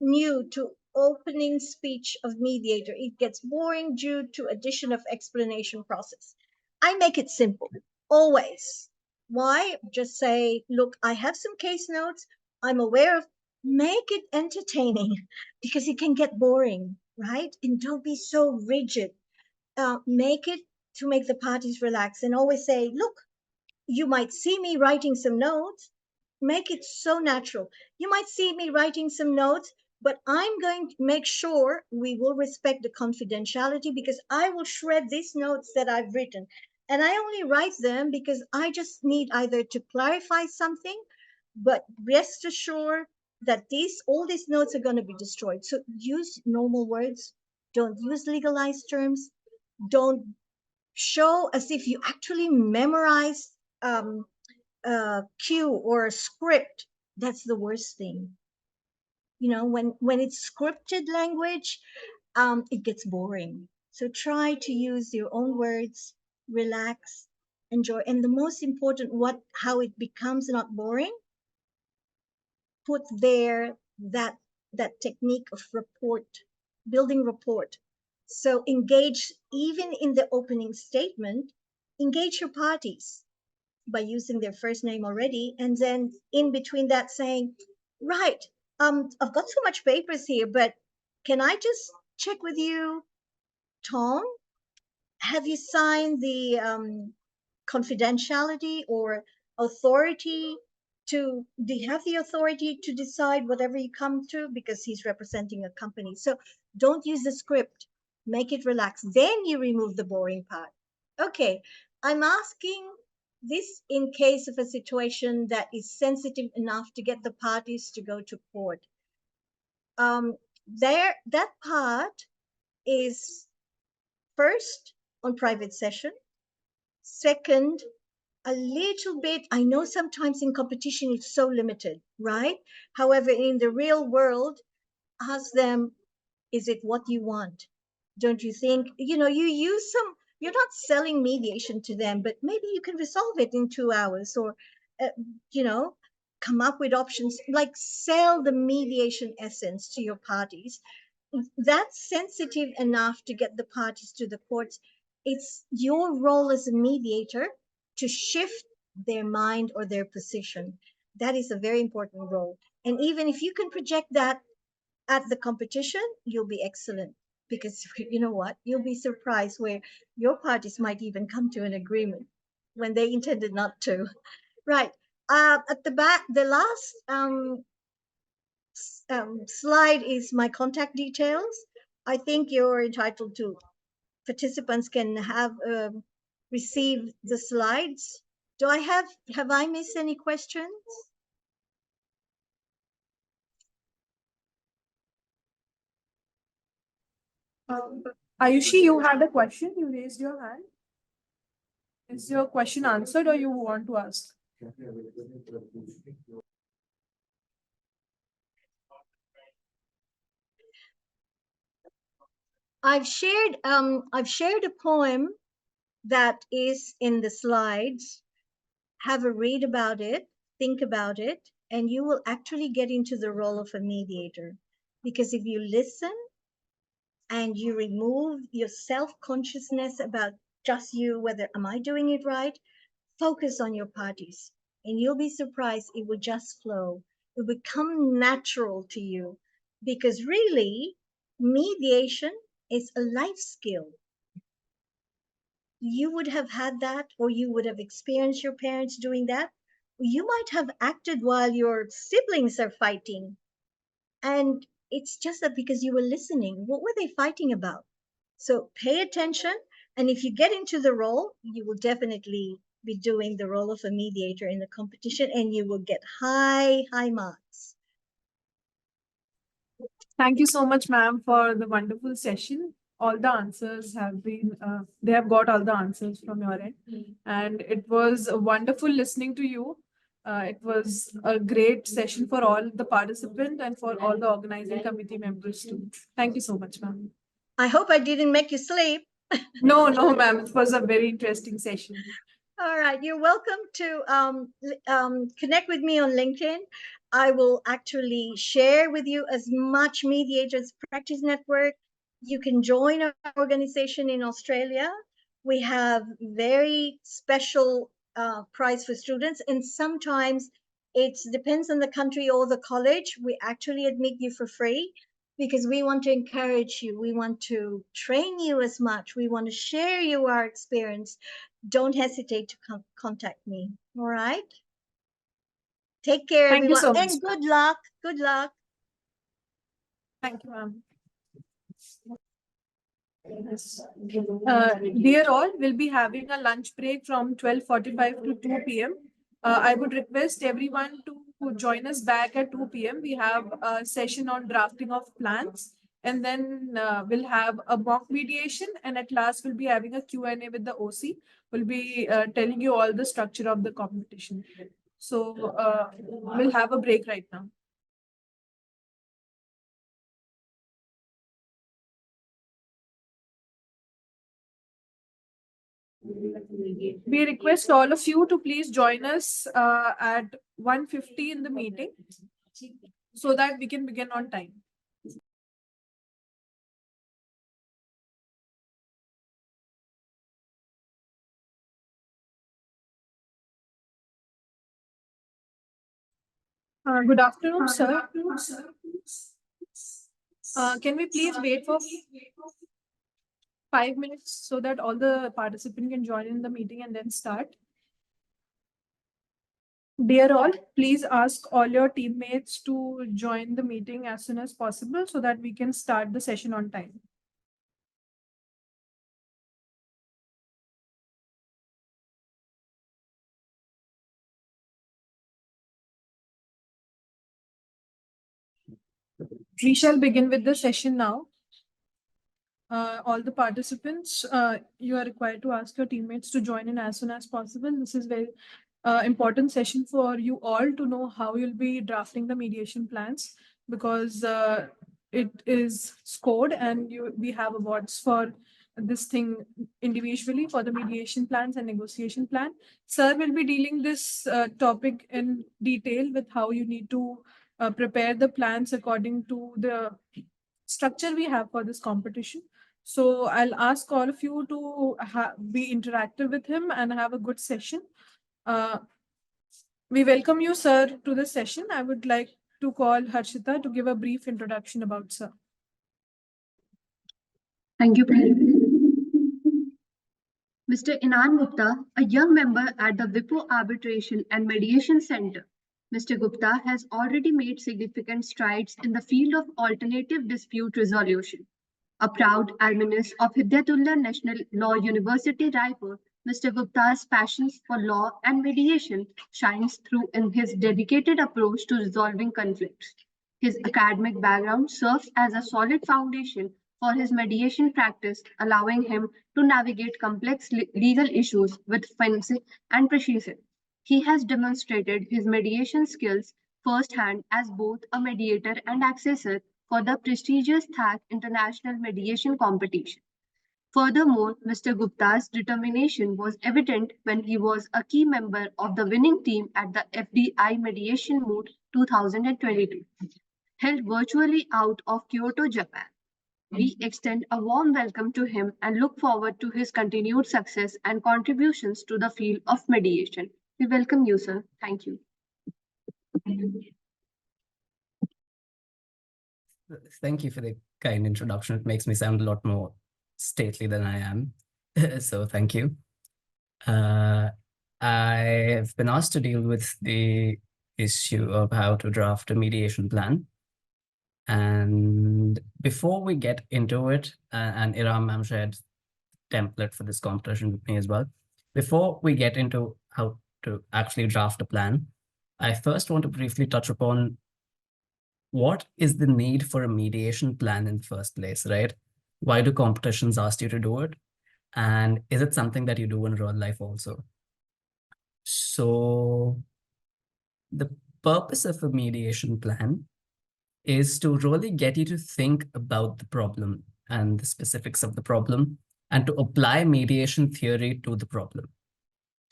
new to opening speech of mediator? It gets boring due to addition of explanation process. I make it simple, always. Why? Just say, look, I have some case notes. I'm aware of, make it entertaining because it can get boring, right? And don't be so rigid. Make it to make the parties relax, and always say, look, you might see me writing some notes. Make it so natural. You might see me writing some notes, but I'm going to make sure we will respect the confidentiality, because I will shred these notes that I've written. And I only write them because I just need either to clarify something, but rest assured that all these notes are going to be destroyed. So use normal words. Don't use legalized terms. Don't show as if you actually memorize a cue or a script. That's the worst thing. when it's scripted language, it gets boring. So try to use your own words, relax, enjoy. And the most important, how it becomes not boring, put there that technique of building rapport. So engage, even in the opening statement, engage your parties by using their first name already, and then in between that saying, right, I've got so much papers here, but can I just check with you, Tom? Have you signed the confidentiality or authority do you have the authority to decide whatever you come to, because he's representing a company? So don't use the script, make it relaxed, then you remove the boring part. Okay, I'm asking this in case of a situation that is sensitive enough to get the parties to go to court. That part is first on private session, second a little bit. I know sometimes in competition it's so limited, right? However, in the real world, ask them, is it what you want? Don't you think, you use you're not selling mediation to them, but maybe you can resolve it in 2 hours, or, you know, come up with options, like sell the mediation essence to your parties. That's sensitive enough to get the parties to the courts. It's your role as a mediator to shift their mind or their position. That is a very important role. And even if you can project that at the competition, you'll be excellent, because you know what? You'll be surprised where your parties might even come to an agreement when they intended not to. Right. At the back, the last slide is my contact details. I think you're entitled to, participants can have receive the slides. Have I missed any questions? Ayushi, you had a question. You raised your hand. Is your question answered, or you want to ask? I've shared a poem that is in the slides. Have a read about it, think about it, and you will actually get into the role of a mediator. Because if you listen and you remove your self-consciousness about just you, whether am I doing it right, focus on your parties, and you'll be surprised, it will just flow. It will become natural to you, because really mediation is a life skill. You would have had that, or you would have experienced your parents doing that. You might have acted while your siblings are fighting, and it's just that because you were listening. What were they fighting about? So pay attention, and if you get into the role, you will definitely be doing the role of a mediator in the competition, and you will get high marks. Thank you so much, ma'am, for the wonderful session. All the answers have been, they have got all the answers from your end. And it was wonderful listening to you. It was a great session for all the participants and for all the organizing committee members too. Thank you so much, ma'am. I hope I didn't make you sleep. No, ma'am. It was a very interesting session. All right, you're welcome to connect with me on LinkedIn. I will actually share with you as much Mediators Practice Network. You can join our organization in Australia. We have very special prize for students, and sometimes it depends on the country or the college. We actually admit you for free, because we want to encourage you. We want to train you as much. We want to share you our experience. Don't hesitate to contact me. All right. Take care, Thank you everyone. so much. And good luck. Good luck. Thank you, ma'am. Dear all, we'll be having a lunch break from 12:45 to 2 p.m. I would request everyone to join us back at 2 p.m. We have a session on drafting of plans, and then we'll have a mock mediation, and at last we'll be having a Q&A with the OC. We'll be telling you all the structure of the competition. So we'll have a break right now. We request all of you to please join us at 1:50 in the meeting so that we can begin on time. Good afternoon, sir. Can we please wait for 5 minutes so that all the participants can join in the meeting and then start? Dear all, please ask all your teammates to join the meeting as soon as possible so that we can start the session on time. We shall begin with the session now. All the participants, you are required to ask your teammates to join in as soon as possible. This is very important session for you all to know how you'll be drafting the mediation plans, because it is scored and we have awards for this thing individually for the mediation plans and negotiation plan. Sir will be dealing this topic in detail with how you need to prepare the plans according to the structure we have for this competition. So I'll ask all of you to be interactive with him and have a good session. We welcome you, sir, to the session. I would like to call Harshita to give a brief introduction about sir. Thank you, Mr. Inan Gupta, a young member at the WIPO Arbitration and Mediation Center. Mr. Gupta has already made significant strides in the field of alternative dispute resolution. A proud alumnus of Hidyatullah National Law University, Raipur, Mr. Gupta's passion for law and mediation shines through in his dedicated approach to resolving conflicts. His academic background serves as a solid foundation for his mediation practice, allowing him to navigate complex legal issues with finesse and precision. He has demonstrated his mediation skills firsthand as both a mediator and assessor for the prestigious THAC International Mediation Competition. Furthermore, Mr. Gupta's determination was evident when he was a key member of the winning team at the FDI Mediation Moot 2022, held virtually out of Kyoto, Japan. We extend a warm welcome to him and look forward to his continued success and contributions to the field of mediation. We welcome you, sir. Thank you. Thank you for the kind introduction. It makes me sound a lot more stately than I am. So thank you. I have been asked to deal with the issue of how to draft a mediation plan. And before we get into it, and Iram ma'am shared template for this competition with me as well. Before we get into how to actually draft a plan, I first want to briefly touch upon what is the need for a mediation plan in the first place, right? Why do competitions ask you to do it? And is it something that you do in real life also? So the purpose of a mediation plan is to really get you to think about the problem and the specifics of the problem and to apply mediation theory to the problem.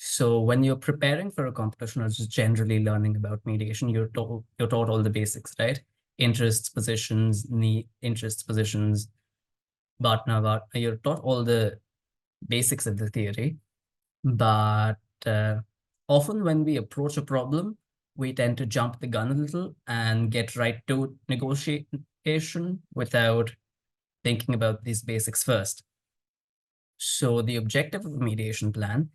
So when you're preparing for a competition or just generally learning about mediation, you're taught all the basics, right? Interests, positions, Bhatna, you're taught all the basics of the theory. But often when we approach a problem, we tend to jump the gun a little and get right to negotiation without thinking about these basics first. So the objective of a mediation plan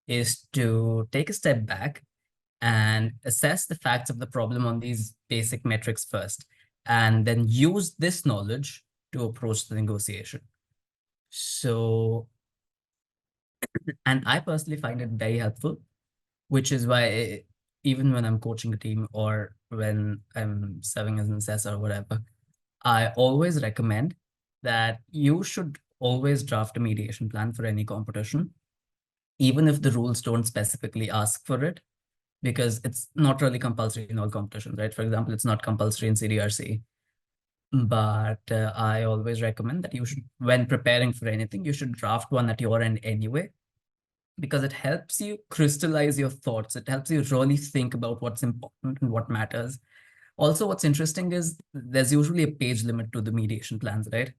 is to take a step back and assess the facts of the problem on these basic metrics first, and then use this knowledge to approach the negotiation. So, and I personally find it very helpful, which is why even when I'm coaching a team or when I'm serving as an assessor or whatever, I always recommend that you should always draft a mediation plan for any competition, even if the rules don't specifically ask for it, because it's not really compulsory in all competitions, right? For example, it's not compulsory in CDRC. But I always recommend that you should, when preparing for anything, you should draft one at your end anyway, because it helps you crystallize your thoughts. It helps you really think about what's important and what matters. Also, what's interesting is there's usually a page limit to the mediation plans, right?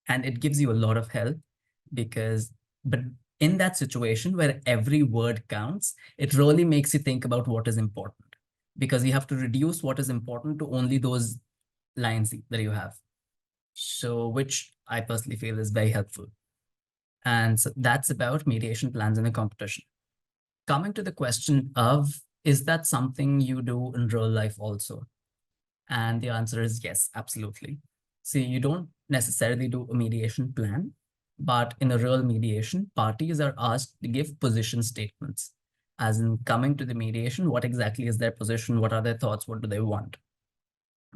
And it gives you a lot of help because, but in that situation where every word counts, it really makes you think about what is important, because you have to reduce what is important to only those lines that you have. So, which I personally feel is very helpful. And so that's about mediation plans in a competition. Coming to the question of, is that something you do in real life also? And the answer is yes, absolutely. See, you don't necessarily do a mediation plan, but in a real mediation, parties are asked to give position statements. As in, coming to the mediation, what exactly is their position? What are their thoughts? What do they want?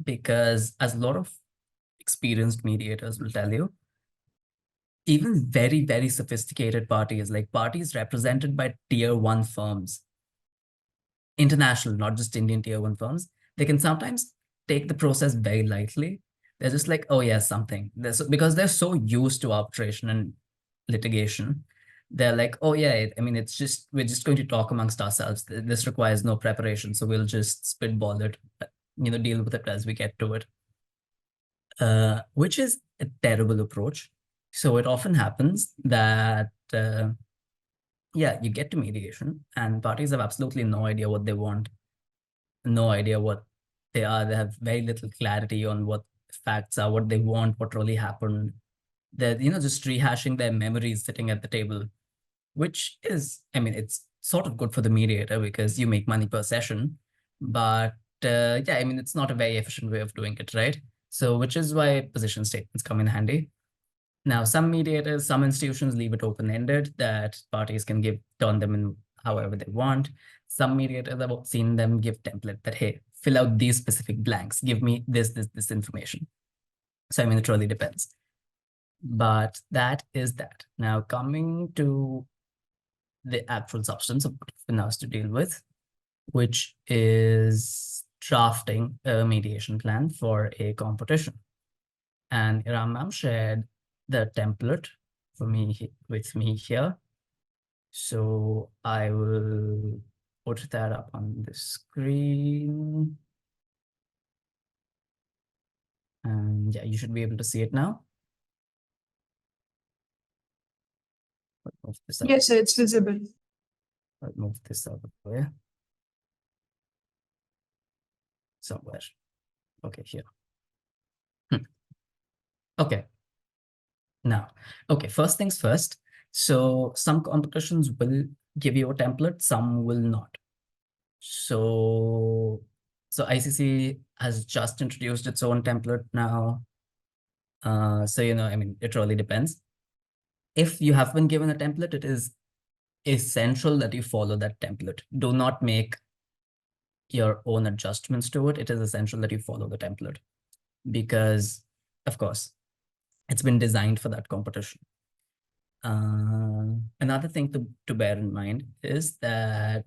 Because as a lot of experienced mediators will tell you, even very, very sophisticated parties, like parties represented by tier 1 firms, international, not just Indian tier 1 firms, they can sometimes take the process very lightly. They're just like, oh yeah, something. Because they're so used to arbitration and litigation, they're like, oh yeah, I mean, we're just going to talk amongst ourselves. This requires no preparation, so we'll just spitball it, deal with it as we get to it. Which is a terrible approach. So it often happens that, yeah, you get to mediation and parties have absolutely no idea what they want, no idea what they are. They have very little clarity on what facts are, what they want, what really happened. They're, just rehashing their memories sitting at the table, which is, I mean, it's sort of good for the mediator because you make money per session. But yeah, I mean, it's not a very efficient way of doing it, right? So, which is why position statements come in handy. Now, some mediators, some institutions leave it open-ended that parties can turn them in however they want. Some mediators, I've seen them give template that, hey, fill out these specific blanks, give me this information. So, I mean, it really depends. But that is that. Now, coming to the actual substance of what we've been asked to deal with, which is drafting a mediation plan for a competition. And Iram ma'am shared the template for me with me here. So I will put that up on the screen. And yeah, you should be able to see it now. Yes, sir, it's visible. I'll move this out of the way. Somewhere. Okay, here. Okay. Now, okay, first things first. So some competitions will give you a template, some will not. So ICC has just introduced its own template now. So, I mean, it really depends. If you have been given a template, it is essential that you follow that template. Do not make your own adjustments to it. It is essential that you follow the template because, of course, it's been designed for that competition. Another thing to bear in mind is that,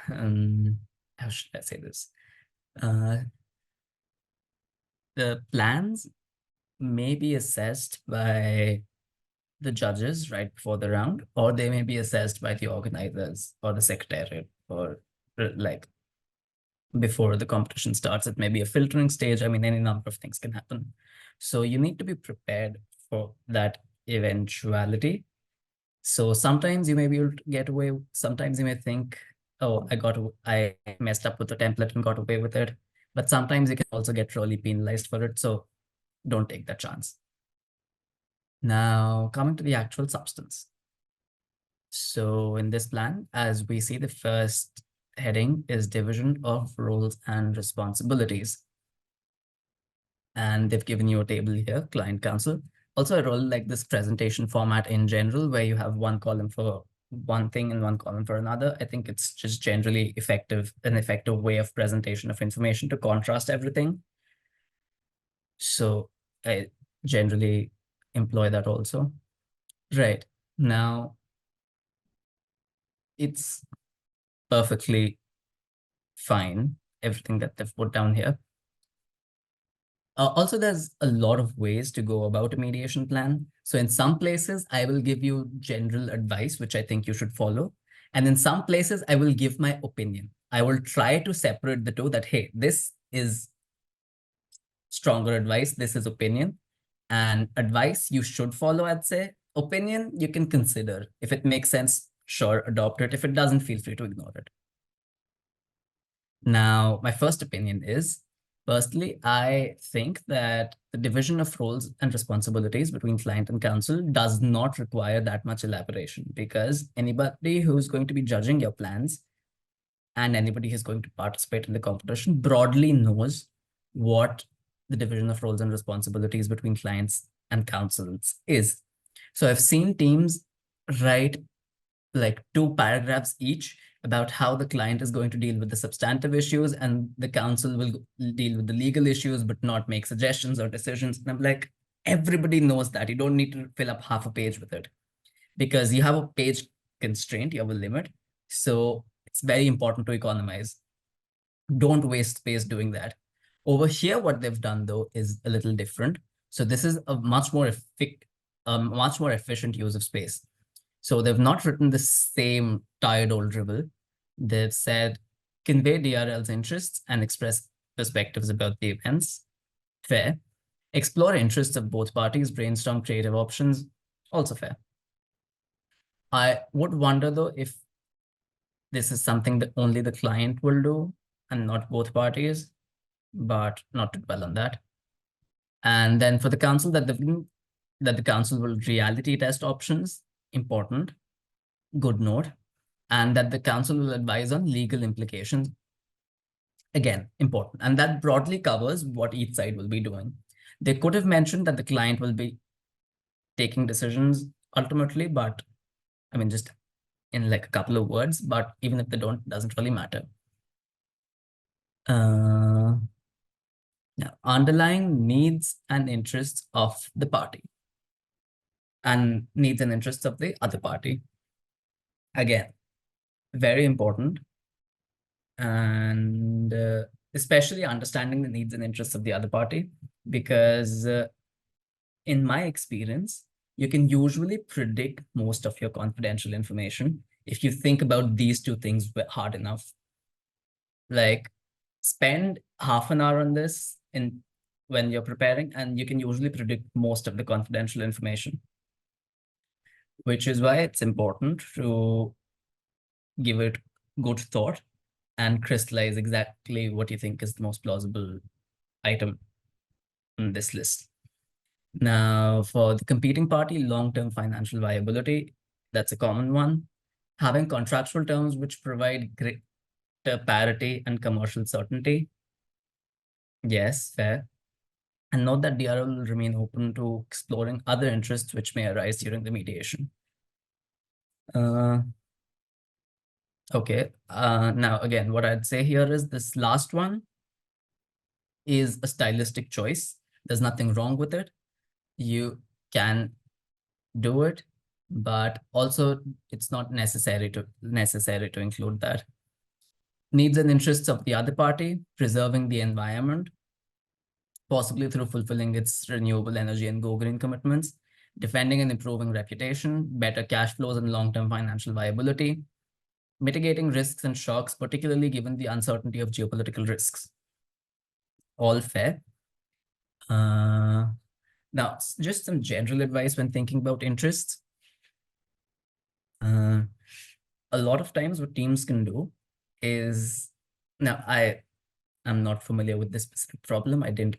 how should I say this? The plans may be assessed by the judges right before the round, or they may be assessed by the organizers or the secretariat, or like before the competition starts. It may be a filtering stage. I mean, any number of things can happen. So you need to be prepared for that eventuality. So sometimes you may be able to get away. Sometimes you may think, oh, I messed up with the template and got away with it. But sometimes you can also get really penalized for it. So don't take that chance. Now, coming to the actual substance. So in this plan, as we see, the first heading is division of roles and responsibilities. And they've given you a table here, client counsel. Also, I really like this presentation format in general, where you have one column for one thing and one column for another. I think it's just generally an effective way of presentation of information to contrast everything. So I generally employ that also. Right. Now, it's perfectly fine, everything that they've put down here. Also, there's a lot of ways to go about a mediation plan. So in some places, I will give you general advice, which I think you should follow. And in some places, I will give my opinion. I will try to separate the two that, hey, this is stronger advice, this is opinion. And advice you should follow, I'd say. Opinion, you can consider. If it makes sense, sure, adopt it. If it doesn't, feel free to ignore it. Now, my first opinion is, firstly, I think that the division of roles and responsibilities between client and counsel does not require that much elaboration, because anybody who's going to be judging your plans and anybody who's going to participate in the competition broadly knows what the division of roles and responsibilities between clients and counsels is. So I've seen teams write like 2 paragraphs each about how the client is going to deal with the substantive issues and the counsel will deal with the legal issues, but not make suggestions or decisions. And I'm like, everybody knows that. You don't need to fill up half a page with it, because you have a page constraint, you have a limit. So it's very important to economize. Don't waste space doing that. Over here, what they've done though is a little different. So this is a much more efficient use of space. So they've not written the same tired old dribble. They've said, convey DRL's interests and express perspectives about the events. Fair. Explore interests of both parties, brainstorm creative options. Also fair. I would wonder though if this is something that only the client will do and not both parties, but not to dwell on that. And then for the counsel, that the counsel will reality test options, important, good note, and that the counsel will advise on legal implications, again, important. And that broadly covers what each side will be doing. They could have mentioned that the client will be taking decisions ultimately, but I mean, just in like a couple of words, but even if they don't, it doesn't really matter. Now, underlying needs and interests of the party and needs and interests of the other party. Again, very important. And especially understanding the needs and interests of the other party, because in my experience, you can usually predict most of your confidential information if you think about these 2 things hard enough. Like, spend half an hour on this when you're preparing, and you can usually predict most of the confidential information, which is why it's important to give it good thought and crystallize exactly what you think is the most plausible item in this list. Now, for the competing party, long-term financial viability, that's a common one. Having contractual terms which provide greater parity and commercial certainty. Yes, fair. And note that DRL will remain open to exploring other interests which may arise during the mediation. Okay, now again, what I'd say here is this last one is a stylistic choice. There's nothing wrong with it. You can do it, but also it's not necessary to include that. Needs and interests of the other party, preserving the environment, possibly through fulfilling its renewable energy and go green commitments, defending and improving reputation, better cash flows and long-term financial viability, mitigating risks and shocks, particularly given the uncertainty of geopolitical risks. All fair. Now, just some general advice when thinking about interests. A lot of times what teams can do is, now I'm not familiar with this specific problem. I didn't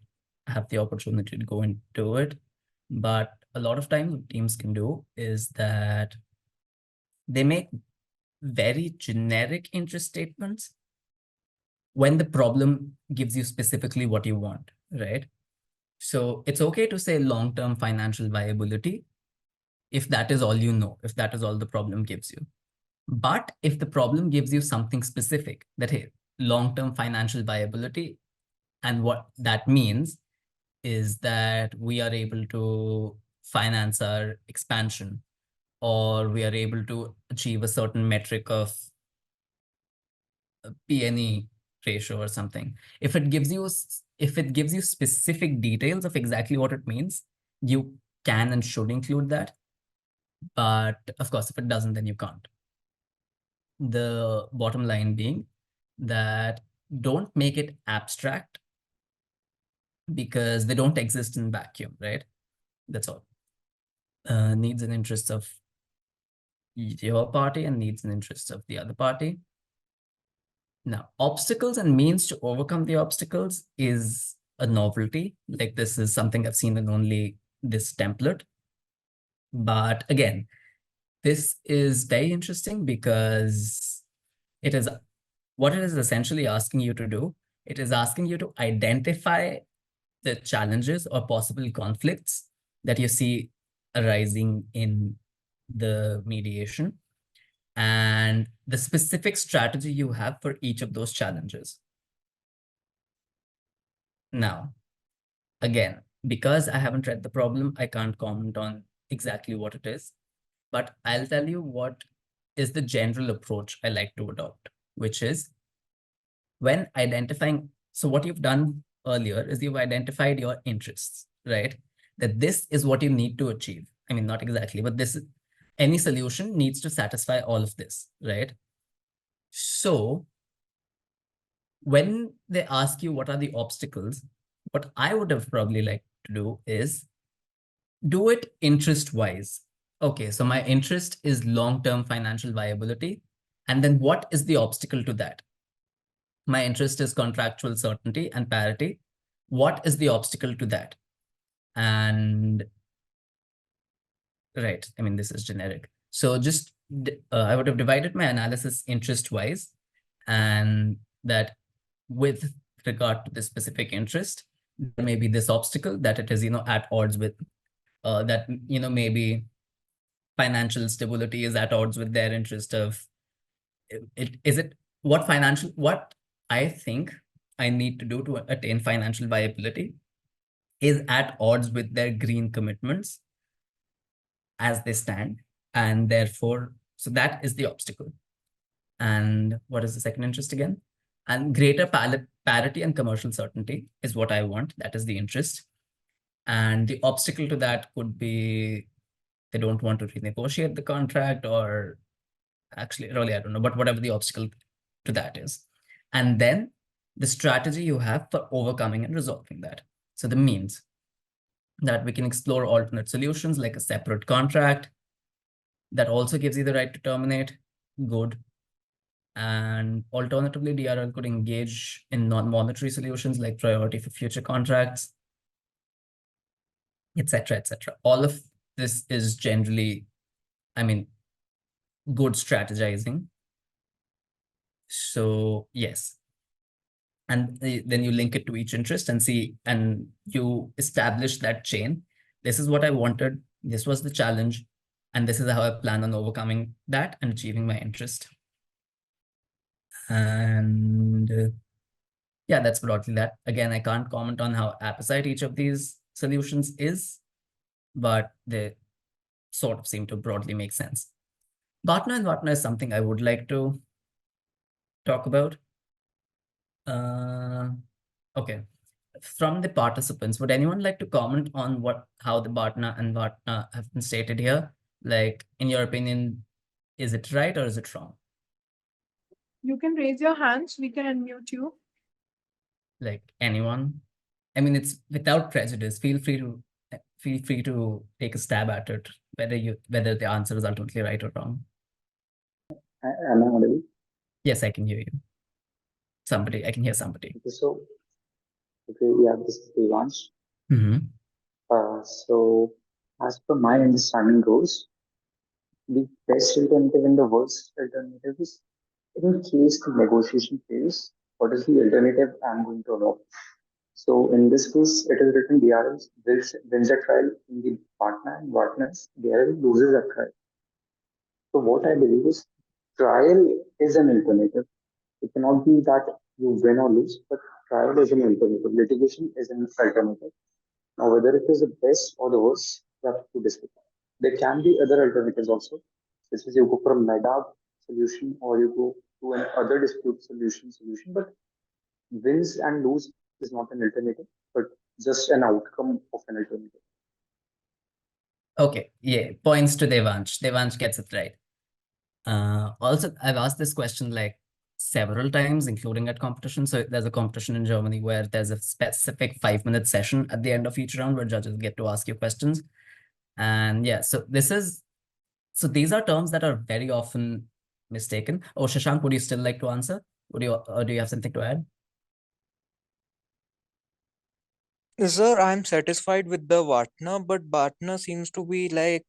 have the opportunity to go into it, but a lot of times what teams can do is that they make very generic interest statements when the problem gives you specifically what you want, right? So it's okay to say long-term financial viability if that is all you know, if that is all the problem gives you. But if the problem gives you something specific, that, hey, long-term financial viability, and what that means is that we are able to finance our expansion, or we are able to achieve a certain metric of PNE ratio or something. If it gives you specific details of exactly what it means, you can and should include that. But of course, if it doesn't, then you can't. The bottom line being that don't make it abstract, because they don't exist in vacuum, right? That's all. Needs and interests of your party and needs and interests of the other party. Now, obstacles and means to overcome the obstacles is a novelty. Like, this is something I've seen in only this template. But again, this is very interesting because what it is essentially asking you to do. It is asking you to identify the challenges or possible conflicts that you see arising in the mediation, and the specific strategy you have for each of those challenges. Now, again, because I haven't read the problem, I can't comment on exactly what it is, but I'll tell you what is the general approach I like to adopt, which is when identifying. So what you've done earlier is you've identified your interests, right? That this is what you need to achieve. I mean, not exactly, but any solution needs to satisfy all of this, right? So when they ask you what are the obstacles, what I would have probably liked to do is do it interest-wise. Okay, so my interest is long-term financial viability. And then what is the obstacle to that? My interest is contractual certainty and parity. What is the obstacle to that? And right, I mean, this is generic. So just I would have divided my analysis interest-wise, and that with regard to the specific interest, there may be this obstacle that it is, at odds with, that, maybe financial stability is at odds with their interest of, what I think I need to do to attain financial viability is at odds with their green commitments as they stand. And therefore, so that is the obstacle. And what is the second interest again? And greater parity and commercial certainty is what I want. That is the interest. And the obstacle to that could be they don't want to renegotiate the contract, or actually, really, I don't know, but whatever the obstacle to that is. And then the strategy you have for overcoming and resolving that. So the means that we can explore alternate solutions like a separate contract that also gives you the right to terminate. Good. And alternatively, DRL could engage in non-monetary solutions like priority for future contracts, etc., etc. All of this is generally, I mean, good strategizing. So yes. And then you link it to each interest and see, and you establish that chain. This is what I wanted. This was the challenge. And this is how I plan on overcoming that and achieving my interest. And yeah, that's broadly that. Again, I can't comment on how apposite each of these solutions is, but they sort of seem to broadly make sense. Partner and partner is something I would like to talk about. Okay. From the participants, would anyone like to comment on how the partner and partner have been stated here? Like, in your opinion, is it right or is it wrong? You can raise your hands. We can unmute you. Like, anyone? I mean, it's without prejudice. Feel free to take a stab at it, whether the answer is ultimately right or wrong. Am I audible? Yes, I can hear you. I can hear somebody. Okay, so, yeah, this is Devansh. So, as per my understanding goes, the best alternative and the worst alternative is, in case the negotiation fails, what is the alternative I'm going to adopt? So, in this case, it is written DRL wins a trial in the partner and partners, DRL loses a trial. So, what I believe is, trial is an alternative. It cannot be that you win or lose, but trial is an alternative. Litigation is an alternative. Now, whether it is the best or the worst, you have to discuss. There can be other alternatives also, such as you go for a MEDAG solution or you go to an other dispute solution. But wins and lose is not an alternative, but just an outcome of an alternative. Okay, yeah, points to Devansh. Devansh gets it right. Also, I've asked this question like several times, including at competition. So there's a competition in Germany where there's a specific 5-minute session at the end of each round where judges get to ask you questions. And yeah, so these are terms that are very often mistaken. Oh, Shashank, would you still like to answer? Do you have something to add? Sir, I'm satisfied with the Vatna, but Bhatna seems to be like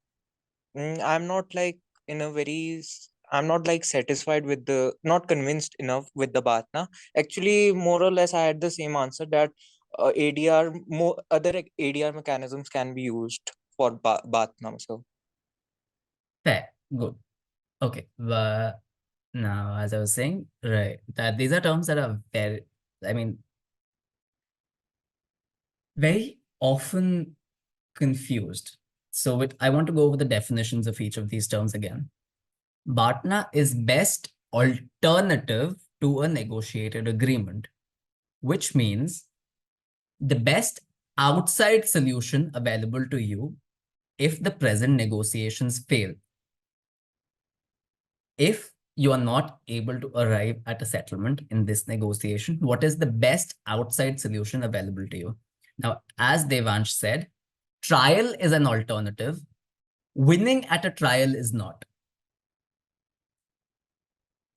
I'm not like in a very I'm not like satisfied with the not convinced enough with the Bhatna. Actually, more or less, I had the same answer that ADR more other ADR mechanisms can be used for Bhatna. So Fair, good. Okay, but now, as I was saying, right, that these are terms that are very, I mean, very often confused. So I want to go over the definitions of each of these terms again. Bhatna is best alternative to a negotiated agreement, which means the best outside solution available to you if the present negotiations fail. If you are not able to arrive at a settlement in this negotiation, what is the best outside solution available to you? Now, as Devansh said, trial is an alternative. Winning at a trial is not.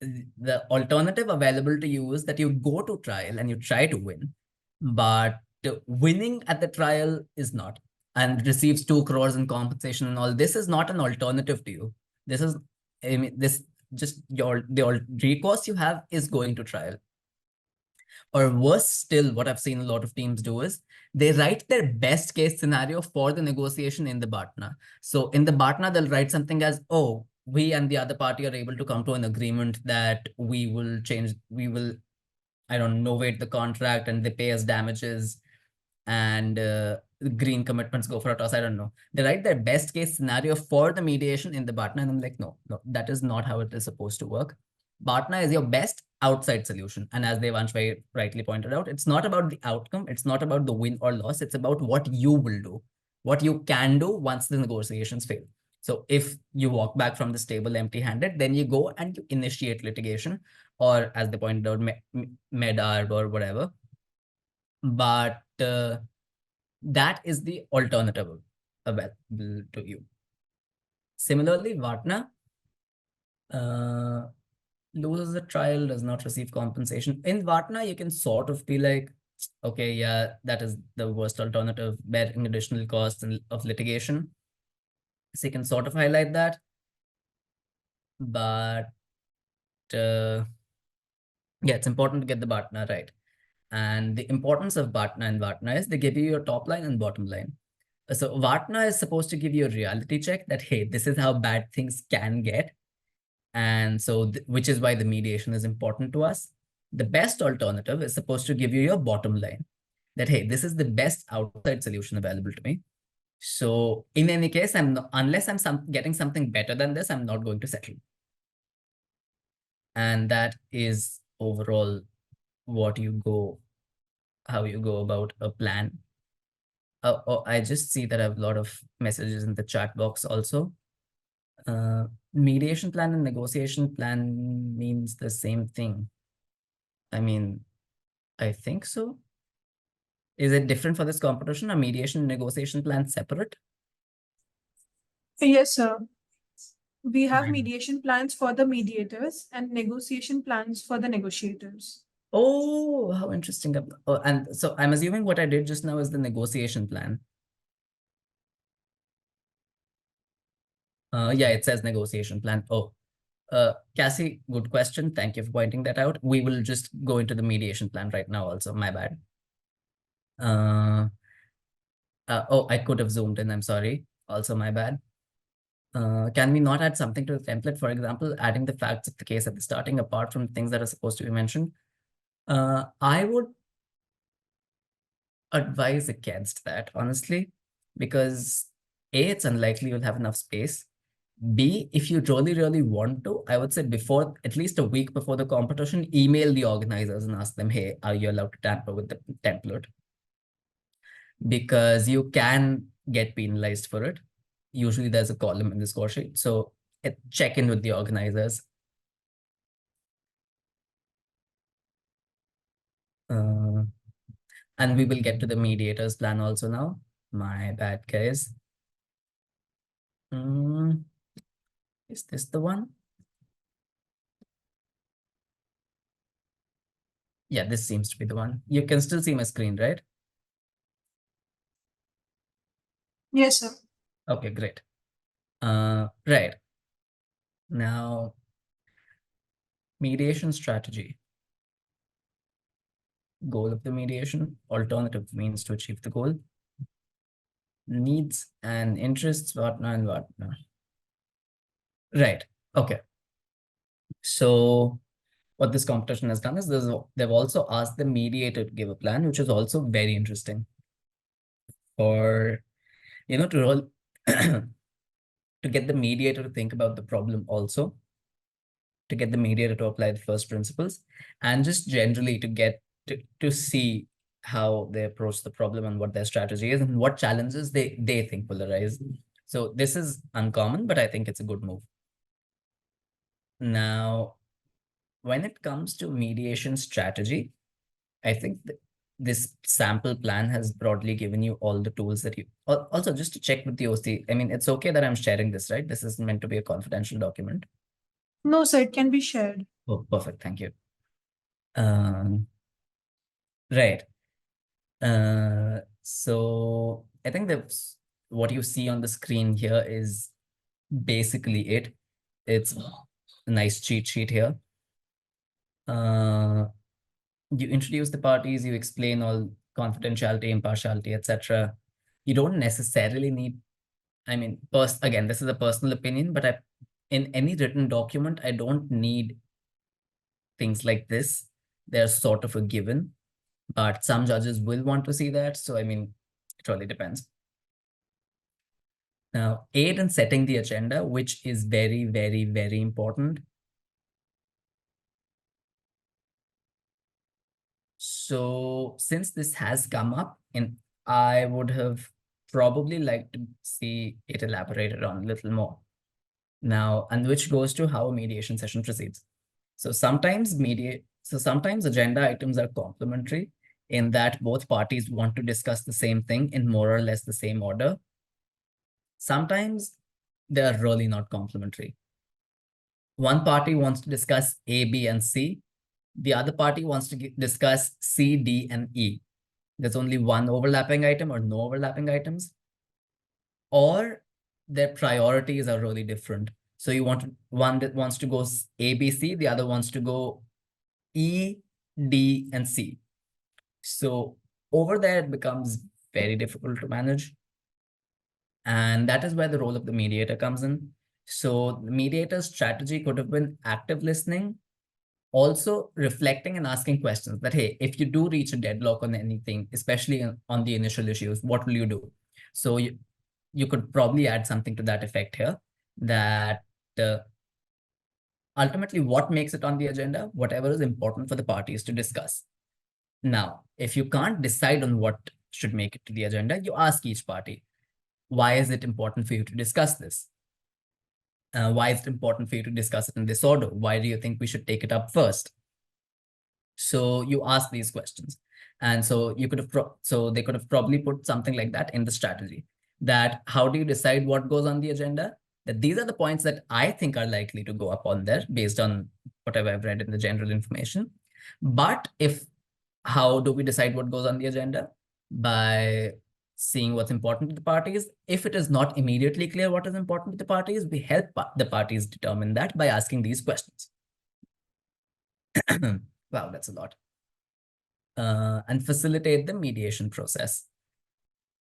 The alternative available to you is that you go to trial and you try to win, but winning at the trial is not, and receives 2 crores in compensation and all. This is not an alternative to you. This is, I mean, this just the recourse you have is going to trial. Or worse still, what I've seen a lot of teams do is they write their best case scenario for the negotiation in the Bhatna. So in the Bhatna, they'll write something as, oh, we and the other party are able to come to an agreement that we will, I don't know, novate the contract and they pay us damages and green commitments go for a toss. I don't know. They write their best case scenario for the mediation in the Bhatna, and I'm like, no, that is not how it is supposed to work. Bhatna is your best outside solution. And as Devansh very rightly pointed out, it's not about the outcome. It's not about the win or loss. It's about what you will do, what you can do once the negotiations fail. So if you walk back from this table empty-handed, then you go and you initiate litigation, or as they pointed out, med-arb or whatever. But that is the alternative available to you. Similarly, Vatna loses a trial, does not receive compensation. In Vatna, you can sort of be like, okay, yeah, that is the worst alternative, bearing additional costs of litigation. So you can sort of highlight that. But yeah, it's important to get the Vatna right. And the importance of Vatna and Vatna is they give you your top line and bottom line. So Vatna is supposed to give you a reality check that, hey, this is how bad things can get. And so, which is why the mediation is important to us. The best alternative is supposed to give you your bottom line that, hey, this is the best outside solution available to me. So in any case, unless I'm getting something better than this, I'm not going to settle. And that is overall how you go about a plan. Oh, I just see that I have a lot of messages in the chat box also. Mediation plan and negotiation plan means the same thing. I mean, I think so. Is it different for this competition? Are mediation and negotiation plans separate? Yes, sir. We have mediation plans for the mediators and negotiation plans for the negotiators. Oh, how interesting. Oh, and so I'm assuming what I did just now is the negotiation plan. Yeah, it says negotiation plan. Oh, Cassie, good question. Thank you for pointing that out. We will just go into the mediation plan right now also. My bad. Oh, I could have zoomed in. I'm sorry. Also, my bad. Can we not add something to the template? For example, adding the facts of the case at the starting, apart from things that are supposed to be mentioned. I would advise against that, honestly, because A, it's unlikely you'll have enough space. B, if you really, really want to, I would say before, at least a week before the competition, email the organizers and ask them, hey, are you allowed to tamper with the template? Because you can get penalized for it. Usually there's a column in the score sheet. So check in with the organizers. And we will get to the mediators plan also now. My bad, guys. Is this the one? Yeah, this seems to be the one. You can still see my screen, right? Yes, sir. Okay, great. Right. Now, mediation strategy. Goal of the mediation, alternative means to achieve the goal. Needs and interests, whatnot and whatnot. Right, okay. So what this competition has done is they've also asked the mediator to give a plan, which is also very interesting. For, to roll, to get the mediator to think about the problem also, to get the mediator to apply the first principles, and just generally to get to see how they approach the problem and what their strategy is and what challenges they think will arise. So this is uncommon, but I think it's a good move. Now, when it comes to mediation strategy, I think this sample plan has broadly given you all the tools that you, also just to check with the OC, I mean, it's okay that I'm sharing this, right? This is meant to be a confidential document. No, sir, it can be shared. Oh, perfect. Thank you. Right. So I think that what you see on the screen here is basically it. It's a nice cheat sheet here. You introduce the parties, you explain all confidentiality, impartiality, etc. You don't necessarily need, I mean, again, this is a personal opinion, but in any written document, I don't need things like this. They're sort of a given, but some judges will want to see that. So, I mean, it really depends. Now, aid in setting the agenda, which is very, very, very important. So since this has come up, and I would have probably liked to see it elaborated on a little more. Now, and which goes to how a mediation session proceeds. So sometimes agenda items are complementary in that both parties want to discuss the same thing in more or less the same order. Sometimes they are really not complementary. One party wants to discuss A, B, and C. The other party wants to discuss C, D, and E. There's only one overlapping item or no overlapping items. Or their priorities are really different. So you want one that wants to go A, B, C, the other wants to go E, D, and C. So over there, it becomes very difficult to manage. And that is where the role of the mediator comes in. So the mediator's strategy could have been active listening, also reflecting and asking questions that, hey, if you do reach a deadlock on anything, especially on the initial issues, what will you do? So you could probably add something to that effect here, that ultimately what makes it on the agenda, whatever is important for the parties to discuss. Now, if you can't decide on what should make it to the agenda, you ask each party, why is it important for you to discuss this? Why is it important for you to discuss it in this order? Why do you think we should take it up first? So you ask these questions. And so you could have, they could have probably put something like that in the strategy, that how do you decide what goes on the agenda? That these are the points that I think are likely to go up on there based on whatever I've read in the general information. But how do we decide what goes on the agenda? By seeing what's important to the parties. If it is not immediately clear what is important to the parties, we help the parties determine that by asking these questions. Wow, that's a lot. And facilitate the mediation process.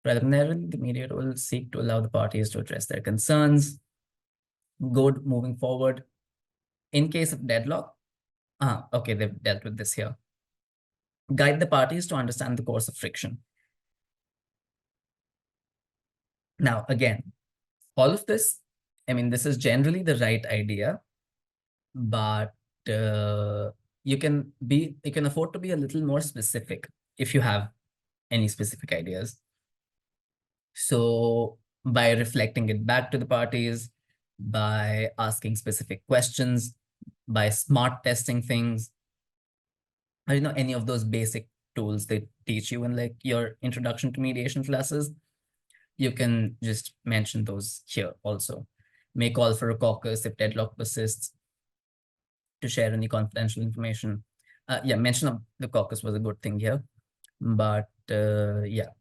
Preliminarily, the mediator will seek to allow the parties to address their concerns. Good, moving forward. In case of deadlock, okay, they've dealt with this here. Guide the parties to understand the course of friction. Now, again, all of this I mean, this is generally the right idea, but you can afford to be a little more specific if you have any specific ideas. So by reflecting it back to the parties, by asking specific questions, by smart testing things, or any of those basic tools they teach you in like your introduction to mediation classes, you can just mention those here also. May call for a caucus if deadlock persists, to share any confidential information. Yeah, mention of the caucus was a good thing here, but yeah.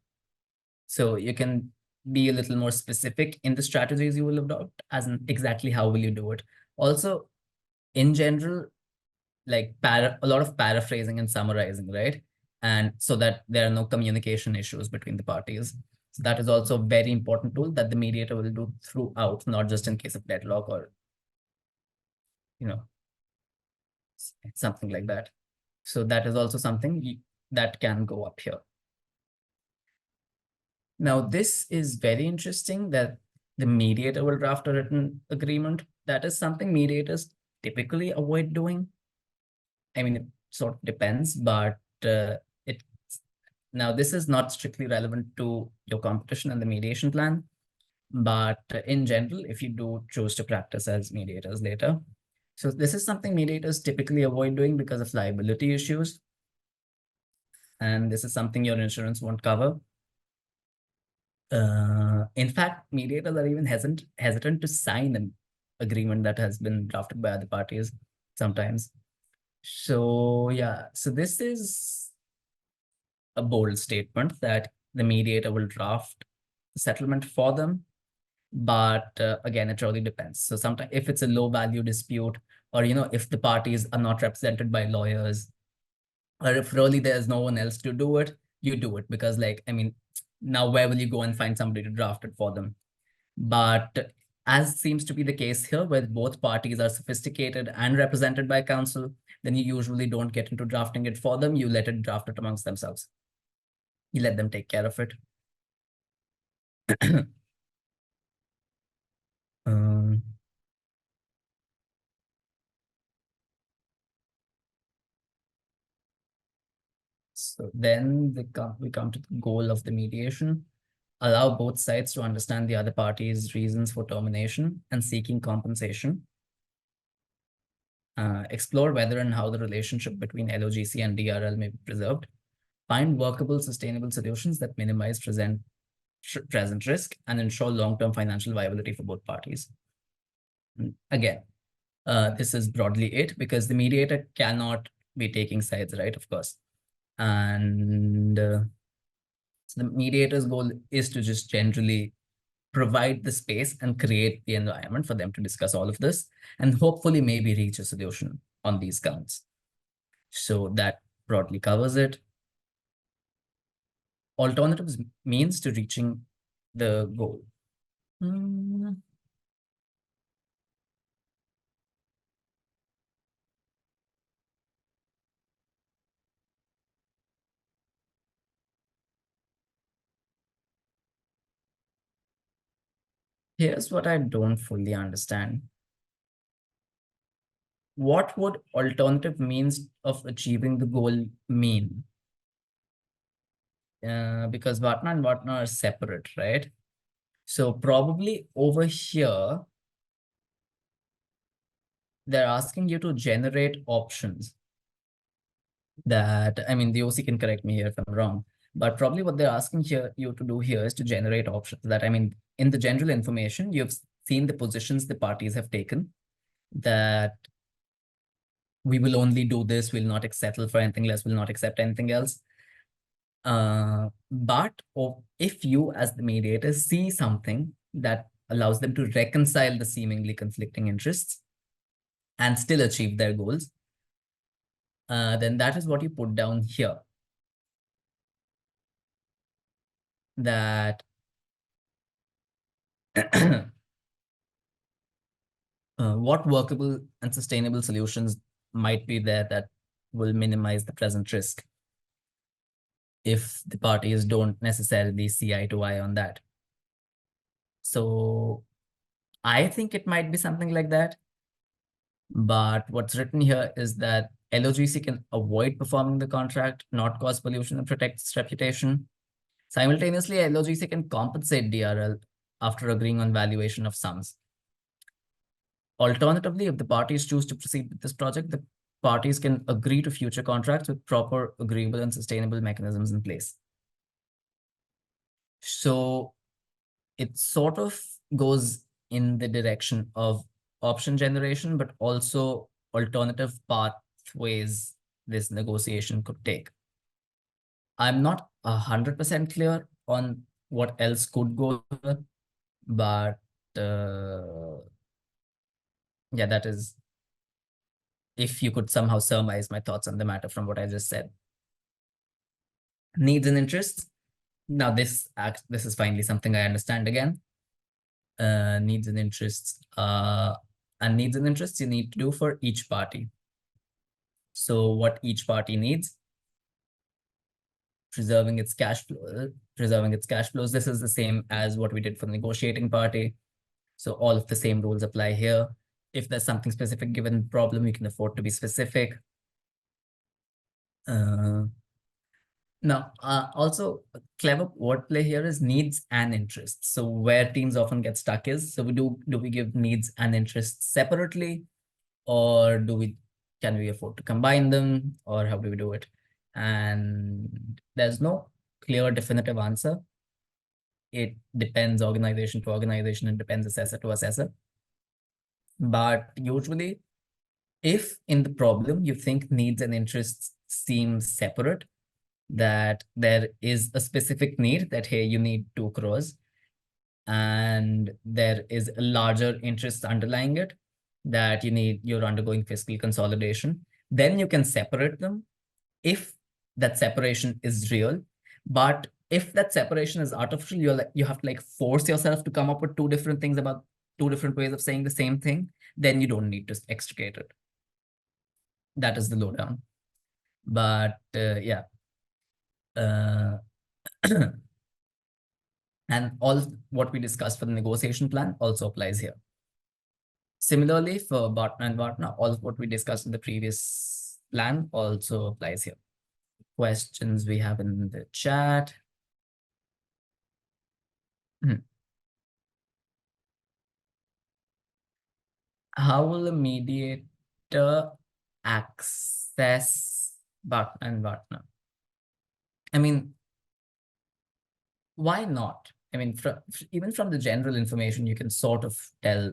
So you can be a little more specific in the strategies you will adopt, as in exactly how will you do it. Also, in general, like a lot of paraphrasing and summarizing, right? And so that there are no communication issues between the parties. So that is also a very important tool that the mediator will do throughout, not just in case of deadlock or, something like that. So that is also something that can go up here. Now, this is very interesting that the mediator will draft a written agreement. That is something mediators typically avoid doing. I mean, it sort of depends, but now this is not strictly relevant to your competition and the mediation plan, but in general, if you do choose to practice as mediators later. So this is something mediators typically avoid doing because of liability issues. And this is something your insurance won't cover. In fact, mediators are even hesitant to sign an agreement that has been drafted by other parties sometimes. So yeah, so this is a bold statement that the mediator will draft the settlement for them. But again, it really depends. So sometimes if it's a low value dispute, or if the parties are not represented by lawyers, or if really there's no one else to do it, you do it, because now where will you go and find somebody to draft it for them? But as seems to be the case here, where both parties are sophisticated and represented by counsel, then you usually don't get into drafting it for them. You let it draft it amongst themselves. You let them take care of it. So then we come to the goal of the mediation. Allow both sides to understand the other party's reasons for termination and seeking compensation. Explore whether and how the relationship between LOGC and DRL may be preserved. Find workable, sustainable solutions that minimize present risk and ensure long-term financial viability for both parties. Again, this is broadly it, because the mediator cannot be taking sides, right? Of course. And so the mediator's goal is to just generally provide the space and create the environment for them to discuss all of this, and hopefully maybe reach a solution on these counts. So that broadly covers it. Alternatives means to reaching the goal. Here's what I don't fully understand. What would alternative means of achieving the goal mean? Because Vatna and Vatna are separate, right? So probably over here, they're asking you to generate options that, the OC can correct me here if I'm wrong, but probably what they're asking you to do here is to generate options that, in the general information, you've seen the positions the parties have taken, that we will only do this, we'll not settle for anything less, we'll not accept anything else. But if you as the mediator see something that allows them to reconcile the seemingly conflicting interests and still achieve their goals, then that is what you put down here. That what workable and sustainable solutions might be there that will minimize the present risk if the parties don't necessarily see eye to eye on that. So I think it might be something like that. But what's written here is that LOGC can avoid performing the contract, not cause pollution, and protect its reputation. Simultaneously, LOGC can compensate DRL after agreeing on valuation of sums. Alternatively, if the parties choose to proceed with this project, the parties can agree to future contracts with proper, agreeable, and sustainable mechanisms in place. So it sort of goes in the direction of option generation, but also alternative pathways this negotiation could take. I'm not 100% clear on what else could go here, but yeah, that is, if you could somehow surmise my thoughts on the matter from what I just said. Needs and interests. Now this is finally something I understand again. Needs and interests. And needs and interests you need to do for each party. So what each party needs: preserving its cash flows. This is the same as what we did for the negotiating party. So all of the same rules apply here. If there's something specific given problem, you can afford to be specific. Now, also clever wordplay here is needs and interests. So where teams often get stuck is, so do we give needs and interests separately, or can we afford to combine them, or how do we do it? And there's no clear definitive answer. It depends organization to organization and depends assessor to assessor. But usually, if in the problem you think needs and interests seem separate, that there is a specific need that, hey, you need 2 crores, and there is a larger interest underlying it, that you're undergoing fiscal consolidation, then you can separate them if that separation is real. But if that separation is artificial, you have to like force yourself to come up with 2 different things about 2 different ways of saying the same thing, then you don't need to extricate it. That is the lowdown. But yeah. And all of what we discussed for the negotiation plan also applies here. Similarly, for Bartna and Bartna, all of what we discussed in the previous plan also applies here. Questions we have in the chat. How will a mediator access Bartna and Bartna? I mean, why not? I mean, even from the general information, you can sort of tell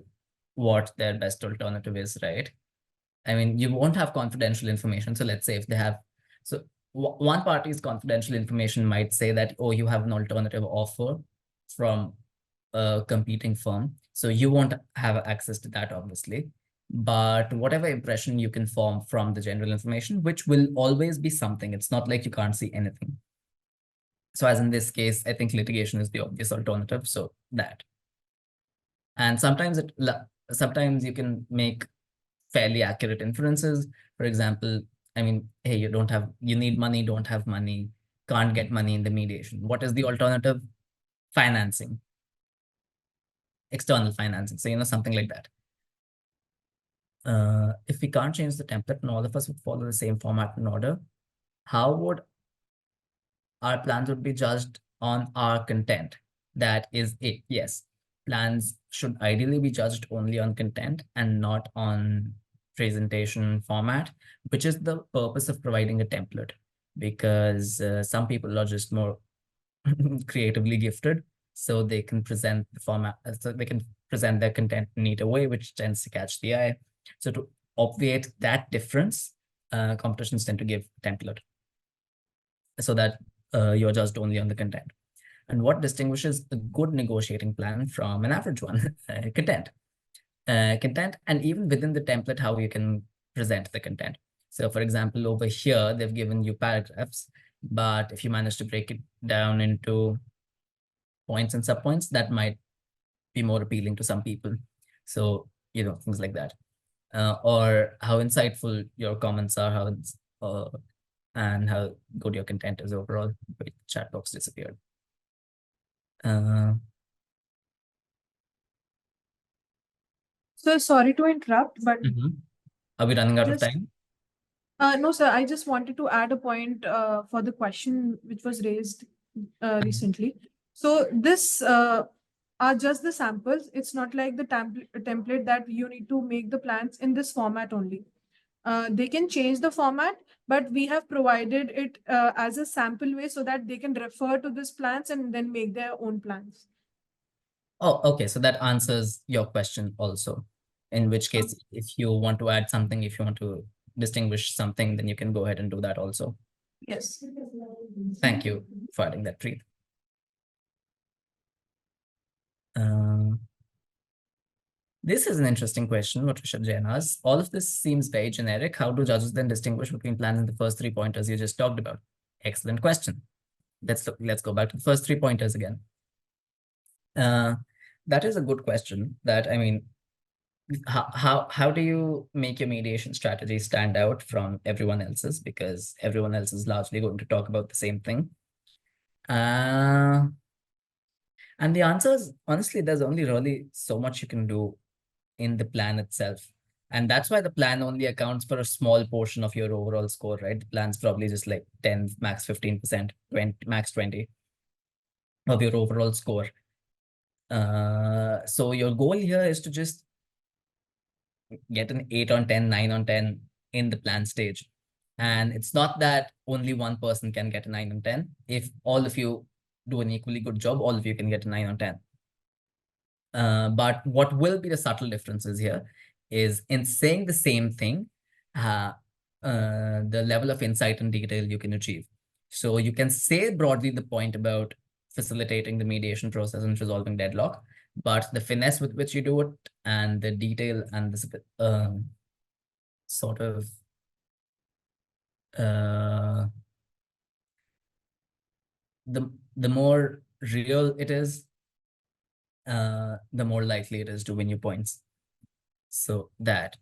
what their best alternative is, right? I mean, you won't have confidential information. So let's say if they have, so one party's confidential information might say that, oh, you have an alternative offer from a competing firm. So you won't have access to that, obviously. But whatever impression you can form from the general information, which will always be something, it's not like you can't see anything. So as in this case, I think litigation is the obvious alternative. So that. And sometimes you can make fairly accurate inferences. For example, I mean, hey, you need money, don't have money, can't get money in the mediation. What is the alternative? Financing, external financing. So, something like that. If we can't change the template and all of us would follow the same format and order, how would our plans would be judged on our content? That is it. Yes, plans should ideally be judged only on content and not on presentation format, which is the purpose of providing a template, because some people are just more creatively gifted, so they can present the format, so they can present their content in a neat way, which tends to catch the eye. So to obviate that difference, competitions tend to give a template so that you're judged only on the content. And what distinguishes a good negotiating plan from an average one? Content. Content, and even within the template, how you can present the content. So for example, over here, they've given you paragraphs, but if you manage to break it down into points and subpoints, that might be more appealing to some people. So, things like that. Or how insightful your comments are, and how good your content is overall. Wait, chat box disappeared. So sorry to interrupt, but Are we running out of just time? no, sir. I just wanted to add a point for the question which was raised recently. So this are just the samples. It's not like the template that you need to make the plans in this format only. They can change the format, but we have provided it as a sample way so that they can refer to these plans and then make their own plans. Oh, okay. So that answers your question also. In which case, if you want to add something, if you want to distinguish something, then you can go ahead and do that also. Yes. Thank you for adding that, Preet. This is an interesting question, what Rishabh Jain asks. All of this seems very generic. How do judges then distinguish between plans in the first 3 pointers you just talked about? Excellent question. Let's go back to the first 3 pointers again. That is a good question. That, I mean, how do you make your mediation strategy stand out from everyone else's? Because everyone else is largely going to talk about the same thing. And the answer is, honestly, there's only really so much you can do in the plan itself. And that's why the plan only accounts for a small portion of your overall score, right? The plan's probably just like 10, max 15%, 20, max 20 of your overall score. So your goal here is to just get an 8 on 10, 9 on 10 in the plan stage. And it's not that only one person can get a 9 on 10. If all of you do an equally good job, all of you can get a 9 on 10. But what will be the subtle differences here is in saying the same thing, the level of insight and detail you can achieve. So you can say broadly the point about facilitating the mediation process and resolving deadlock, but the finesse with which you do it and the detail and the sort of the more real it is, the more likely it is to win you points. So that.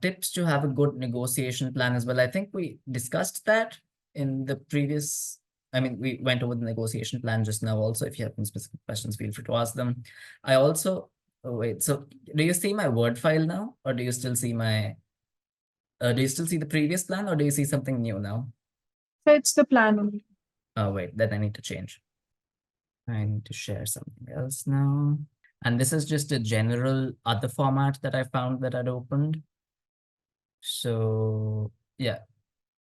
Tips to have a good negotiation plan as well. I think we discussed that in the previous, I mean, we went over the negotiation plan just now also. If you have any specific questions, feel free to ask them. I also, wait, so do you see my Word file now? Or do you still see my, do you still see the previous plan or do you see something new now? So it's the plan only. Oh, wait, then I need to change. I need to share something else now. And this is just a general other format that I found that I'd opened. So yeah,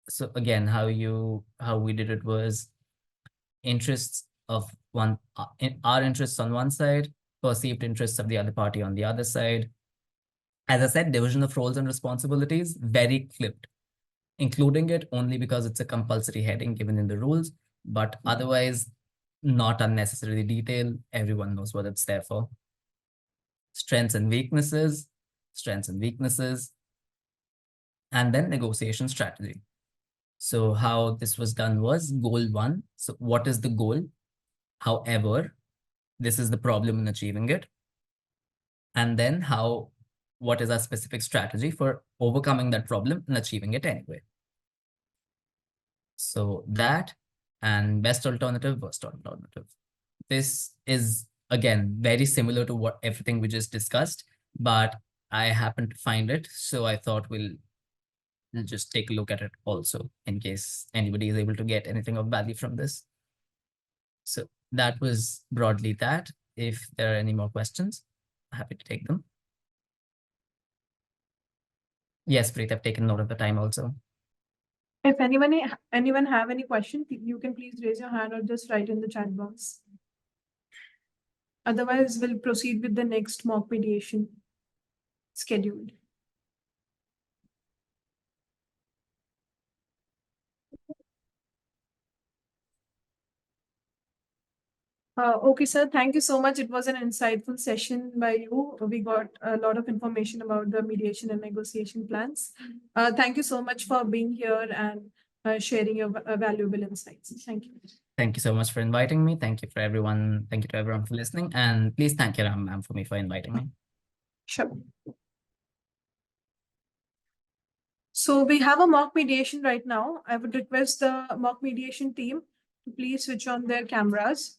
so again, how we did it was interests of one, our interests on one side, perceived interests of the other party on the other side. As I said, division of roles and responsibilities, very clipped, including it only because it's a compulsory heading given in the rules, but otherwise not unnecessarily detailed. Everyone knows what it's there for. Strengths and weaknesses, and then negotiation strategy. So how this was done was goal 1. So what is the goal? However, this is the problem in achieving it. And then what is our specific strategy for overcoming that problem and achieving it anyway? So that and best alternative, worst alternative. This is, again, very similar to everything we just discussed, but I happened to find it. So I thought we'll just take a look at it also in case anybody is able to get anything of value from this. So that was broadly that. If there are any more questions, happy to take them. Yes, Preet, I've taken note of the time also. If anyone have any question, you can please raise your hand or just write in the chat box. Otherwise, we'll proceed with the next mock mediation scheduled. Okay, sir. Thank you so much. It was an insightful session by you. We got a lot of information about the mediation and negotiation plans. Thank you so much for being here and sharing your valuable insights. Thank you. Thank you so much for inviting me. Thank you for everyone. Thank you to everyone for listening. And please thank Iram ma'am for inviting me. Sure. So So we have a mock mediation right now. I would request the mock mediation team to please switch on their cameras.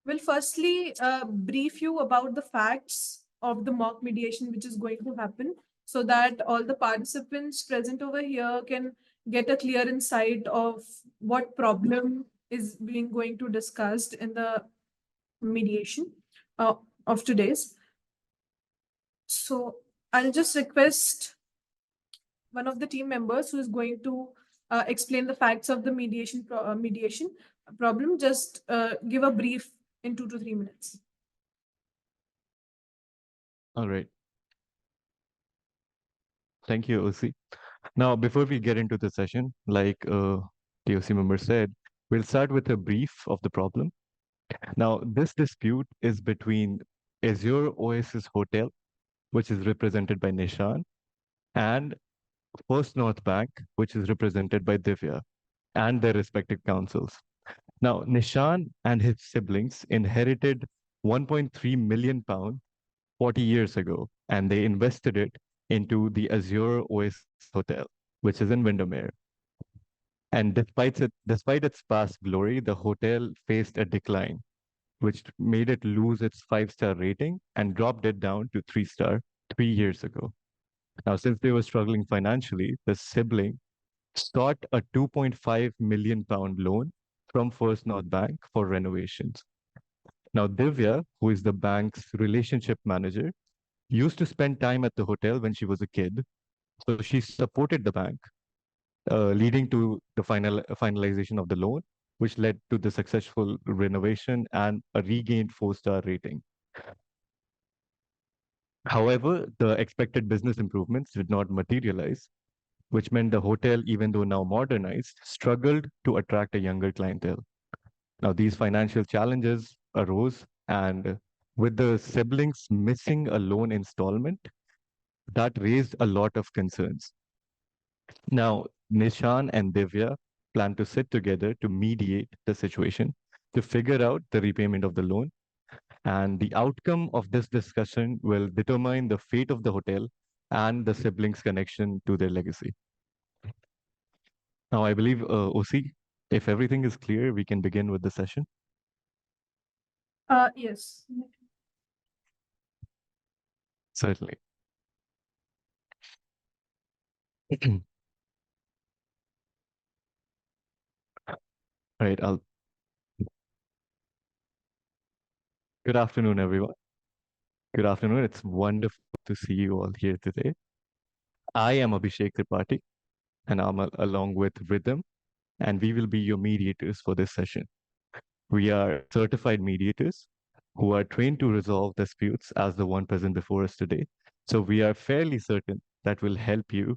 We'll firstly brief you about the facts of the mock mediation which is going to happen, so that all the participants present over here can get a clear insight of what problem is being going to discussed in the mediation of today's. So I'll just request one of the team members who is going to explain the facts of the mediation problem. Just give a brief in 2 to 3 minutes. All right. Thank you, OC. Now, before we get into the session, like TOC member said, we'll start with a brief of the problem. Now, this dispute is between Azure Oasis Hotel, which is represented by Nishan, and First North Bank, which is represented by Divya, and their respective councils. Now, Nishan and his siblings inherited 1.3 million pounds 40 years ago, and they invested it into the Azure Oasis Hotel, which is in Windermere. And despite its past glory, the hotel faced a decline, which made it lose its 5-star rating and dropped it down to 3-star 3 years ago. Now, since they were struggling financially, the sibling sought a 2.5 million pound loan from First North Bank for renovations. Now, Divya, who is the bank's relationship manager, used to spend time at the hotel when she was a kid. So she supported the bank, leading to the finalization of the loan, which led to the successful renovation and a regained 4-star rating. However, the expected business improvements did not materialize, which meant the hotel, even though now modernized, struggled to attract a younger clientele. Now, these financial challenges arose, and with the siblings missing a loan installment, that raised a lot of concerns. Now, Nishan and Divya plan to sit together to mediate the situation, to figure out the repayment of the loan. And the outcome of this discussion will determine the fate of the hotel and the siblings' connection to their legacy. Now, I believe, OC, if everything is clear, we can begin with the session. Yes. Certainly. Right. Good afternoon, everyone. Good afternoon. It's wonderful to see you all here today. I am Abhishek Tripathi, and I'm along with Rhythm, and we will be your mediators for this session. We are certified mediators who are trained to resolve disputes as the one present before us today. So we are fairly certain that will help you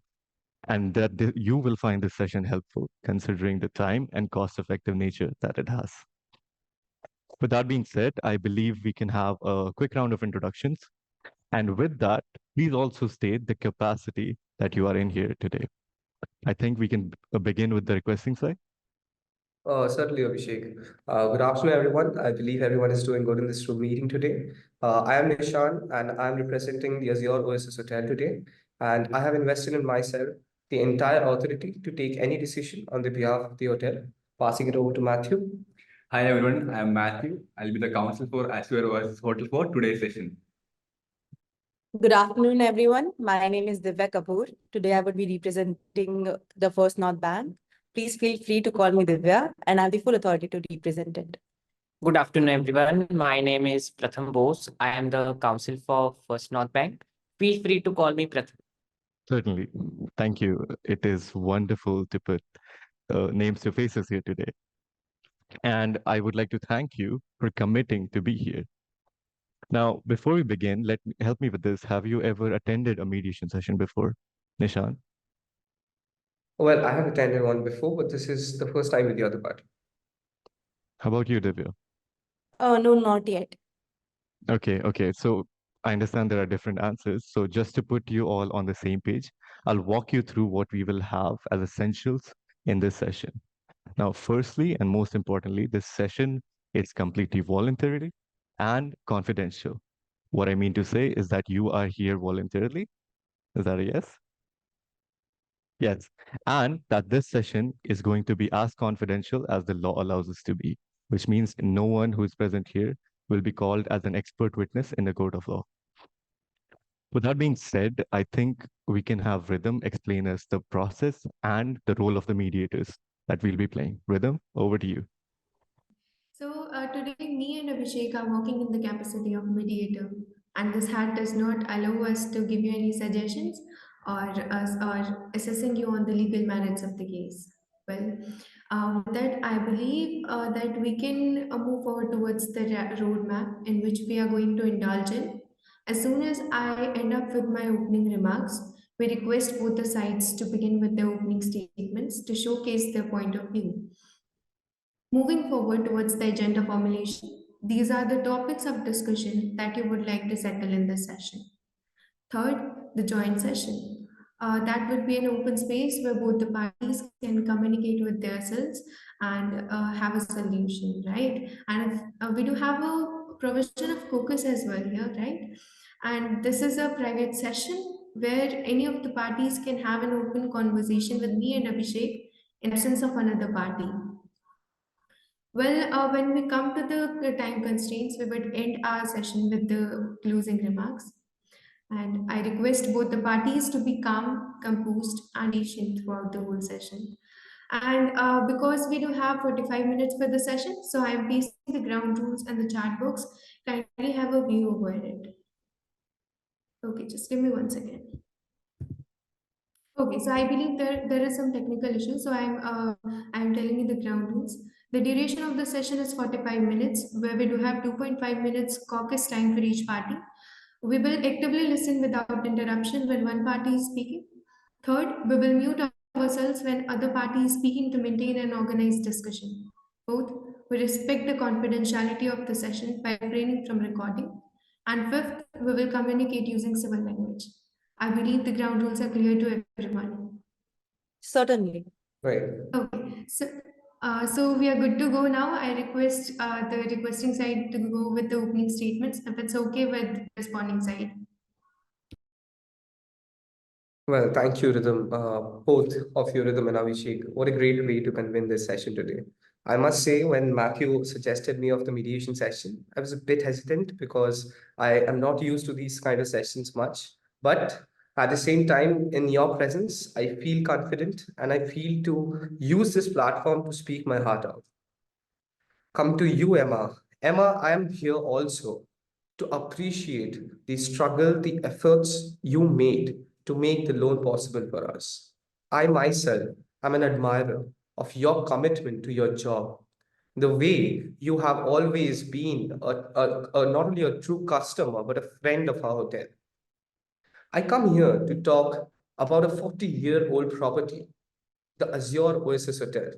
and that you will find this session helpful, considering the time and cost-effective nature that it has. With that being said, I believe we can have a quick round of introductions. And with that, please also state the capacity that you are in here today. I think we can begin with the requesting side. Certainly, Abhishek. Good afternoon, everyone. I believe everyone is doing good in this room meeting today. I am Nishan, and I'm representing the Azure Oasis Hotel today. And I have invested in myself the entire authority to take any decision on the behalf of the hotel. Passing it over to Matthew. Hi, everyone. I'm Matthew. I'll be the counsel for Azure Oasis Hotel for today's session. Good afternoon, everyone. My name is Divya Kapoor. Today, I would be representing the First North Bank. Please feel free to call me Divya, and I have the full authority to represent it. Good afternoon, everyone. My name is Pratham Bose. I am the counsel for First North Bank. Feel free to call me Pratham. Certainly. Thank you. It is wonderful to put names to faces here today. And I would like to thank you for committing to be here. Now, before we begin, help me with this. Have you ever attended a mediation session before, Nishan? Well, I have attended one before, but this is the first time with the other party. How about you, Divya? Oh, no, not yet. Okay. So I understand there are different answers. So just to put you all on the same page, I'll walk you through what we will have as essentials in this session. Now, firstly, and most importantly, this session is completely voluntary and confidential. What I mean to say is that you are here voluntarily. Is that a yes? Yes. And that this session is going to be as confidential as the law allows us to be, which means no one who is present here will be called as an expert witness in the court of law. With that being said, I think we can have Rhythm explain us the process and the role of the mediators that we'll be playing. Rhythm, over to you. So today, me and Abhishek are working in the capacity of mediator, and this hat does not allow us to give you any suggestions or assessing you on the legal merits of the case. Well, with that, I believe that we can move forward towards the roadmap in which we are going to indulge in. As soon as I end up with my opening remarks, we request both the sides to begin with their opening statements to showcase their point of view. Moving forward towards the agenda formulation, these are the topics of discussion that you would like to settle in this session. Third, the joint session. That would be an open space where both the parties can communicate with themselves and have a solution, right? And if, we do have a provision of caucus as well here, right? And this is a private session where any of the parties can have an open conversation with me and Abhishek in absence of another party. Well, when we come to the time constraints, we would end our session with the closing remarks. And I request both the parties to be calm, composed, and patient throughout the whole session. And because we do have 45 minutes for the session, so I'm pasting the ground rules and the chat box. Kindly have a view over it. Okay, just give me 1 second. Okay, so I believe there is some technical issue. So I'm telling you the ground rules. The duration of the session is 45 minutes, where we do have 2.5 minutes caucus time for each party. We will actively listen without interruption when one party is speaking. Third, we will mute ourselves when other party is speaking to maintain an organized discussion. Fourth, we respect the confidentiality of the session by refraining from recording. And fifth, we will communicate using civil language. I believe the ground rules are clear to everyone. Certainly. Right. Okay, so we are good to go now. I request the requesting side to go with the opening statements, if it's okay with the responding side. Well, thank you, Rhythm. Both of you, Rhythm and Abhishek. What a great way to convene this session today. I must say, when Matthew suggested me of the mediation session, I was a bit hesitant because I am not used to these kind of sessions much. But at the same time, in your presence, I feel confident and I feel to use this platform to speak my heart out. Come to you, Emma. Emma, I am here also to appreciate the struggle, the efforts you made to make the loan possible for us. I myself am an admirer of your commitment to your job, the way you have always been not only a true customer, but a friend of our hotel. I come here to talk about a 40-year-old property, the Azure Oasis Hotel.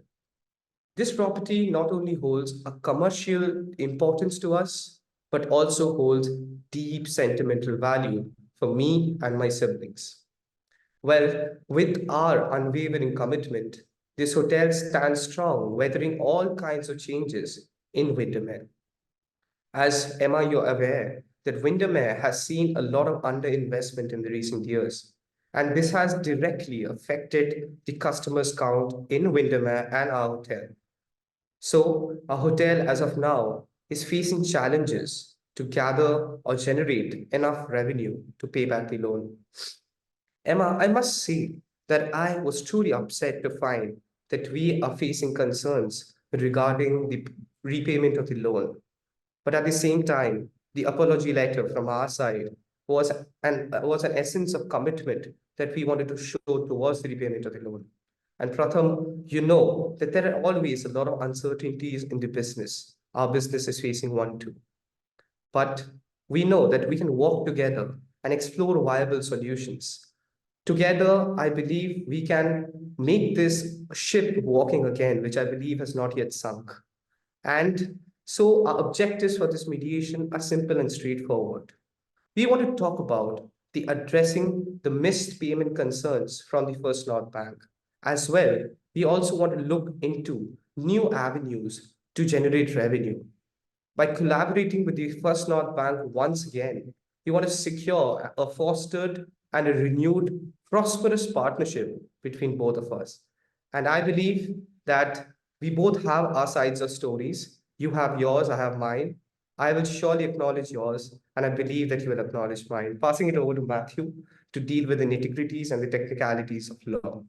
This property not only holds a commercial importance to us, but also holds deep sentimental value for me and my siblings. Well, with our unwavering commitment, this hotel stands strong, weathering all kinds of changes in Windermere. As Emma, you're aware that Windermere has seen a lot of underinvestment in the recent years, and this has directly affected the customers count in Windermere and our hotel. So, our hotel, as of now, is facing challenges to gather or generate enough revenue to pay back the loan. Emma, I must say that I was truly upset to find that we are facing concerns regarding the repayment of the loan. But at the same time, the apology letter from our side was an essence of commitment that we wanted to show towards the repayment of the loan. And Pratham, you know that there are always a lot of uncertainties in the business. Our business is facing one too. But we know that we can work together and explore viable solutions. Together, I believe we can make this ship walking again, which I believe has not yet sunk. And so our objectives for this mediation are simple and straightforward. We want to talk about the addressing the missed payment concerns from the First North Bank. As well, we also want to look into new avenues to generate revenue. By collaborating with the First North Bank once again, We want to secure a fostered and a renewed, prosperous partnership between both of us. And I believe that we both have our sides of stories. You have yours, I have mine. I will surely acknowledge yours, and I believe that you will acknowledge mine. Passing it over to Matthew to deal with the nitty-gritties and the technicalities of law.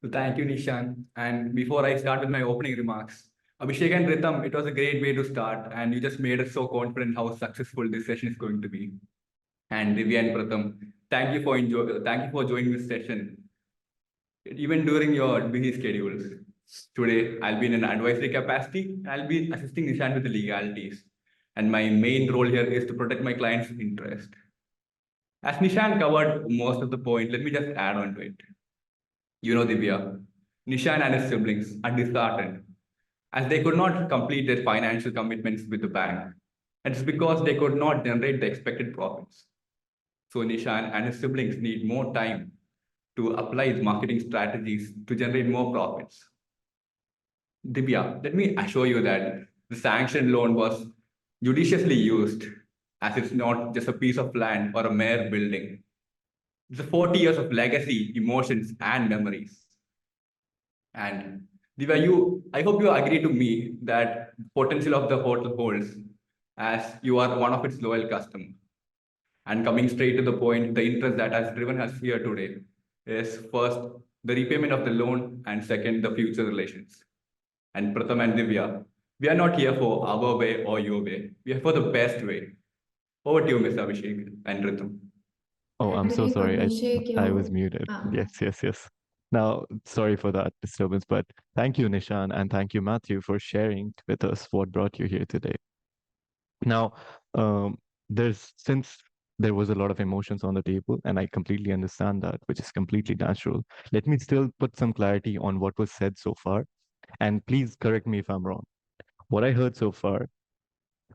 So thank you, Nishan. And before I start with my opening remarks, Abhishek and Rhythm, it was a great way to start, and you just made us so confident how successful this session is going to be. And Divya and Pratham, thank you for joining this session, even during your busy schedules. Today, I'll be in an advisory capacity. I'll be assisting Nishan with the legalities. And my main role here is to protect my client's interest. As Nishan covered most of the point, let me just add on to it. You know, Divya, Nishan and his siblings are disheartened as they could not complete their financial commitments with the bank. And it's because they could not generate the expected profits. So Nishan and his siblings need more time to apply his marketing strategies to generate more profits. Divya, let me assure you that the sanctioned loan was judiciously used, as it's not just a piece of land or a mere building. It's 40 years of legacy, emotions, and memories. And Divya, I hope you agree to me that potential of the hotel holds, as you are one of its loyal customers. And coming straight to the point, the interest that has driven us here today is first, the repayment of the loan, and second, the future relations. And Pratham and Divya, we are not here for our way or your way. We are for the best way. Over to you, Mr. Abhishek and Rhythm. Oh, I I'm so believe sorry. Abhishek, I was muted. Yes. Now, sorry for that disturbance, but thank you, Nishan, and thank you, Matthew, for sharing with us what brought you here today. Now, since there was a lot of emotions on the table, and I completely understand that, which is completely natural. Let me still put some clarity on what was said so far, and please correct me if I'm wrong. What I heard so far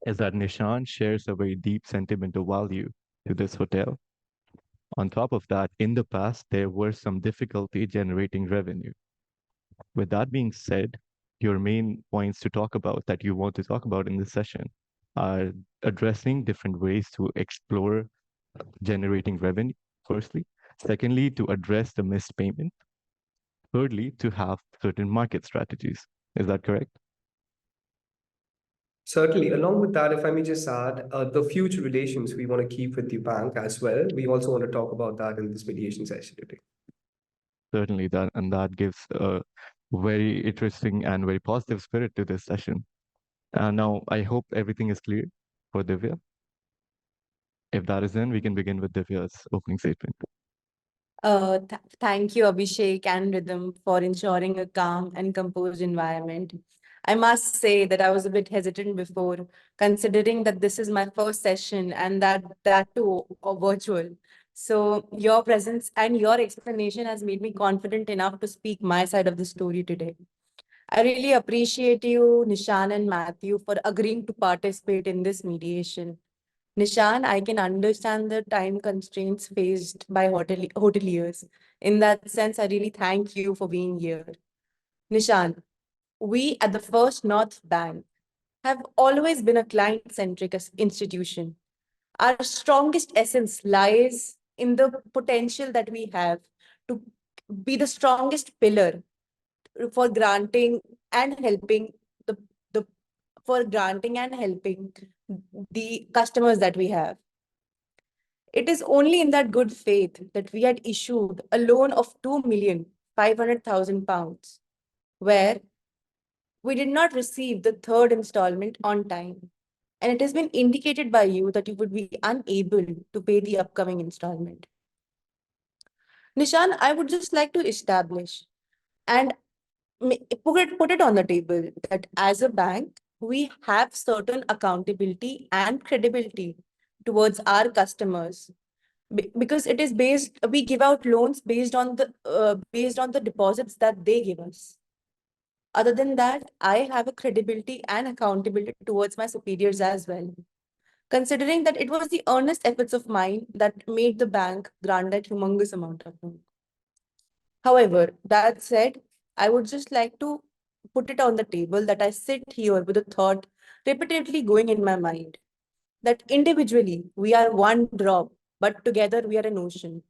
is that Nishan shares a very deep sentimental value to this hotel. On top of that, in the past, there were some difficulty generating revenue. With that being said, your main points to talk about that you want to talk about in this session are addressing different ways to explore generating revenue, firstly. Secondly, to address the missed payment. Thirdly, to have certain market strategies. Is that correct? Certainly. Along with that, if I may just add, the future relations we want to keep with the bank as well. We also want to talk about that in this mediation session today. Certainly, that gives a very interesting and very positive spirit to this session. Now, I hope everything is clear for Divya. If that is in, we can begin with Divya's opening statement. Thank you, Abhishek and Rhythm, for ensuring a calm and composed environment. I must say that I was a bit hesitant before, considering that this is my first session and that too virtual. So your presence and your explanation has made me confident enough to speak my side of the story today. I really appreciate you, Nishan and Matthew, for agreeing to participate in this mediation. Nishan, I can understand the time constraints faced by hoteliers. In that sense, I really thank you for being here. Nishan, we at the First North Bank have always been a client-centric institution. Our strongest essence lies in the potential that we have to be the strongest pillar for granting and helping the, the for granting and helping the customers that we have. It is only in that good faith that we had issued a loan of £2,500,000, where we did not receive the third installment on time. And it has been indicated by you that you would be unable to pay the upcoming installment. Nishan, I would just like to establish and put it on the table that as a bank, we have certain accountability and credibility towards our customers because it is based, we give out loans based on the deposits that they give us. Other than that, I have a credibility and accountability towards my superiors as well, considering that it was the earnest efforts of mine that made the bank grant that humongous amount of loan. However, that said, I would just like to put it on the table that I sit here with a thought repeatedly going in my mind that individually we are one drop, but together we are an ocean.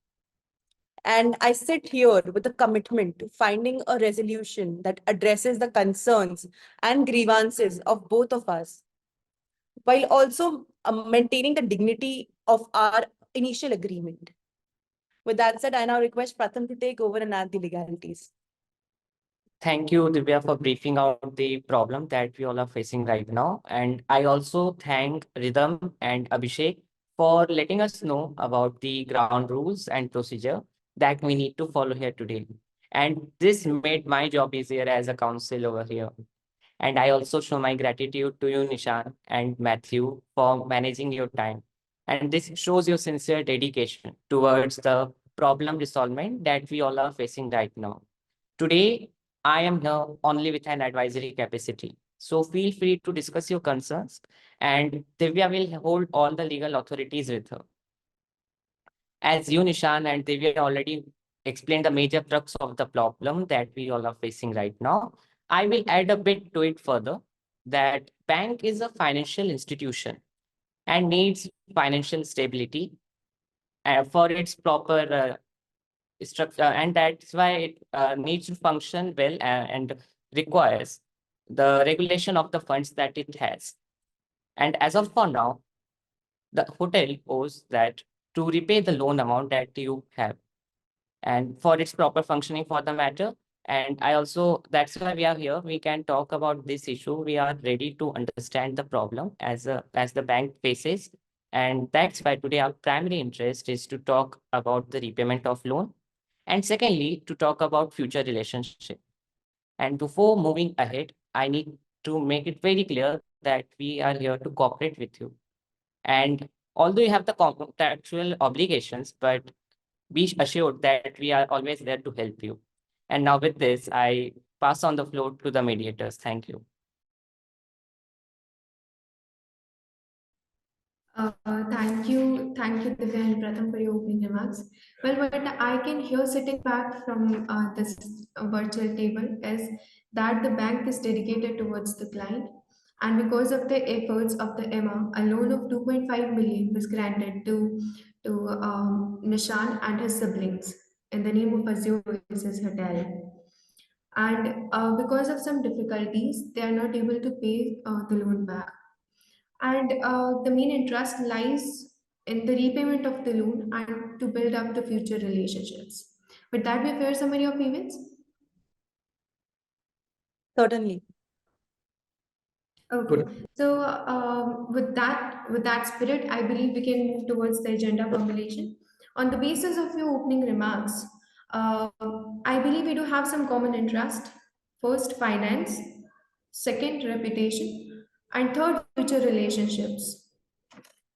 And I sit here with a commitment to finding a resolution that addresses the concerns and grievances of both of us, while also maintaining the dignity of our initial agreement. With that said, I now request Pratham to take over and add the legalities. Thank you, Divya, for briefing out the problem that we all are facing right now. And I also thank Rhythm and Abhishek for letting us know about the ground rules and procedure that we need to follow here today. And this made my job easier as a counsel over here. And I also show my gratitude to you, Nishan and Matthew, for managing your time. And this shows your sincere dedication towards the problem resolvement that we all are facing right now. Today, I am here only with an advisory capacity. So feel free to discuss your concerns, and Divya will hold all the legal authorities with her. As you, Nishan, and Divya already explained the major crux of the problem that we all are facing right now, I will add a bit to it further that bank is a financial institution and needs financial stability for its proper structure, and that's why it needs to function well and requires the regulation of the funds that it has. And as of for now, the hotel owes that to repay the loan amount that you have and for its proper functioning for the matter. And I also, that's why we are here. We can talk about this issue. We are ready to understand the problem as the bank faces. And that's why today our primary interest is to talk about the repayment of loan. And secondly, to talk about future relationship. And before moving ahead, I need to make it very clear that we are here to cooperate with you. And although you have the contractual obligations, but be assured that we are always there to help you. And now with this, I pass on the floor to the mediators. Thank you. Thank you, Divya and Pratham, for your opening remarks. Well, what I can hear sitting back from this virtual table is that the bank is dedicated towards the client, and because of the efforts of the Emma, a loan of 2.5 million was granted to Nishan and his siblings in the name of Azure Oasis Hotel. And because of some difficulties, they are not able to pay the loan back. And the main interest lies in the repayment of the loan and to build up the future relationships. Would that be a fair summary of events? Certainly. Okay. So with that spirit, I believe we can move towards the agenda formulation. On the basis of your opening remarks, uh, I believe we do have some common interest. First, finance. Second, reputation. And third, future relationships.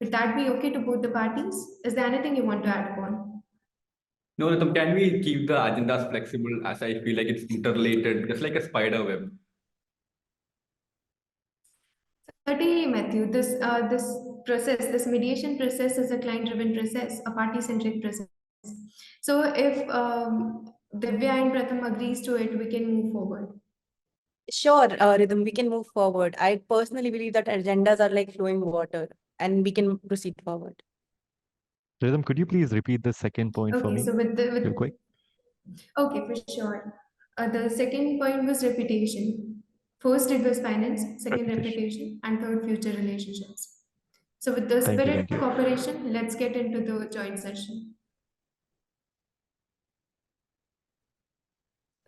Would that be okay to both the parties? Is there anything you want to add upon? No, Ritam, can we keep the agendas flexible as I feel like it's interrelated, just like a spider web? Certainly, Matthew. This mediation process is a client-driven process, a party-centric process. So if Divya and Pratham agrees to it, we can move forward. Sure, Rhythm, we can move forward. I personally believe that agendas are like flowing water and we can proceed forward. Rhythm, could you please repeat the second point for Okay, me so real quick? okay, for sure. The second point was reputation. First, it was finance, second, reputation, and third, future relationships. So, with the Thank you, spirit thank of you. cooperation, let's get into the joint session.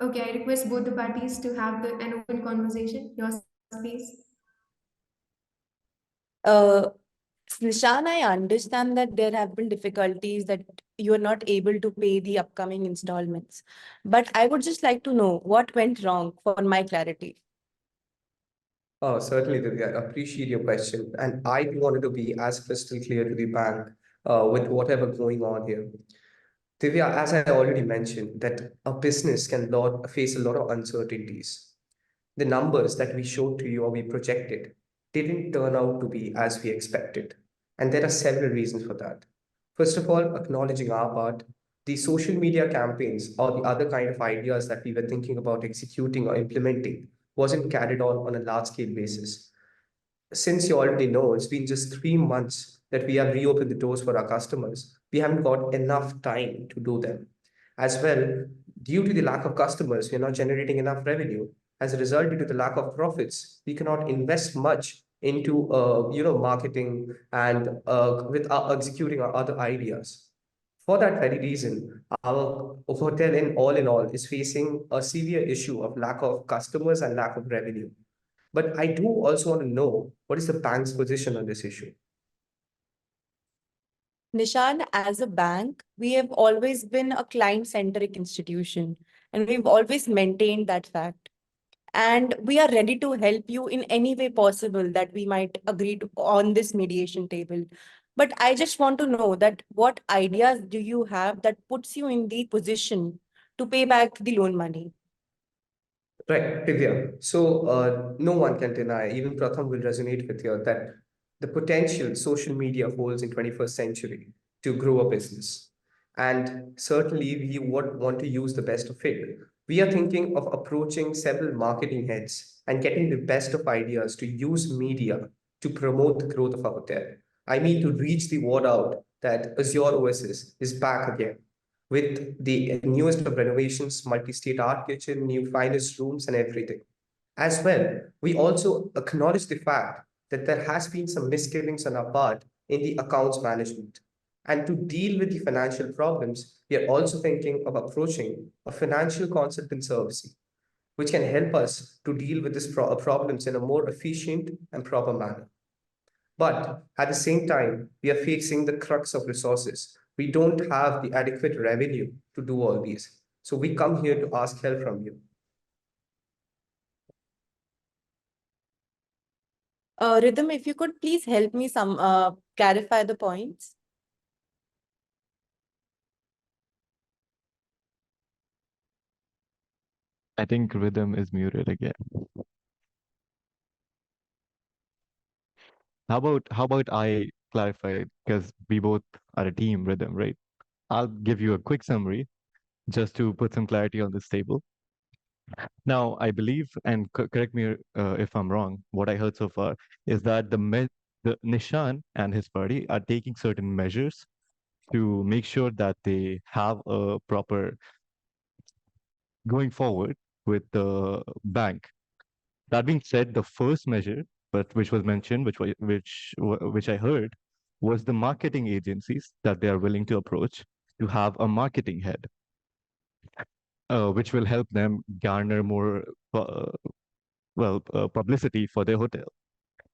Okay, I request both the parties to have an open conversation. Your space. Nishan, I understand that there have been difficulties that you are not able to pay the upcoming installments. But I would just like to know what went wrong for my clarity. Oh, certainly, Divya. I appreciate your question. And I wanted to be as crystal clear to the bank with whatever going on here. Divya, as I already mentioned, that a business can face a lot of uncertainties. The numbers that we showed to you or we projected didn't turn out to be as we expected. And there are several reasons for that. First of all, acknowledging our part, the social media campaigns or the other kind of ideas that we were thinking about executing or implementing wasn't carried on a large scale basis. since you already know, it's been just 3 months that we have reopened the doors for our customers. We haven't got enough time to do them. As well, due to the lack of customers, we are not generating enough revenue. As a result, due to the lack of profits, we cannot invest much into marketing and with executing our other ideas. For that very reason, our hotel in all is facing a severe issue of lack of customers and lack of revenue. But I do also want to know what is the bank's position on this issue? Nishan, as a bank, we have always been a client-centric institution, and we've always maintained that fact. And we are ready to help you in any way possible that we might agree to on this mediation table. But I just want to know that what ideas do you have that puts you in the position to pay back the loan money? Right, Divya. So no one can deny, even Pratham will resonate with you, that the potential social media holds in 21st century to grow a business. And certainly we would want to use the best of it. We are thinking of approaching several marketing heads and getting the best of ideas to use media to promote the growth of our hotel. I mean to reach the word out that Azure Oasis is back again with the newest of renovations, multi-state art kitchen, new finest rooms, and everything. As well, we also acknowledge the fact that there has been some misgivings on our part in the accounts management. And to deal with the financial problems, we are also thinking of approaching a financial consultant service, which can help us to deal with these problems in a more efficient and proper manner. But at the same time, we are facing the crux of resources. We don't have the adequate revenue to do all these. So we come here to ask help from you. Rhythm, if you could please help me clarify the points. I think Rhythm is muted again. How about I clarify, because we both are a team, Rhythm, right? I'll give you a quick summary just to put some clarity on this table. Now, I believe, and correct me if I'm wrong, what I heard so far is that the Nishan and his party are taking certain measures to make sure that they have a proper going forward with the bank. That being said, the first measure, but which was mentioned, which I heard, was the marketing agencies that they are willing to approach to have a marketing head, which will help them garner more publicity for their hotel.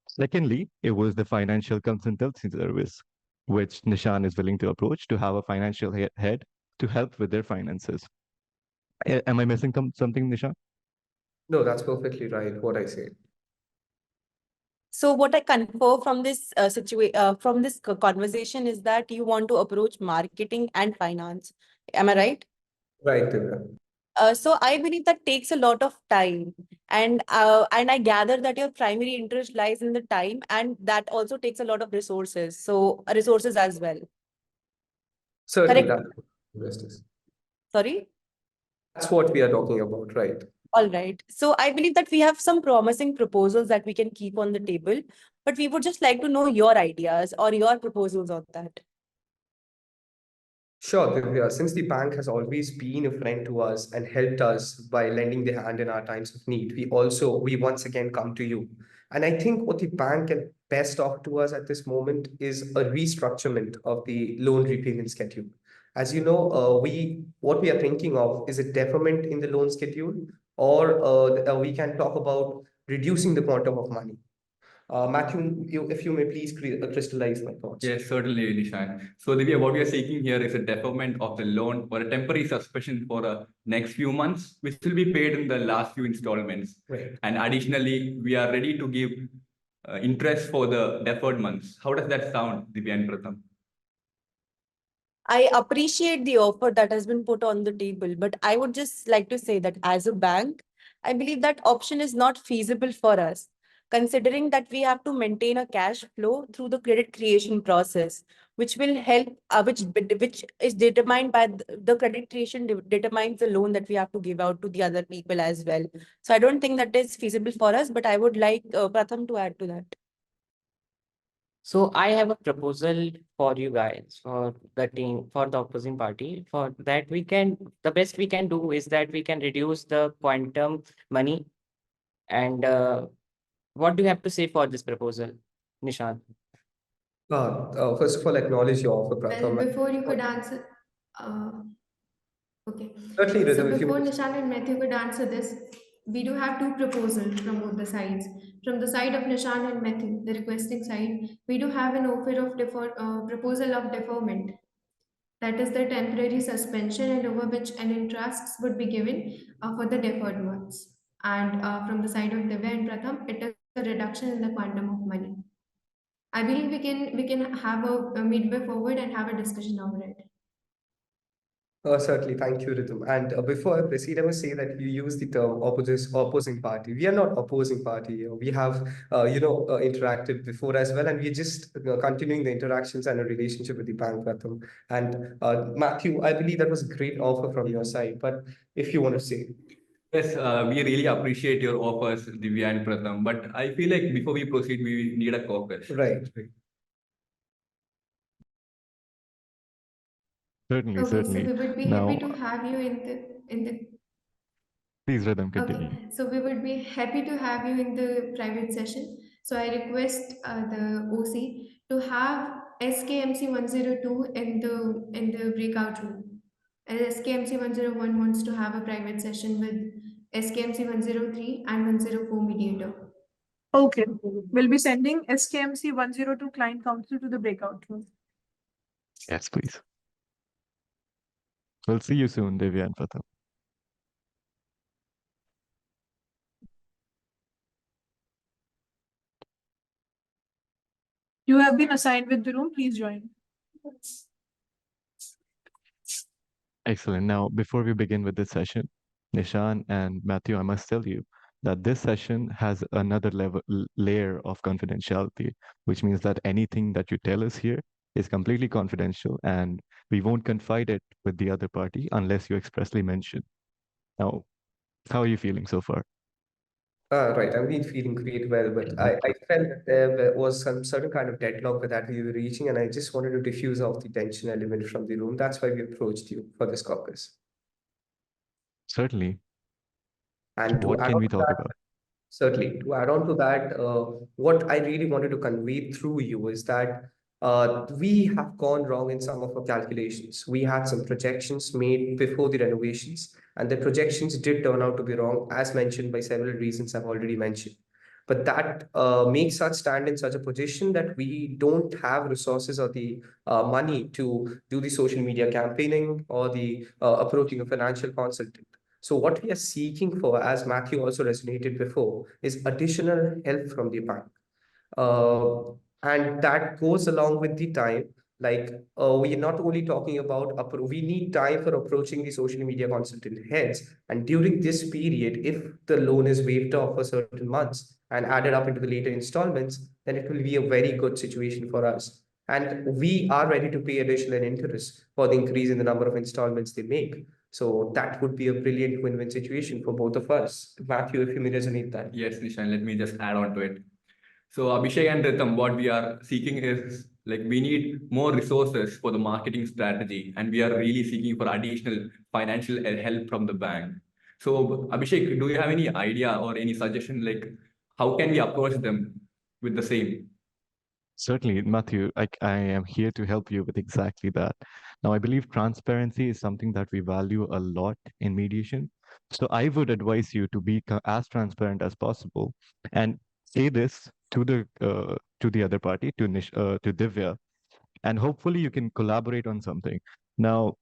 Secondly, it was the financial consultancy service, which Nishan is willing to approach to have a financial head to help with their finances. Am I missing something, Nishan? No, that's perfectly right, what I said. So what I confer from this conversation is that you want to approach marketing and finance. Am I right? Right, Divya. So I believe that takes a lot of time, and I gather that your primary interest lies in the time, and that also takes a lot of resources. So resources as well. Certainly, Correct? investors. Sorry? That's what we are talking about, right? All right. So I believe that we have some promising proposals that we can keep on the table, but we would just like to know your ideas or your proposals on that. Sure, Divya. Since the bank has always been a friend to us and helped us by lending their hand in our times of need, we once again come to you. And I think what the bank can best offer to us at this moment is a restructurement of the loan repayment schedule. As you know, what we are thinking of is a deferment in the loan schedule, or we can talk about reducing the quantum of money. Matthew, if you may please crystallize my thoughts. Yes, certainly, Nishan. So, Divya, what we are seeking here is a deferment of the loan or a temporary suspension for the next few months, which will be paid in the last few installments. Right. And additionally, we are ready to give interest for the deferred months. How does that sound, Divya and Pratham? I appreciate the offer that has been put on the table, but I would just like to say that as a bank, I believe that option is not feasible for us, considering that we have to maintain a cash flow through the credit creation process, which will help, which is determined by the credit creation determines the loan that we have to give out to the other people as well. So I don't think that is feasible for us, but I would like Pratham to add to that. So I have a proposal for you guys, for the team, for the opposing party. For that, the best we can do is that we can reduce the quantum money. And what do you have to say for this proposal, Nishant? First of all, acknowledge your offer, Well, Pratham. before you could answer, okay. Certainly, So Rhythm, if you before would. Nishant and Matthew could answer this, we do have two proposals from both the sides. From the side of Nishant and Matthew, the requesting side, we do have an offer of proposal of deferment. That is the temporary suspension and over which an interest would be given for the deferred months. And from the side of Divya and Pratham, it is a reduction in the quantum of money. I believe we can have a midway forward and have a discussion over it. Certainly, thank you, Rhythm. And before I proceed, I must say that you use the term opposing party. We are not opposing party. We have, interacted before as well, and we're just continuing the interactions and a relationship with the bank, Pratham. And Matthew, I believe that was a great offer from your side. But if you want to say. Yes, we really appreciate your offers, Divya and Pratham. But I feel like before we proceed, we need a caucus. Right. Certainly, Okay, so certainly. we would be Now, happy to have you in the please, Rhythm, okay. continue. So we would be happy to have you in the private session. So I request the OC to have SKMC 102 in the breakout room. And SKMC 101 wants to have a private session with SKMC 103 and 104 mediator. Okay, we'll be sending SKMC 102 client counsel to the breakout room. Yes, please. We'll see you soon, Divya and Pratham. You have been assigned with the room. Please join. Excellent. Now, before we begin with this session, Nishan and Matthew, I must tell you that this session has another layer of confidentiality, which means that anything that you tell us here is completely confidential and we won't confide it with the other party unless you expressly mention. Now, how are you feeling so far? Right, I've been feeling great well, but I felt that there was some certain kind of deadlock that we were reaching, and I just wanted to diffuse off the tension element from the room. That's why we approached you for this caucus. Certainly. And to What add can on we to talk that, about? certainly, to add on to that, what I really wanted to convey through you is that we have gone wrong in some of our calculations. We had some projections made before the renovations, and the projections did turn out to be wrong, as mentioned by several reasons I've already mentioned. But that makes us stand in such a position that we don't have resources or the money to do the social media campaigning or the approaching a financial consultant. So what we are seeking for, as Matthew also resonated before, is additional help from the bank. And that goes along with the time. Like we are not only talking about, we need time for approaching the social media consultant heads. And during this period, if the loan is waived off for certain months and added up into the later installments, then it will be a very good situation for us. And we are ready to pay additional interest for the increase in the number of installments they make. So that would be a brilliant win-win situation for both of us. Matthew, if you may resonate that. Yes, Nishan, let me just add on to it. So Abhishek and Rhythm, what we are seeking is like we need more resources for the marketing strategy, and we are really seeking for additional financial help from the bank. So Abhishek, do you have any idea or any suggestion like how can we approach them with the same? Certainly, Matthew, I am here to help you with exactly that. Now, I believe transparency is something that we value a lot in mediation. So I would advise you to be as transparent as possible and say this to the other party, to Divya, and hopefully you can collaborate on something. Now,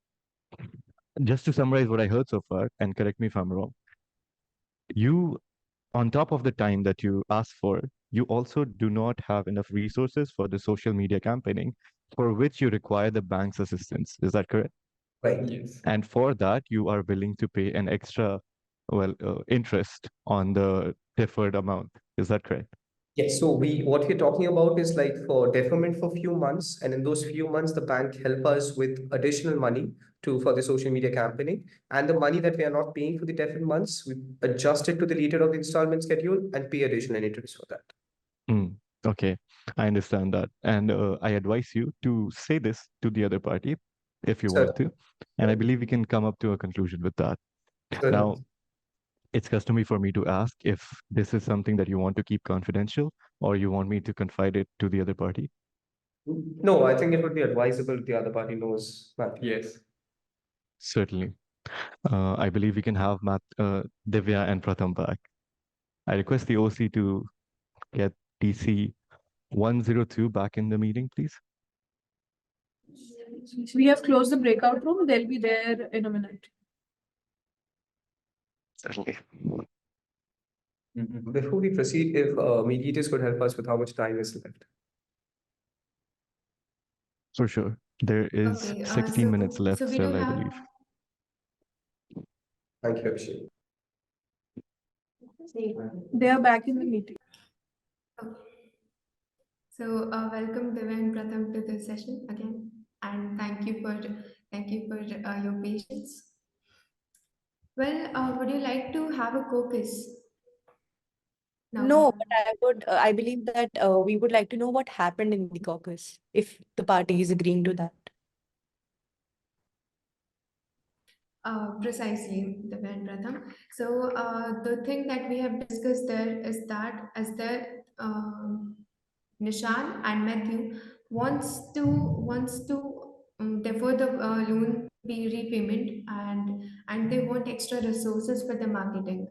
just to summarize what I heard so far, and correct me if I'm wrong, you, on top of the time that you asked for, you also do not have enough resources for the social media campaigning, for which you require the bank's assistance. Is that correct? Right. Yes. And for that, you are willing to pay an extra, interest on the deferred amount. Is that correct? Yes, so what we're talking about is like for deferment for few months, and in those few months, the bank help us with additional money for the social media campaigning, and the money that we are not paying for the deferred months, we adjust it to the later of the installment schedule and pay additional interest for that. Okay, I understand that. And I advise you to say this to the other party if you want to. And I believe we can come up to a conclusion with that. Now, it's customary for me to ask if this is something that you want to keep confidential or you want me to confide it to the other party. No, I think it would be advisable if the other party knows that. Yes. Certainly. I believe we can have Divya and Pratham back. I request the OC to get DC 102 back in the meeting, please. We have closed the breakout room. They'll be there in a minute. Certainly. Before we proceed, if mediators could help us with how much time is left. For sure. There is Okay, 16 minutes left so we still, do I have. believe. Thank you, Abhishek. They are back in the meeting. Okay. So welcome Divya and Pratham to this session again, and thank you for your patience. Well, would you like to have a caucus? No, but I believe that we would like to know what happened in the caucus, if the party is agreeing to that. Precisely, Divya and Pratham. So the thing that we have discussed there is that as the Nishan and Matthew wants to defer the loan repayment, and they want extra resources for the marketing.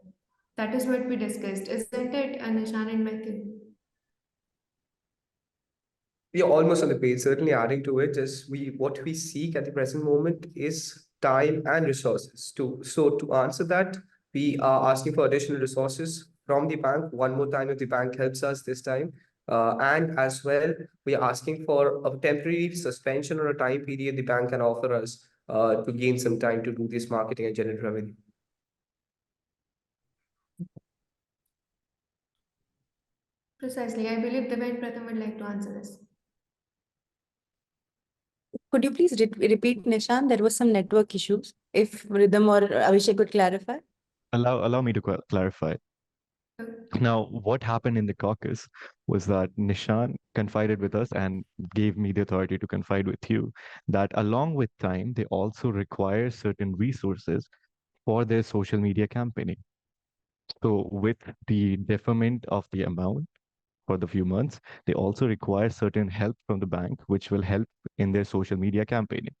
That is what we discussed, isn't it, Nishan and Matthew? We are almost on the page. Certainly adding to it is what we seek at the present moment is time and resources. To answer that, we are asking for additional resources from the bank. One more time, if the bank helps us this time. And as well, we are asking for a temporary suspension or a time period the bank can offer us to gain some time to do this marketing and generate revenue. Precisely. I believe Divya and Pratham would like to answer this. Could you please repeat, Nishan? There was some network issues. If Rhythm or Abhishek could clarify. Allow me to clarify. Now, what happened in the caucus was that Nishan confided with us and gave me the authority to confide with you that along with time, they also require certain resources for their social media campaigning. So with the deferment of the amount for the few months, they also require certain help from the bank, which will help in their social media campaigning.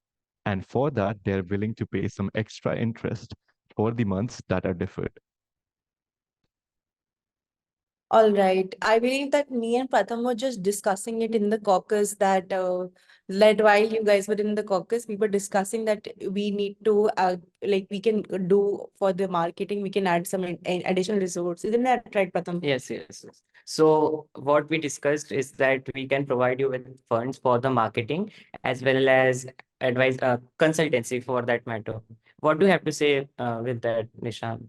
And for that, they're willing to pay some extra interest for the months that are deferred. All right. I believe that me and Pratham were just discussing it in the caucus that led while you guys were in the caucus, we were discussing that we need to we can do for the marketing, we can add some additional resources. Isn't that right, Pratham? Yes, yes, yes. So what we discussed is that we can provide you with funds for the marketing as well as advice, consultancy for that matter. What do you have to say with that, Nishan?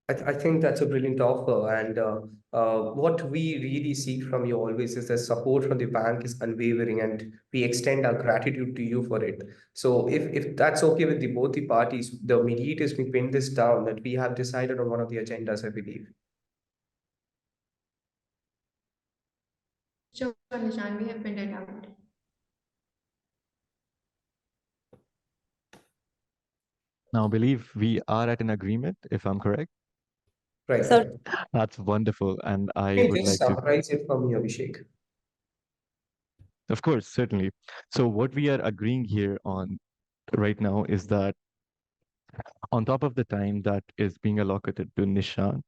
I think that's a brilliant offer. And what we really seek from you always is that support from the bank is unwavering, and we extend our gratitude to you for it. So if that's okay with both the parties, the mediators, we pin this down that we have decided on one of the agendas, I believe. Sure, Nishan, we have pinned it out. Now, I believe we are at an agreement, if I'm correct. Right. So That's wonderful. And I Can you would just like to, summarize it for me, Abhishek? of course, certainly. So what we are agreeing here on right now is that on top of the time that is being allocated to Nishan,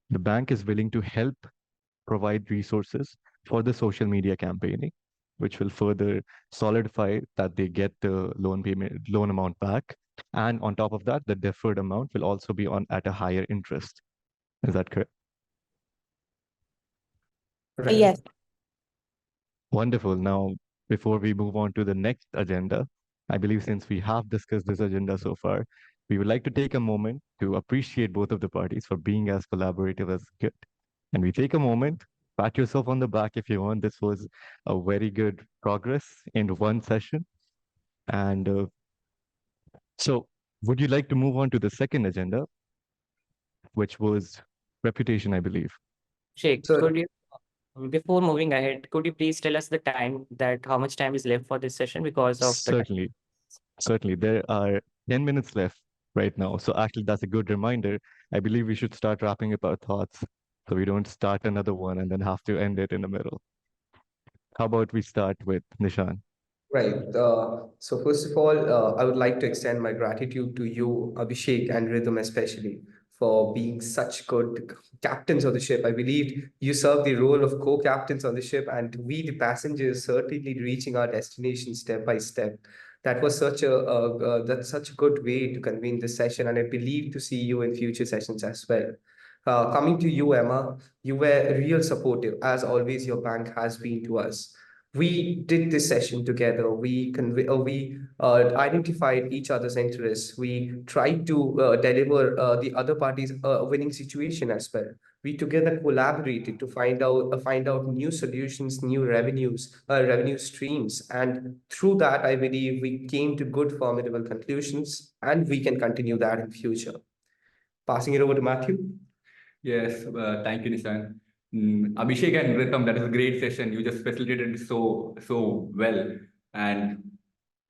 the bank is willing to help provide resources for the social media campaigning, which will further solidify that they get the loan amount back. And on top of that, the deferred amount will also be on at a higher interest. Is that correct? yes. Wonderful. Now, before we move on to the next agenda, I believe since we have discussed this agenda so far, we would like to take a moment to appreciate both of the parties for being as collaborative as good. And we take a moment, pat yourself on the back if you want. This was a very good progress in one session. And so would you like to move on to the second agenda, which was reputation, I believe? Sheikh, So could you Before moving ahead, could you please tell us the time, that how much time is left for this session because of the time? Certainly. Certainly. There are 10 minutes left right now. So actually, that's a good reminder. I believe we should start wrapping up our thoughts so we don't start another one and then have to end it in the middle. How about we start with Nishan? Right. So first of all, I would like to extend my gratitude to you, Abhishek, and Rhythm especially for being such good captains of the ship. I believe you serve the role of co-captains on the ship, and we, the passengers, certainly reaching our destination step by step. That was that's such a good way to convene this session, and I believe to see you in future sessions as well. Coming to you, Emma, you were real supportive, as always. Your bank has been to us. We did this session together. We identified each other's interests. We tried to deliver the other party's winning situation as well. We together collaborated to find out new solutions, new revenue streams, and through that, I believe we came to good, formidable conclusions, and we can continue that in future. Passing it over to Matthew. Yes, thank you, Nishan. Abhishek and Rhythm, that is a great session. You just facilitated so well. And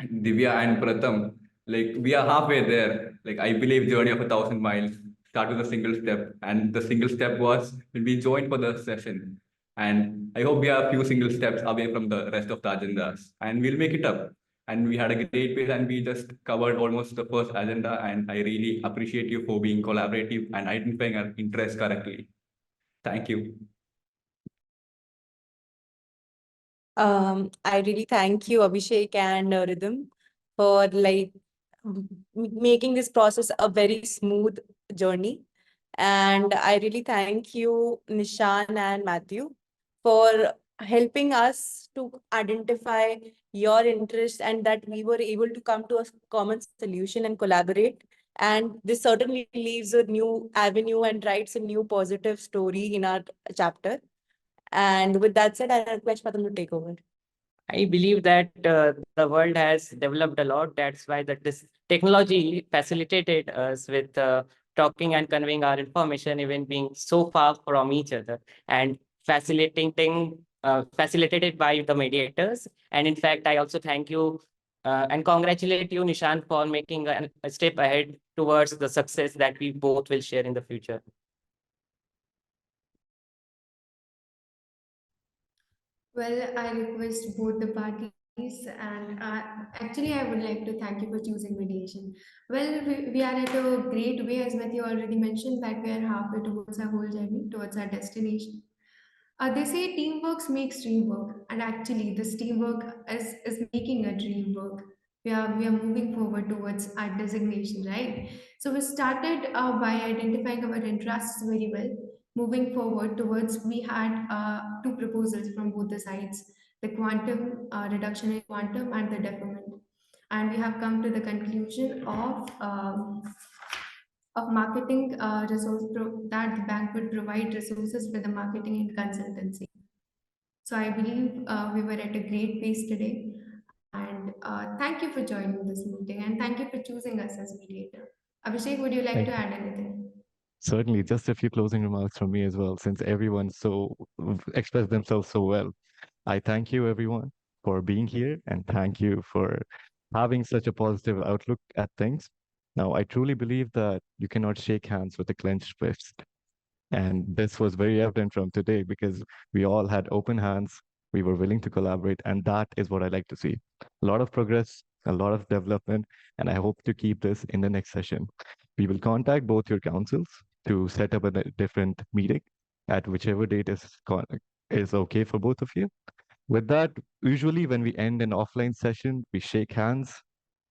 Divya and Pratham, like we are halfway there. Like I believe journey of 1,000 miles start with a single step, and the single step was when we joined for the session. And I hope we are a few single steps away from the rest of the agendas, and we'll make it up. And we had a great pace, and we just covered almost the first agenda. And I really appreciate you for being collaborative and identifying our interests correctly. Thank you. I really thank you, Abhishek and Rhythm, for making this process a very smooth journey. And I really thank you, Nishan and Matthew, for helping us to identify your interests and that we were able to come to a common solution and collaborate. And this certainly leaves a new avenue and writes a new positive story in our chapter. And with that said, I request Padam to take over. I believe that the world has developed a lot. That's why this technology facilitated us with talking and conveying our information, even being so far from each other, and facilitated by the mediators. And in fact, I also thank you and congratulate you, Nishan, for making a step ahead towards the success that we both will share in the future. Well, I request both the parties, and actually, I would like to thank you for choosing mediation. Well, we are at a great way, as Matthew already mentioned, that we are halfway towards our whole journey, towards our destination. They say teamwork makes dream work, and actually, this teamwork is making a dream work. We are moving forward towards our designation, right? So we started by identifying our interests very well. Moving forward towards, we had two proposals from both the sides: the quantum reduction in quantum and the deferment, and we have come to the conclusion of marketing that the bank would provide resources for the marketing and consultancy. So I believe we were at a great pace today. And thank you for joining this meeting, and thank you for choosing us as mediator. Abhishek, would you like Thank to you. add anything? Certainly, just a few closing remarks from me as well, since everyone so expressed themselves so well. I thank you, everyone, for being here, and thank you for having such a positive outlook at things. Now, I truly believe that you cannot shake hands with a clenched fist. And this was very evident from today because we all had open hands, we were willing to collaborate, and that is what I like to see. A lot of progress, a lot of development, and I hope to keep this in the next session. We will contact both your councils to set up a different meeting at whichever date is okay for both of you. With that, usually when we end an offline session, we shake hands.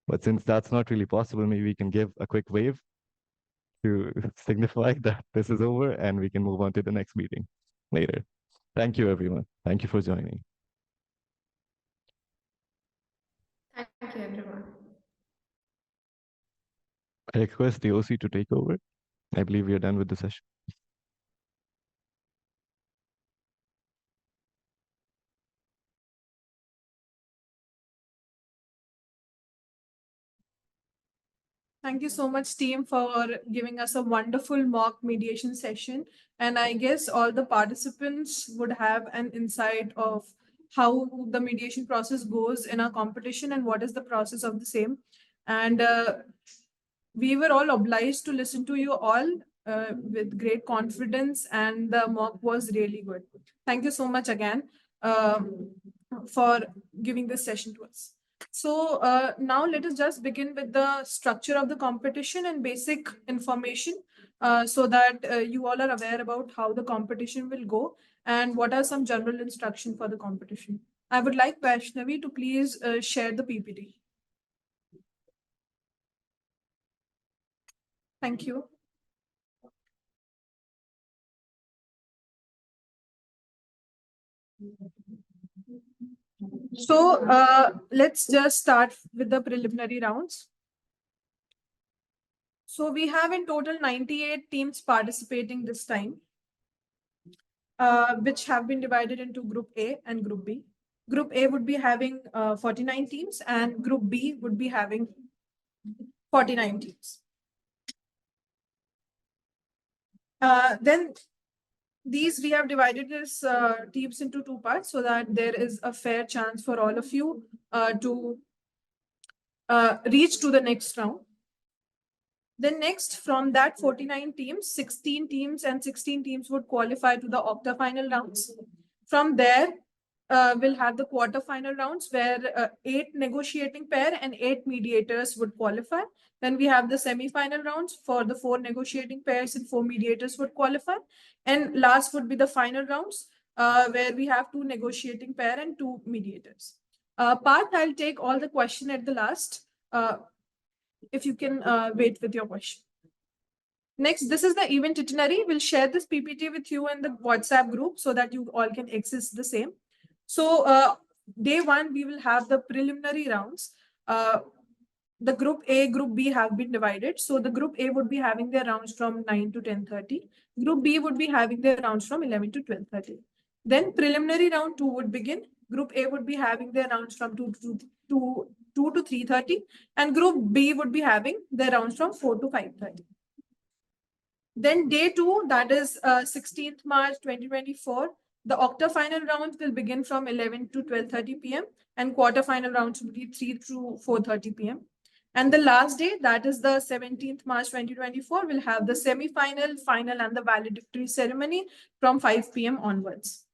But since that's not really possible, maybe we can give a quick wave to signify that this is over and we can move on to the next meeting later. Thank you, everyone. Thank you for joining. Thank you, everyone. I request the OC to take over. I believe we are done with the session. Thank you so much, team, for giving us a wonderful mock mediation session. And I guess all the participants would have an insight of how the mediation process goes in our competition and what is the process of the same. And we were all obliged to listen to you all with great confidence, and the mock was really good. Thank you so much again for giving this session to us. So now let us just begin with the structure of the competition and basic information so that you all are aware about how the competition will go and what are some general instruction for the competition. I would like Vaishnavi to please share the PPT. Thank you. So let's just start with the preliminary rounds. So we have in total 98 teams participating this time, which have been divided into Group A and Group B. Group A would be having 49 teams and Group B would be having 49 teams. Then these we have divided this teams into two parts so that there is a fair chance for all of you to reach to the next round. Then next, from that 49 teams, 16 teams and 16 teams would qualify to the octa-final rounds. From there, we'll have the quarter-final rounds where 8 negotiating pair and 8 mediators would qualify. Then we have the semi-final rounds for the 4 negotiating pairs and 4 mediators would qualify. And last would be the final rounds where we have 2 negotiating pair and 2 mediators. Parth, I'll take all the question at the last. If you can wait with your question. Next, this is the event itinerary. We'll share this PPT with you in the WhatsApp group so that you all can access the same. So day one, we will have the preliminary rounds. The Group A, Group B have been divided. So the Group A would be having their rounds from 9 to 10:30. Group B would be having their rounds from 11 to 12:30. Then preliminary round 2 would begin. Group A would be having their rounds from 2 to 3:30, and Group B would be having their rounds from 4 to 5:30. Then day 2, that is 16th March 2024, the octa-final rounds will begin from 11 to 12:30 p.m. and quarter-final rounds will be 3 to 4:30 p.m. And the last day, that is the 17th March 2024, will have the semi-final, final, and the valedictory ceremony from 5 p.m. onwards.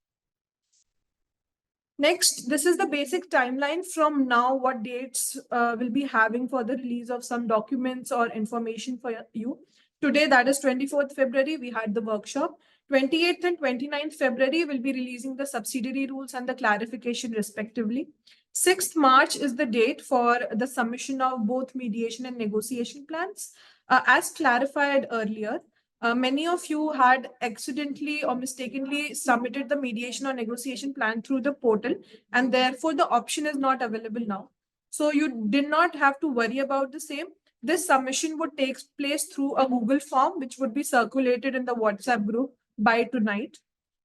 Next, this is the basic timeline from now, what dates we'll be having for the release of some documents or information for you. Today, that is 24th February, we had the workshop. 28th and 29th February, we'll be releasing the subsidiary rules and the clarification respectively. 6th March is the date for the submission of both mediation and negotiation plans. As clarified earlier, many of you had accidentally or mistakenly submitted the mediation or negotiation plan through the portal, and therefore the option is not available now. So you did not have to worry about the same. This submission would take place through a Google form, which would be circulated in the WhatsApp group by tonight.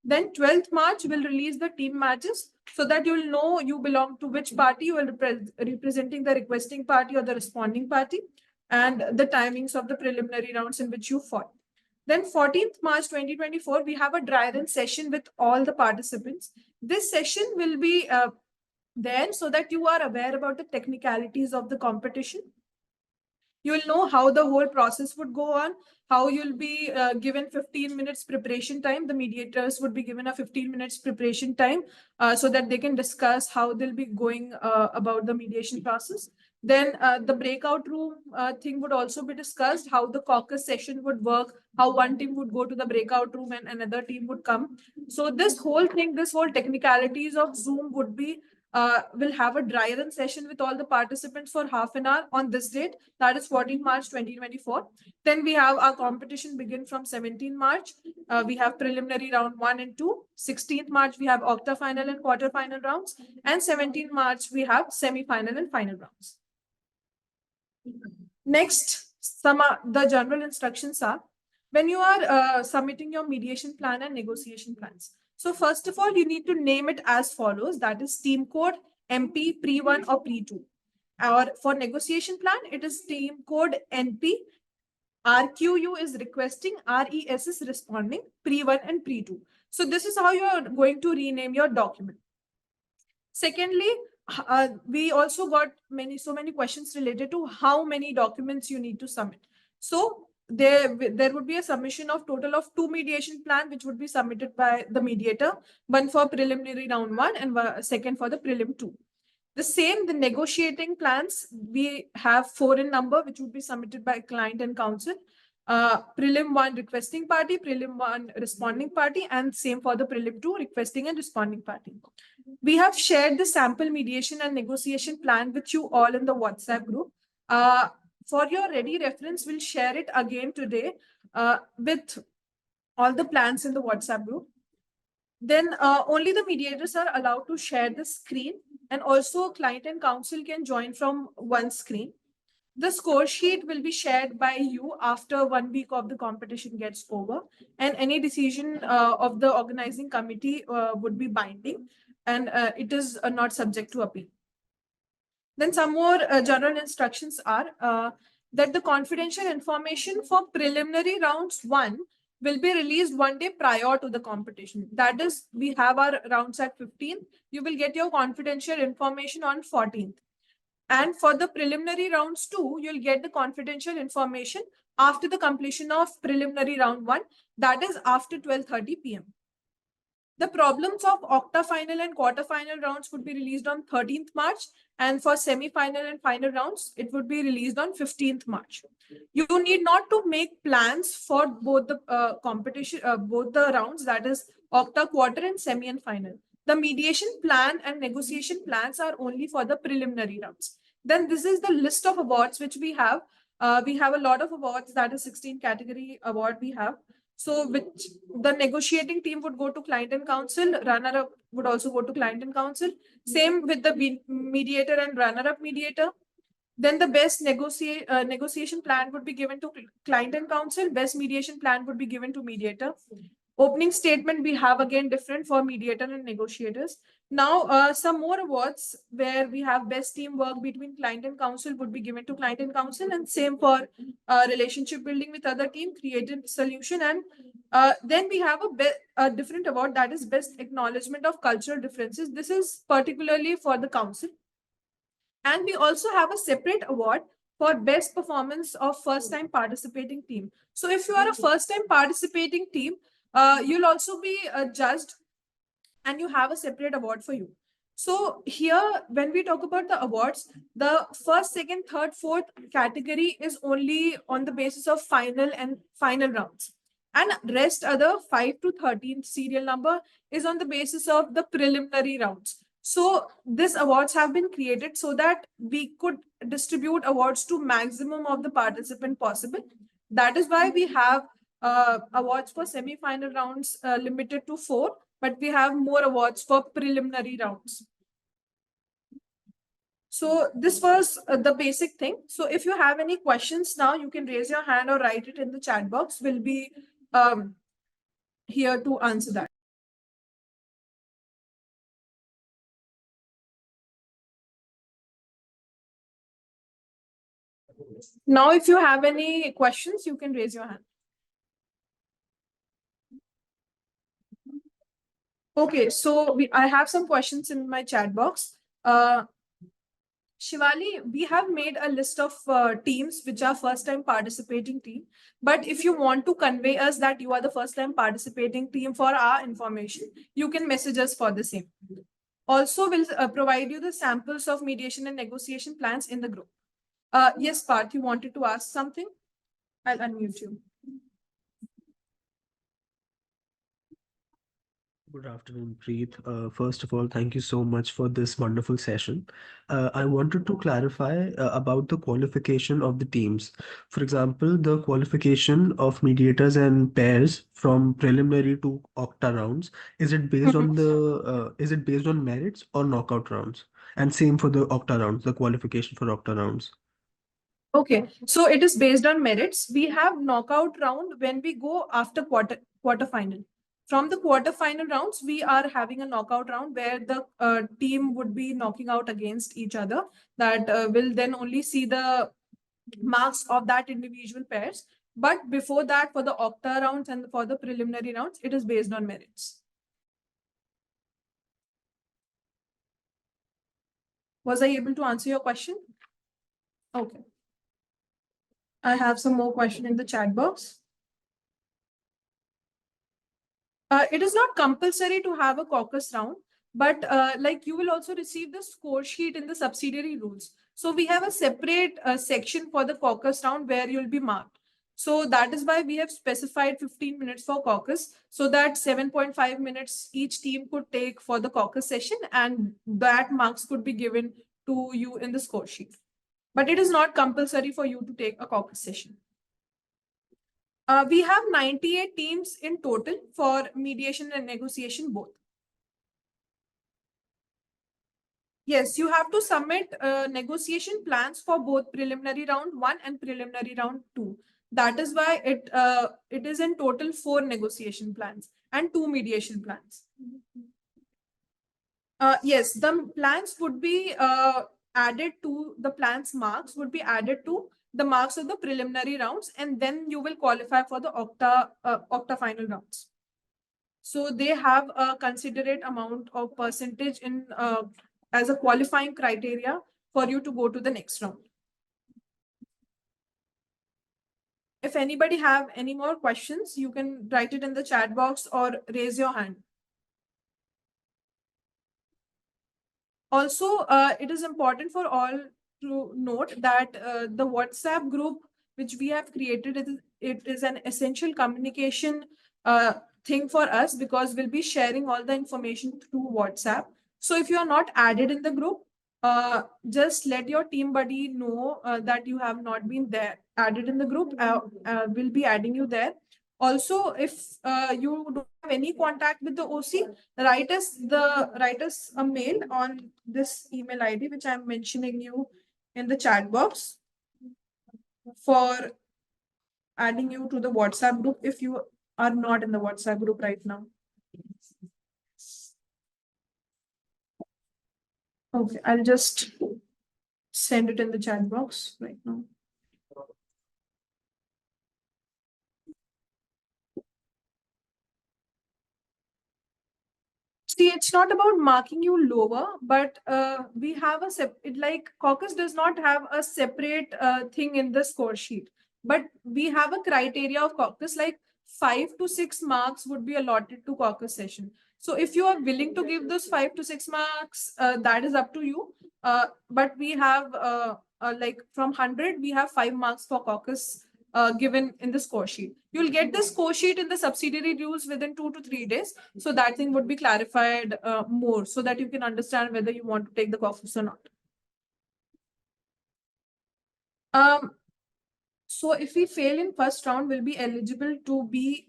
Then 12th March, we'll release the team matches so that you'll know you belong to which party you are representing, the requesting party or the responding party, and the timings of the preliminary rounds in which you fought. Then 14th March 2024, we have a dry run session with all the participants. This session will be there so that you are aware about the technicalities of the competition. You will know how the whole process would go on, how you'll be given 15 minutes preparation time. The mediators would be given a 15 minutes preparation time so that they can discuss how they'll be going about the mediation process. Then the breakout room thing would also be discussed, how the caucus session would work, how one team would go to the breakout room and another team would come. So this whole thing, this whole technicalities of Zoom would be we'll have a dry run session with all the participants for half an hour on this date, that is 14 March 2024. Then we have our competition begin from 17 March. We have preliminary round 1 and 2. 16th March, we have octa-final and quarter-final rounds. And 17th March, we have semi-final and final rounds. Next, the general instructions are, when you are submitting your mediation plan and negotiation plans. So first of all, you need to name it as follows. That is team code, MP, Pre1 or Pre2. Or for negotiation plan, it is team code NP. RQU is requesting, RES is responding, pre-1 and pre-2. So this is how you are going to rename your document. Secondly, we also got so many questions related to how many documents you need to submit. So there would be a submission of total of 2 mediation plan, which would be submitted by the mediator, one for preliminary round 1 and second for the prelim 2. The same, the negotiating plans, we have 4 in number, which would be submitted by client and counsel. Prelim 1 requesting party, prelim 1 responding party, and same for the prelim 2 requesting and responding party. We have shared the sample mediation and negotiation plan with you all in the WhatsApp group. For your ready reference, we'll share it again today with all the plans in the WhatsApp group. Then only the mediators are allowed to share the screen, and also client and counsel can join from one screen. The score sheet will be shared by you after 1 week of the competition gets over, and any decision of the organizing committee would be binding, and it is not subject to appeal. Then some more general instructions are that the confidential information for preliminary rounds 1 will be released 1 day prior to the competition. That is, we have our rounds at 15th. You will get your confidential information on 14th. And for the preliminary rounds 2, you'll get the confidential information after the completion of preliminary round 1, that is after 12:30 p.m. The problems of octa-final and quarter-final rounds would be released on 13th March, and for semi-final and final rounds, it would be released on 15th March. You need not to make plans for both the competition, both the rounds, that is octa, quarter, and semi and final. The mediation plan and negotiation plans are only for the preliminary rounds. Then this is the list of awards which we have. We have a lot of awards, that is 16 category award we have. So which the negotiating team would go to client and counsel, runner-up would also go to client and counsel. Same with the mediator and runner-up mediator. Then the best negotiation plan would be given to client and counsel. Best mediation plan would be given to mediator. Opening statement we have again different for mediator and negotiators. Now some more awards where we have best teamwork between client and counsel would be given to client and counsel, and same for relationship building with other team, creative solution, and then we have a different award, that is best acknowledgement of cultural differences. This is particularly for the council. And we also have a separate award for best performance of first time participating team. So if you are a first time participating team, you'll also be judged, and you have a separate award for you. So here, when we talk about the awards, the first, second, third, fourth category is only on the basis of final and final rounds. And rest other 5 to 13 serial number is on the basis of the preliminary rounds. So these awards have been created so that we could distribute awards to maximum of the participant possible. That is why we have awards for semi-final rounds limited to 4, but we have more awards for preliminary rounds. So this was the basic thing. So if you have any questions now, you can raise your hand or write it in the chat box. We'll be here to answer that. Now, if you have any questions, you can raise your hand. Okay, so I have some questions in my chat box. Shivali, we have made a list of teams which are first-time participating team. But if you want to convey us that you are the first-time participating team for our information, you can message us for the same. Also, we'll provide you the samples of mediation and negotiation plans in the group. Yes, Parth, you wanted to ask something? I'll unmute you. Good afternoon, Preet. First of all, thank you so much for this wonderful session. I wanted to clarify about the qualification of the teams. For example, the qualification of mediators and pairs from preliminary to octa rounds, is it based on the is it based on merits or knockout rounds? And same for the octa rounds, the qualification for octa rounds. Okay, so it is based on merits. We have knockout round when we go after quarter final. From the quarterfinal rounds, we are having a knockout round where the team would be knocking out against each other. That will then only see the marks of that individual pairs. But before that, for the octa rounds and for the preliminary rounds, it is based on merits. Was I able to answer your question? Okay. I have some more question in the chat box. It is not compulsory to have a caucus round, but like you will also receive the score sheet in the subsidiary rules. So we have a separate section for the caucus round where you'll be marked. So that is why we have specified 15 minutes for caucus, so that 7.5 minutes each team could take for the caucus session, and that marks could be given to you in the score sheet. But it is not compulsory for you to take a caucus session. We have 98 teams in total for mediation and negotiation both. Yes, you have to submit negotiation plans for both preliminary round 1 and preliminary round 2. That is why it is in total 4 negotiation plans and 2 mediation plans. Yes, the plans would be added to the plans marks would be added to the marks of the preliminary rounds, and then you will qualify for the octa final rounds. So they have a considerate amount of percentage in as a qualifying criteria for you to go to the next round. If anybody have any more questions, you can write it in the chat box or raise your hand. Also, it is important for all to note that the WhatsApp group which we have created, it is an essential communication thing for us, because we'll be sharing all the information through WhatsApp. So if you are not added in the group, just let your team buddy know that you have not been added in the group. We'll be adding you there. Also, if you don't have any contact with the OC, write us a mail on this email ID, which I'm mentioning you in the chat box, for adding you to the WhatsApp group if you are not in the WhatsApp group right now. Okay, I'll just send it in the chat box right now. See, it's not about marking you lower, but we have like caucus does not have a separate thing in the score sheet, but we have a criteria of caucus, like 5 to 6 marks would be allotted to caucus session. So if you are willing to give those 5 to 6 marks, that is up to you. But we have like from 100, we have 5 marks for caucus given in the score sheet. You'll get the score sheet in the subsidiary rules within 2 to 3 days. So that thing would be clarified more, so that you can understand whether you want to take the caucus or not. So if we fail in first round, we'll be eligible to be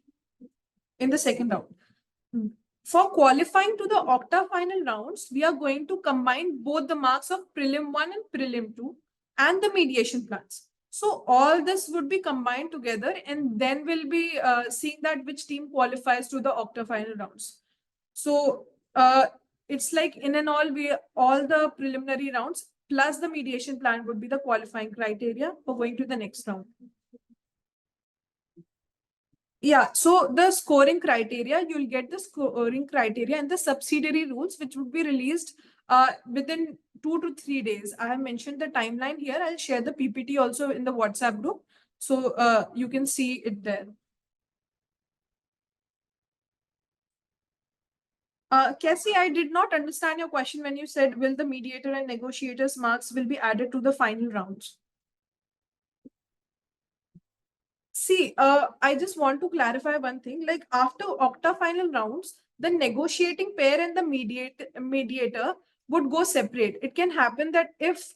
in the second round. For qualifying to the octa final rounds, we are going to combine both the marks of prelim 1 and prelim 2 and the mediation plans. So all this would be combined together, and then we'll be seeing that which team qualifies to the octa final rounds. So it's like in and all, all the preliminary rounds plus the mediation plan would be the qualifying criteria for going to the next round. Yeah, so the scoring criteria, you'll get the scoring criteria and the subsidiary rules, which would be released within 2 to 3 days. I have mentioned the timeline here. I'll share the PPT also in the WhatsApp group, so you can see it there. Cassie, I did not understand your question when you said, will the mediator and negotiators marks will be added to the final rounds? See, I just want to clarify one thing. Like after octa final rounds, the negotiating pair and the mediator would go separate. It can happen that if,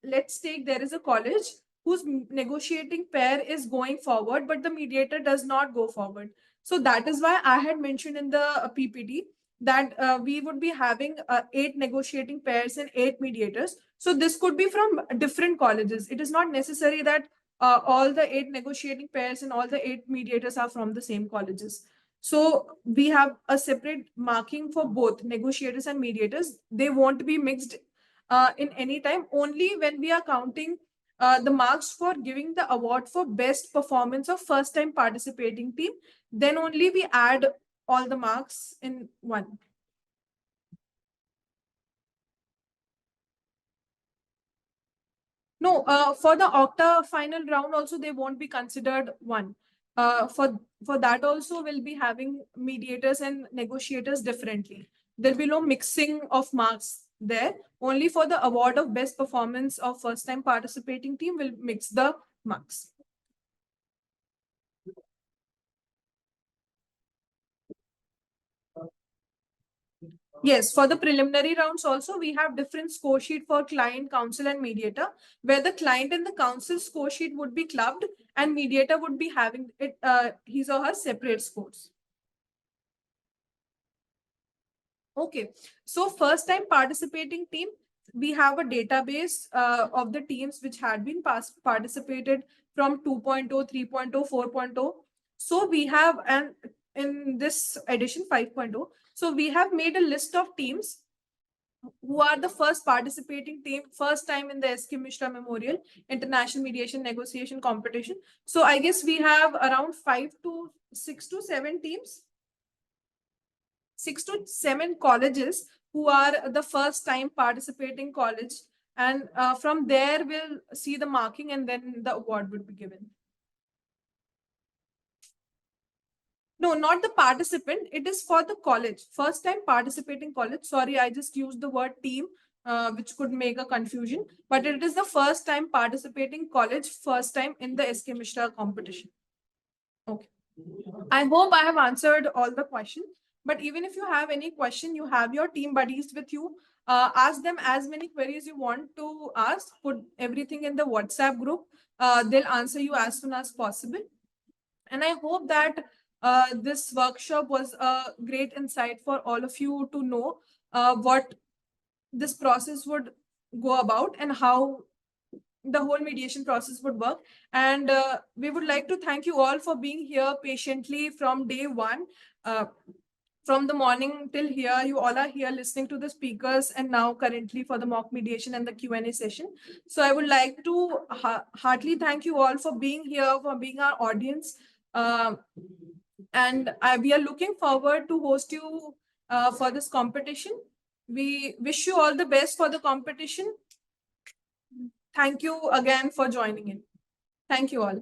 let's take, there is a college whose negotiating pair is going forward, but the mediator does not go forward. So that is why I had mentioned in the PPT that we would be having 8 negotiating pairs and 8 mediators. So this could be from different colleges. It is not necessary that all the 8 negotiating pairs and all the 8 mediators are from the same colleges. So we have a separate marking for both negotiators and mediators. They won't be mixed in any time, only when we are counting the marks for giving the award for best performance of first time participating team. Then only we add all the marks in one. No, for the octa final round also, they won't be considered one. For that also, we'll be having mediators and negotiators differently. There'll be no mixing of marks there. Only for the award of best performance of first time participating team will mix the marks. Yes, for the preliminary rounds also, we have different score sheet for client, counsel, and mediator, where the client and the counsel score sheet would be clubbed and mediator would be having it his or her separate scores. Okay, so first time participating team, we have a database of the teams which had been participated from 2.0, 3.0, 4.0. So we have, and in this edition 5.0, so we have made a list of teams who are the first participating team, first time in the S K Misra Memorial International Mediation Negotiation Competition. So I guess we have around 6 to 7 teams, 6 to 7 colleges who are the first time participating college. And from there, we'll see the marking and then the award would be given. No, not the participant. It is for the college. First time participating college. Sorry, I just used the word team, which could make a confusion. But it is the first time participating college, first time in the S K Misra competition. Okay. I hope I have answered all the questions. But even if you have any question, you have your team buddies with you. Ask them as many queries you want to ask. Put everything in the WhatsApp group. They'll answer you as soon as possible. And I hope that this workshop was a great insight for all of you to know what this process would go about and how the whole mediation process would work. And we would like to thank you all for being here patiently from day one. From the morning till here, you all are here listening to the speakers and now currently for the mock mediation and the Q&A session. So I would like to heartily thank you all for being here, for being our audience. And we are looking forward to host you for this competition. We wish you all the best for the competition. Thank you again for joining in. Thank you all.